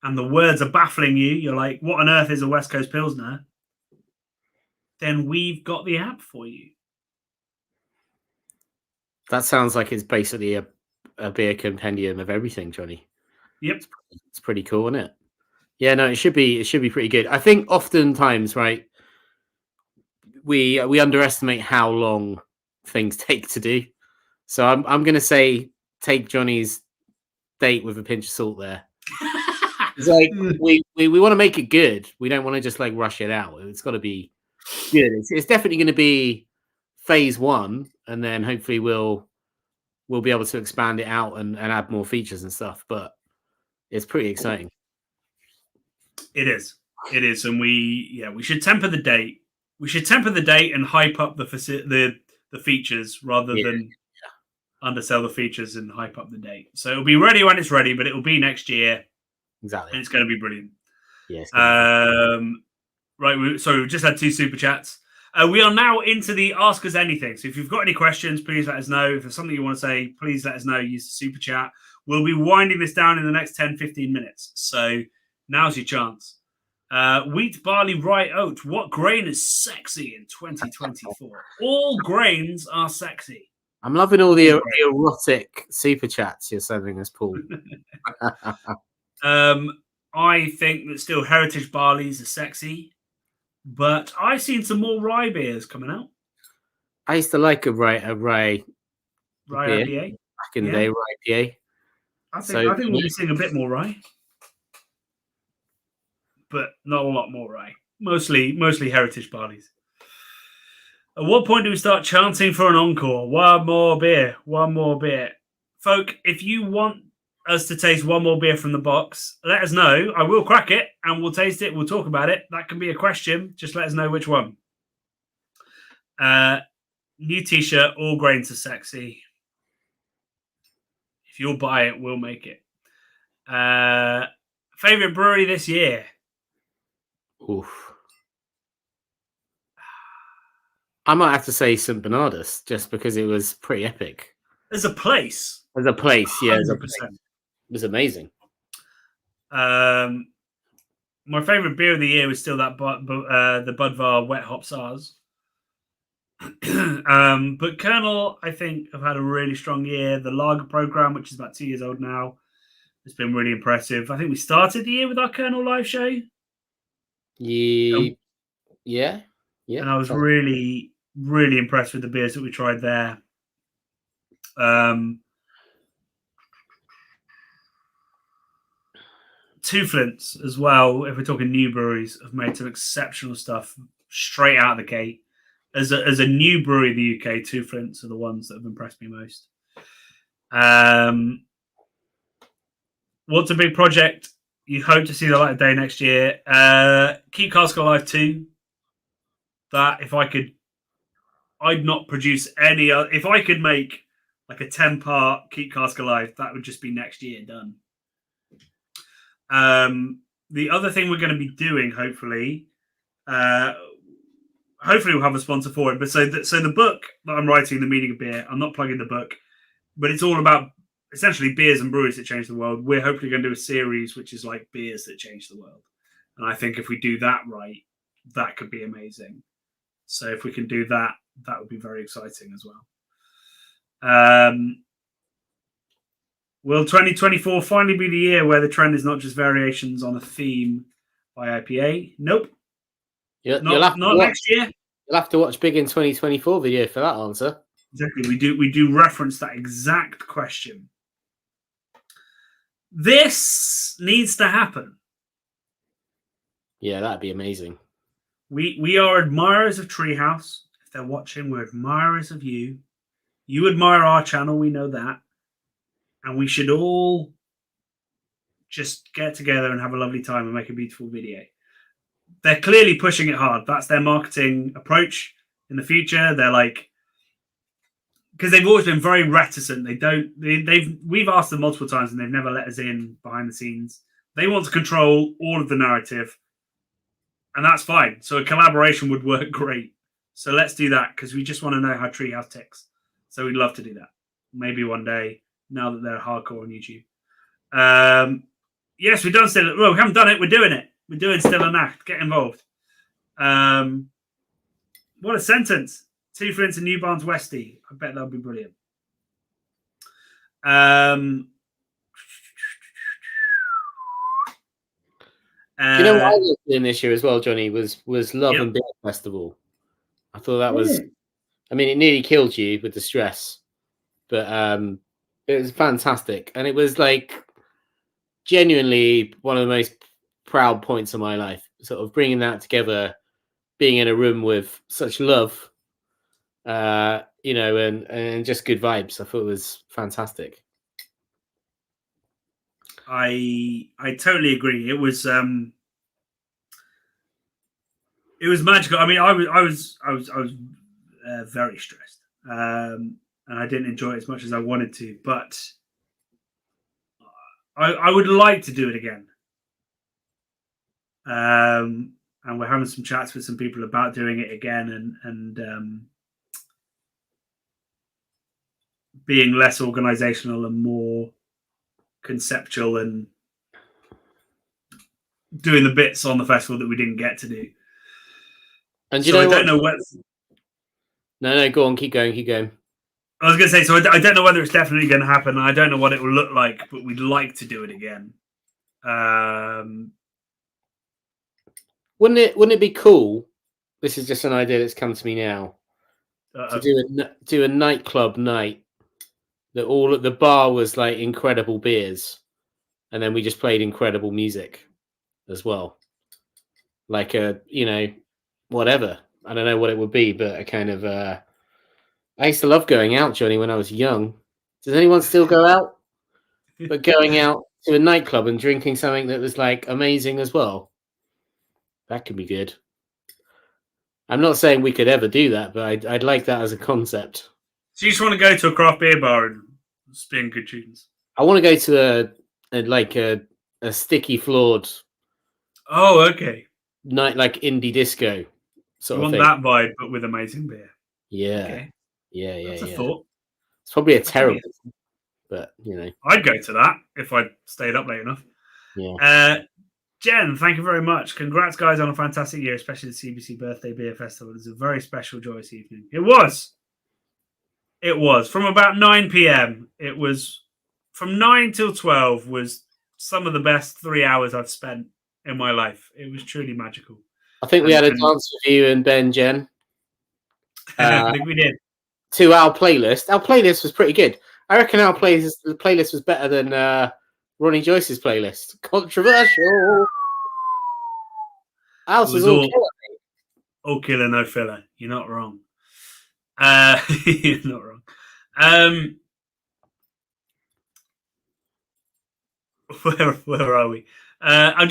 and the words are baffling you, you're like, what on earth is a West Coast Pilsner? Then we've got the app for you. That sounds like it's basically a beer compendium of everything, Johnny. Yep. It's pretty cool, isn't it? Yeah, no, it should be pretty good. I think oftentimes, right, we underestimate how long things take to do. So I'm gonna say take Johnny's date with a pinch of salt there. It's like we want to make it good. We don't want to just like rush it out. It's got to be good. It's definitely going to be phase 1, and then hopefully we'll be able to expand it out and add more features and stuff. But it's pretty exciting. It is, and we should temper the date. We should temper the date and hype up the features rather than undersell the features and hype up the date. So it'll be ready when it's ready, but it will be next year. Exactly. And it's going to be brilliant. Yes. Right. So we've just had 2 super chats. We are now into the Ask Us Anything. So if you've got any questions, please let us know. If there's something you want to say, please let us know. Use the super chat. We'll be winding this down in the next 10, 15 minutes. So now's your chance. Wheat, barley, rye, oat. What grain is sexy in 2024? All grains are sexy. I'm loving all the erotic super chats you're sending us, Paul. I think that still heritage barleys are sexy, but I've seen some more rye beers coming out. I used to like a rye IPA back in the day. Rye IPA. I think we'll be seeing a bit more rye, but not a lot more rye. Mostly heritage barleys. At what point do we start chanting for an encore? One more beer. Folk, if you want us to taste one more beer from the box, let us know. I will crack it and we'll taste it. We'll talk about it. That can be a question. Just let us know which one. New t-shirt, all grains are sexy. If you'll buy it, we'll make it. Favorite brewery this year? Oof. I might have to say St. Bernardus just because it was pretty epic. As a place, yeah. 100%. It was amazing. My favorite beer of the year was still that the Budvar Wet Hop Sars. But Colonel, I think, have had a really strong year. The Lager program, which is about 2 years old now, has been really impressive. I think we started the year with our Colonel live show. Yeah. And I was really, really impressed with the beers that we tried there. Two Flints as well, if we're talking new breweries, have made some exceptional stuff straight out of the gate. As a new brewery in the UK, Two Flints are the ones that have impressed me most. What's a big project you hope to see the light of day next year? Keep Cask Alive 2. That I'd not produce any other. If I could make like a 10-part Keep Cask Alive, that would just be next year done. The other thing we're going to be doing, hopefully we'll have a sponsor for it. But so the book that I'm writing, The Meaning of Beer, I'm not plugging the book, but it's all about essentially beers and breweries that change the world. We're hopefully going to do a series which is like beers that change the world. And I think if we do that right, that could be amazing. So if we can do that, that would be very exciting as well. Will 2024 finally be the year where the trend is not just variations on a theme by IPA? Nope. Not next year. You'll have to watch Big in 2024 video for that answer. Exactly. We do reference that exact question. This needs to happen. Yeah, that'd be amazing. We are admirers of Treehouse. if they're watching, we're admirers of you. You admire our channel, we know that. And we should all just get together and have a lovely time and make a beautiful video. They're clearly pushing it hard. That's their marketing approach in the future. They're like, because they've always been very reticent. We've asked them multiple times and they've never let us in behind the scenes. They want to control all of the narrative, and that's fine. So a collaboration would work great. So let's do that, because we just want to know how Treehouse ticks. So we'd love to do that. Maybe one day, now that they're hardcore on YouTube. Yes, we've done Stille. Well, we haven't done it. We're doing it. We're doing Stille Nacht. Get involved. What a sentence. 2 for into New Barnes Westy. I bet that'll be brilliant. You know what I was doing this year as well, Johnny, was Love and Beer Festival. I thought that was, I mean, it nearly killed you with the stress, but it was fantastic. And it was like genuinely one of the most proud points of my life, sort of bringing that together, being in a room with such love, you know, and just good vibes. I thought it was fantastic. I totally agree. It was magical. I mean, I was very stressed, and I didn't enjoy it as much as I wanted to. But I would like to do it again. And we're having some chats with some people about doing it again, and being less organizational and more conceptual, and doing the bits on the festival that we didn't get to do. And so I don't know what. No, go on, keep going. I was going to say, so I don't know whether it's definitely going to happen. I don't know what it will look like, but we'd like to do it again. Wouldn't it be cool? This is just an idea that's come to me now. To do a nightclub night that all at the bar was like incredible beers, and then we just played incredible music as well. Like a, you know, whatever. I don't know what it would be, but a kind of I used to love going out, Johnny, when I was young. Does anyone still go out? But going out to a nightclub and drinking something that was like amazing as well. That could be good. I'm not saying we could ever do that, but I'd like that as a concept. So you just want to go to a craft beer bar and spin good tunes? I want to go to a sticky floored. Oh, okay. Night, like indie disco sort of thing. You want that vibe, but with amazing beer. Yeah. Okay. Yeah. That's a thought. It's probably a terrible, but you know. I'd go to that if I stayed up late enough. Yeah. Jen, thank you very much. Congrats, guys, on a fantastic year, especially the CBC Birthday Beer Festival. It was a very special, joyous evening. It was. From about 9 p.m. It was from 9 till 12 was some of the best 3 hours I've spent in my life. It was truly magical. I think we had a dance with you and Ben, Jen. I think we did. To our playlist. Our playlist was pretty good. I reckon our playlist was better than Ronnie Joyce's playlist. Controversial. Ours was all killer. All killer, no filler. You're not wrong. You're not wrong. Where are we? I'm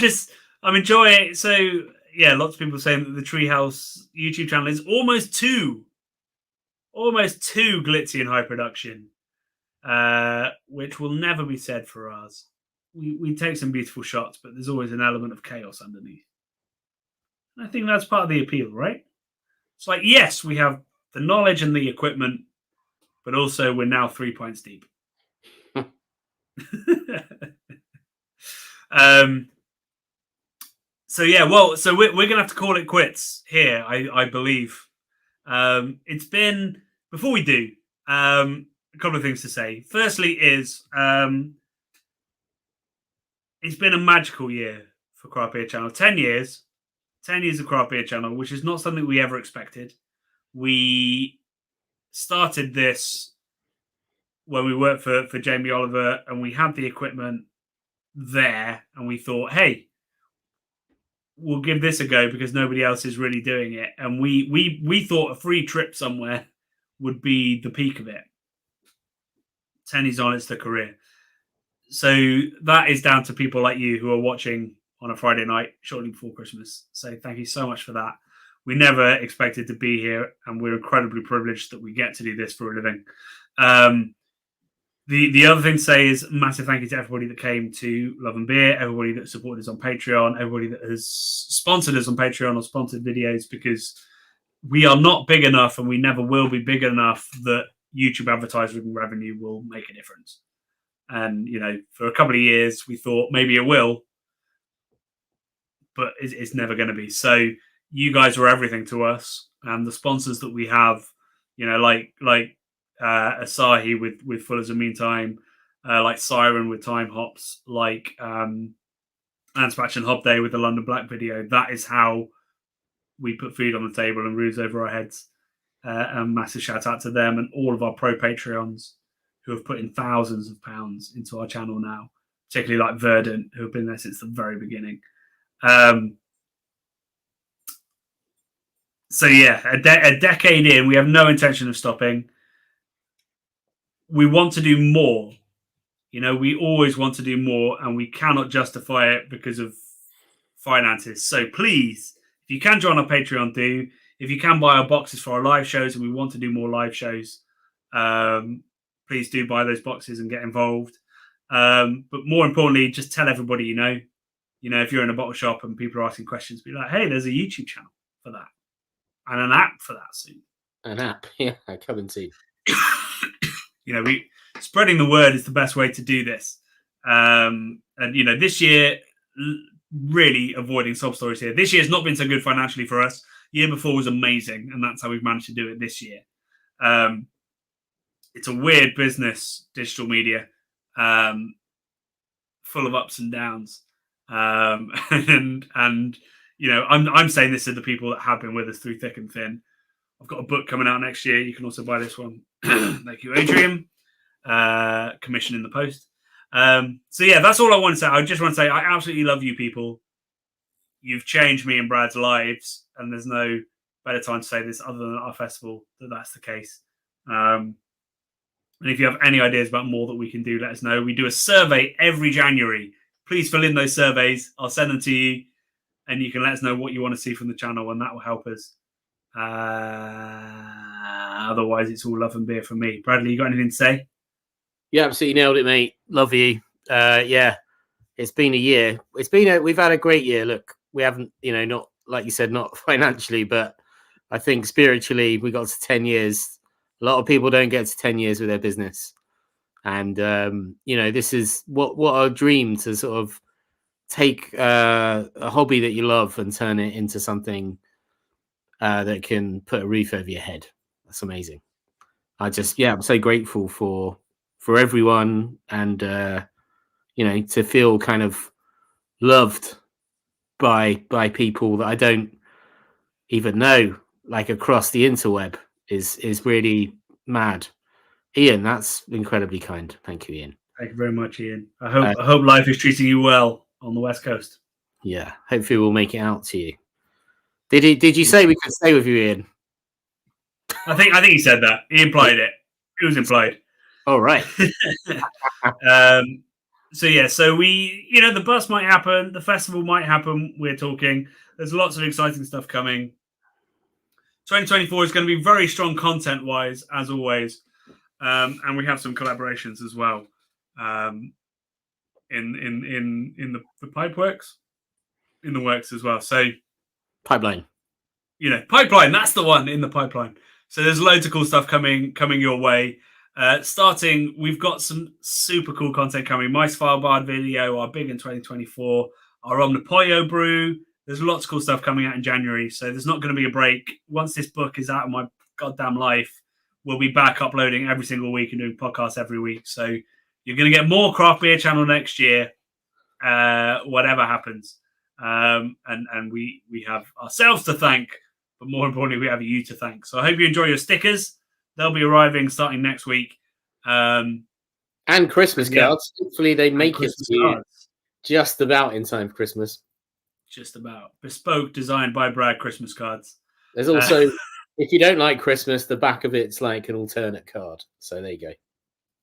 enjoying it. So yeah, lots of people saying that the Treehouse YouTube channel is almost too glitzy and high production, which will never be said for ours. We take some beautiful shots, but there's always an element of chaos underneath. And I think that's part of the appeal, right? It's like, yes, we have the knowledge and the equipment, but also we're now 3 points deep. So yeah, well, so we're gonna have to call it quits here, I believe. It's been, before we do, a couple of things to say. Firstly is it's been a magical year for Craft Beer Channel. 10 years of Craft Beer Channel, which is not something we ever expected. We started this when we worked for Jamie Oliver, and we had the equipment there, and we thought, hey, we'll give this a go because nobody else is really doing it. And we thought a free trip somewhere would be the peak of it. Tenny's on, it's the career. So that is down to people like you who are watching on a Friday night shortly before Christmas. So thank you so much for that. We never expected to be here, and we're incredibly privileged that we get to do this for a living. The other thing to say is massive thank you to everybody that came to Love and Beer, everybody that supported us on Patreon, everybody that has sponsored us on Patreon or sponsored videos, because we are not big enough and we never will be big enough that YouTube advertising revenue will make a difference. And, you know, for a couple of years, we thought maybe it will, but it's never going to be. So you guys were everything to us. And the sponsors that we have, you know, like Asahi with Fuller's and Meantime, like Siren with Time Hops, like Anspatch and Hob Day with the London Black video. That is how we put food on the table and roofs over our heads. And massive shout out to them and all of our pro Patreons who have put in thousands of pounds into our channel now, particularly like Verdant, who have been there since the very beginning. So yeah, a decade in, we have no intention of stopping. We want to do more. You know, we always want to do more, and we cannot justify it because of finances. So please, if you can join our Patreon, do. If you can buy our boxes for our live shows, and we want to do more live shows, please do buy those boxes and get involved. But more importantly, just tell everybody you know. You know, if you're in a bottle shop and people are asking questions, be like, hey, there's a YouTube channel for that. And an app for that soon. An app, yeah, coming soon. You know, spreading the word is the best way to do this. And, you know, this year, really avoiding sob stories here. This year's not been so good financially for us. Year before was amazing, and that's how we've managed to do it this year. It's a weird business, digital media, full of ups and downs. And you know, I'm saying this to the people that have been with us through thick and thin. I've got a book coming out next year. You can also buy this one. Thank you, Adrian. Commission in the post. So yeah, that's all I want to say. I just want to say I absolutely love you people. You've changed me and Brad's lives, and there's no better time to say this other than at our festival that's the case. And if you have any ideas about more that we can do, let us know. We do a survey every January. Please fill in those surveys. I'll send them to you, and you can let us know what you want to see from the channel, and that will help us. Otherwise, it's all love and beer from me. Bradley, you got anything to say? Yeah, absolutely nailed it, mate. Love you. Yeah, it's been a year. We've had a great year. Look, we haven't, you know, not like you said, not financially, but I think spiritually, we got to 10 years. A lot of people don't get to 10 years with their business. And, you know, this is what a dream to sort of take a hobby that you love and turn it into something that can put a roof over your head. That's amazing. I'm so grateful for everyone, and you know, to feel kind of loved by people that I don't even know, like across the interweb, is really mad. Ian, that's incredibly kind. Thank you, Ian. Thank you very much, Ian. I hope life is treating you well on the West Coast. Yeah, hopefully we'll make it out to you. Did you say we could stay with you, Ian? I think he said that. He implied it. It was implied. All right. So we, you know, the bus might happen, the festival might happen. We're talking. There's lots of exciting stuff coming. 2024 is going to be very strong content-wise, as always, and we have some collaborations as well. In the pipeworks, in the works as well. So pipeline. You know, pipeline. That's the one in the pipeline. So there's loads of cool stuff coming your way. Starting, we've got some super cool content coming. My Svalbard video, our big in 2024, our Omnipollo brew. There's lots of cool stuff coming out in January. So there's not going to be a break. Once this book is out of my goddamn life, we'll be back uploading every single week and doing podcasts every week. So you're going to get more Craft Beer Channel next year, whatever happens. And we have ourselves to thank, but more importantly, we have you to thank. So I hope you enjoy your stickers. They'll be arriving starting next week. And Christmas cards. Hopefully they make it to you just about in time for Christmas. Just about. Bespoke, designed by Brad Christmas cards. There's also, if you don't like Christmas, the back of it's like an alternate card. So there you go.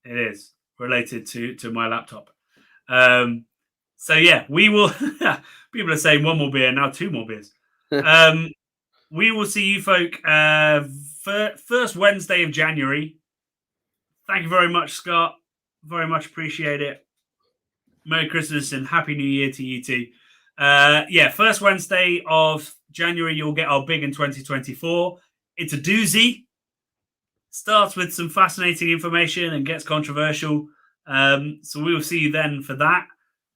It is related to my laptop. So yeah, we will. People are saying 1 more beer, now 2 more beers. We will see you folk first Wednesday of January. Thank you very much, Scott. Very much appreciate it. Merry Christmas and Happy New Year to you too. First Wednesday of January, you'll get our big in 2024. It's a doozy. Starts with some fascinating information and gets controversial. So we will see you then for that.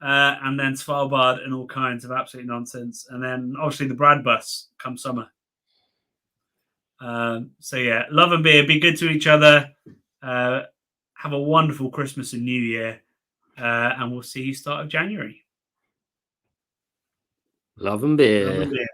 And then Svalbard and all kinds of absolute nonsense. And then obviously the Brad bus come summer. Love and beer. Be good to each other. Have a wonderful Christmas and New Year. And we'll see you start of January. Love and beer. Love and beer.